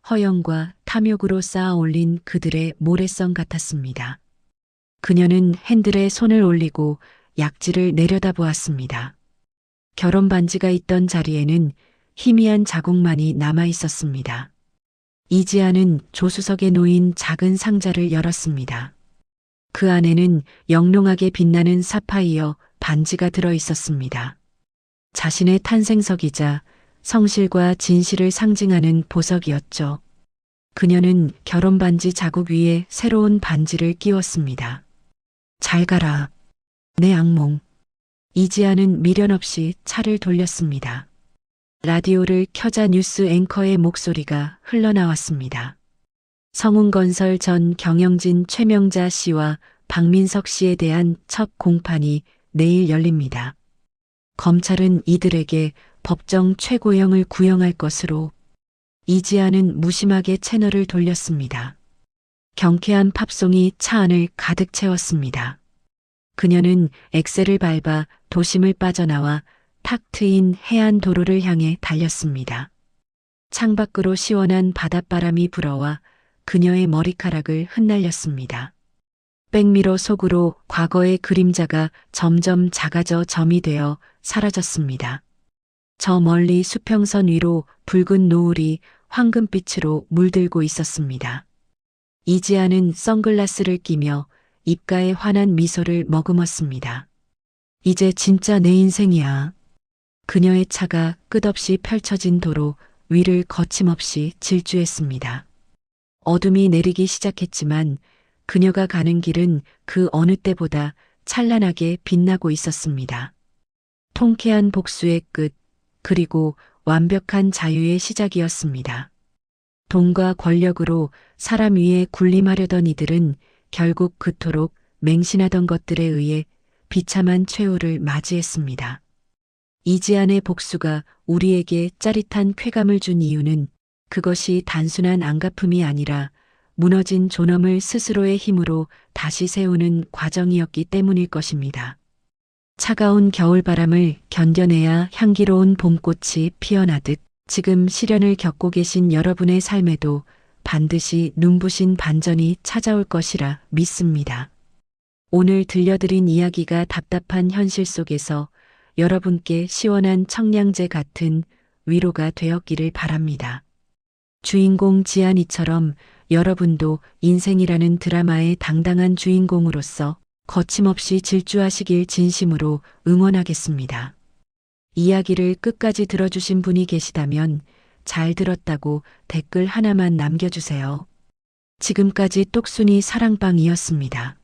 허영과 탐욕으로 쌓아 올린 그들의 모래성 같았습니다. 그녀는 핸들에 손을 올리고 약지를 내려다보았습니다. 결혼 반지가 있던 자리에는 희미한 자국만이 남아 있었습니다. 이지아는 조수석에 놓인 작은 상자를 열었습니다. 그 안에는 영롱하게 빛나는 사파이어 반지가 들어 있었습니다. 자신의 탄생석이자 성실과 진실을 상징하는 보석이었죠. 그녀는 결혼 반지 자국 위에 새로운 반지를 끼웠습니다. 잘 가라, 내 악몽. 이지아는 미련 없이 차를 돌렸습니다. 라디오를 켜자 뉴스 앵커의 목소리가 흘러나왔습니다. 성운건설 전 경영진 최명자 씨와 박민석 씨에 대한 첫 공판이 내일 열립니다. 검찰은 이들에게 법정 최고형을 구형할 것으로. 이지아는 무심하게 채널을 돌렸습니다. 경쾌한 팝송이 차 안을 가득 채웠습니다. 그녀는 엑셀을 밟아 도심을 빠져나와 탁 트인 해안 도로를 향해 달렸습니다. 창밖으로 시원한 바닷바람이 불어와 그녀의 머리카락을 흩날렸습니다. 백미러 속으로 과거의 그림자가 점점 작아져 점이 되어 사라졌습니다. 저 멀리 수평선 위로 붉은 노을이 황금빛으로 물들고 있었습니다. 이지아는 선글라스를 끼며 입가에 환한 미소를 머금었습니다. 이제 진짜 내 인생이야. 그녀의 차가 끝없이 펼쳐진 도로 위를 거침없이 질주했습니다. 어둠이 내리기 시작했지만 그녀가 가는 길은 그 어느 때보다 찬란하게 빛나고 있었습니다. 통쾌한 복수의 끝, 그리고 완벽한 자유의 시작이었습니다. 돈과 권력으로 사람 위에 군림하려던 이들은 결국 그토록 맹신하던 것들에 의해 비참한 최후를 맞이했습니다. 이지안의 복수가 우리에게 짜릿한 쾌감을 준 이유는 그것이 단순한 안갚음이 아니라 무너진 존엄을 스스로의 힘으로 다시 세우는 과정이었기 때문일 것입니다. 차가운 겨울바람을 견뎌내야 향기로운 봄꽃이 피어나듯 지금 시련을 겪고 계신 여러분의 삶에도 반드시 눈부신 반전이 찾아올 것이라 믿습니다. 오늘 들려드린 이야기가 답답한 현실 속에서 여러분께 시원한 청량제 같은 위로가 되었기를 바랍니다. 주인공 지안이처럼 여러분도 인생이라는 드라마의 당당한 주인공으로서 거침없이 질주하시길 진심으로 응원하겠습니다. 이야기를 끝까지 들어주신 분이 계시다면 잘 들었다고 댓글 하나만 남겨주세요. 지금까지 똑순이 사랑방이었습니다.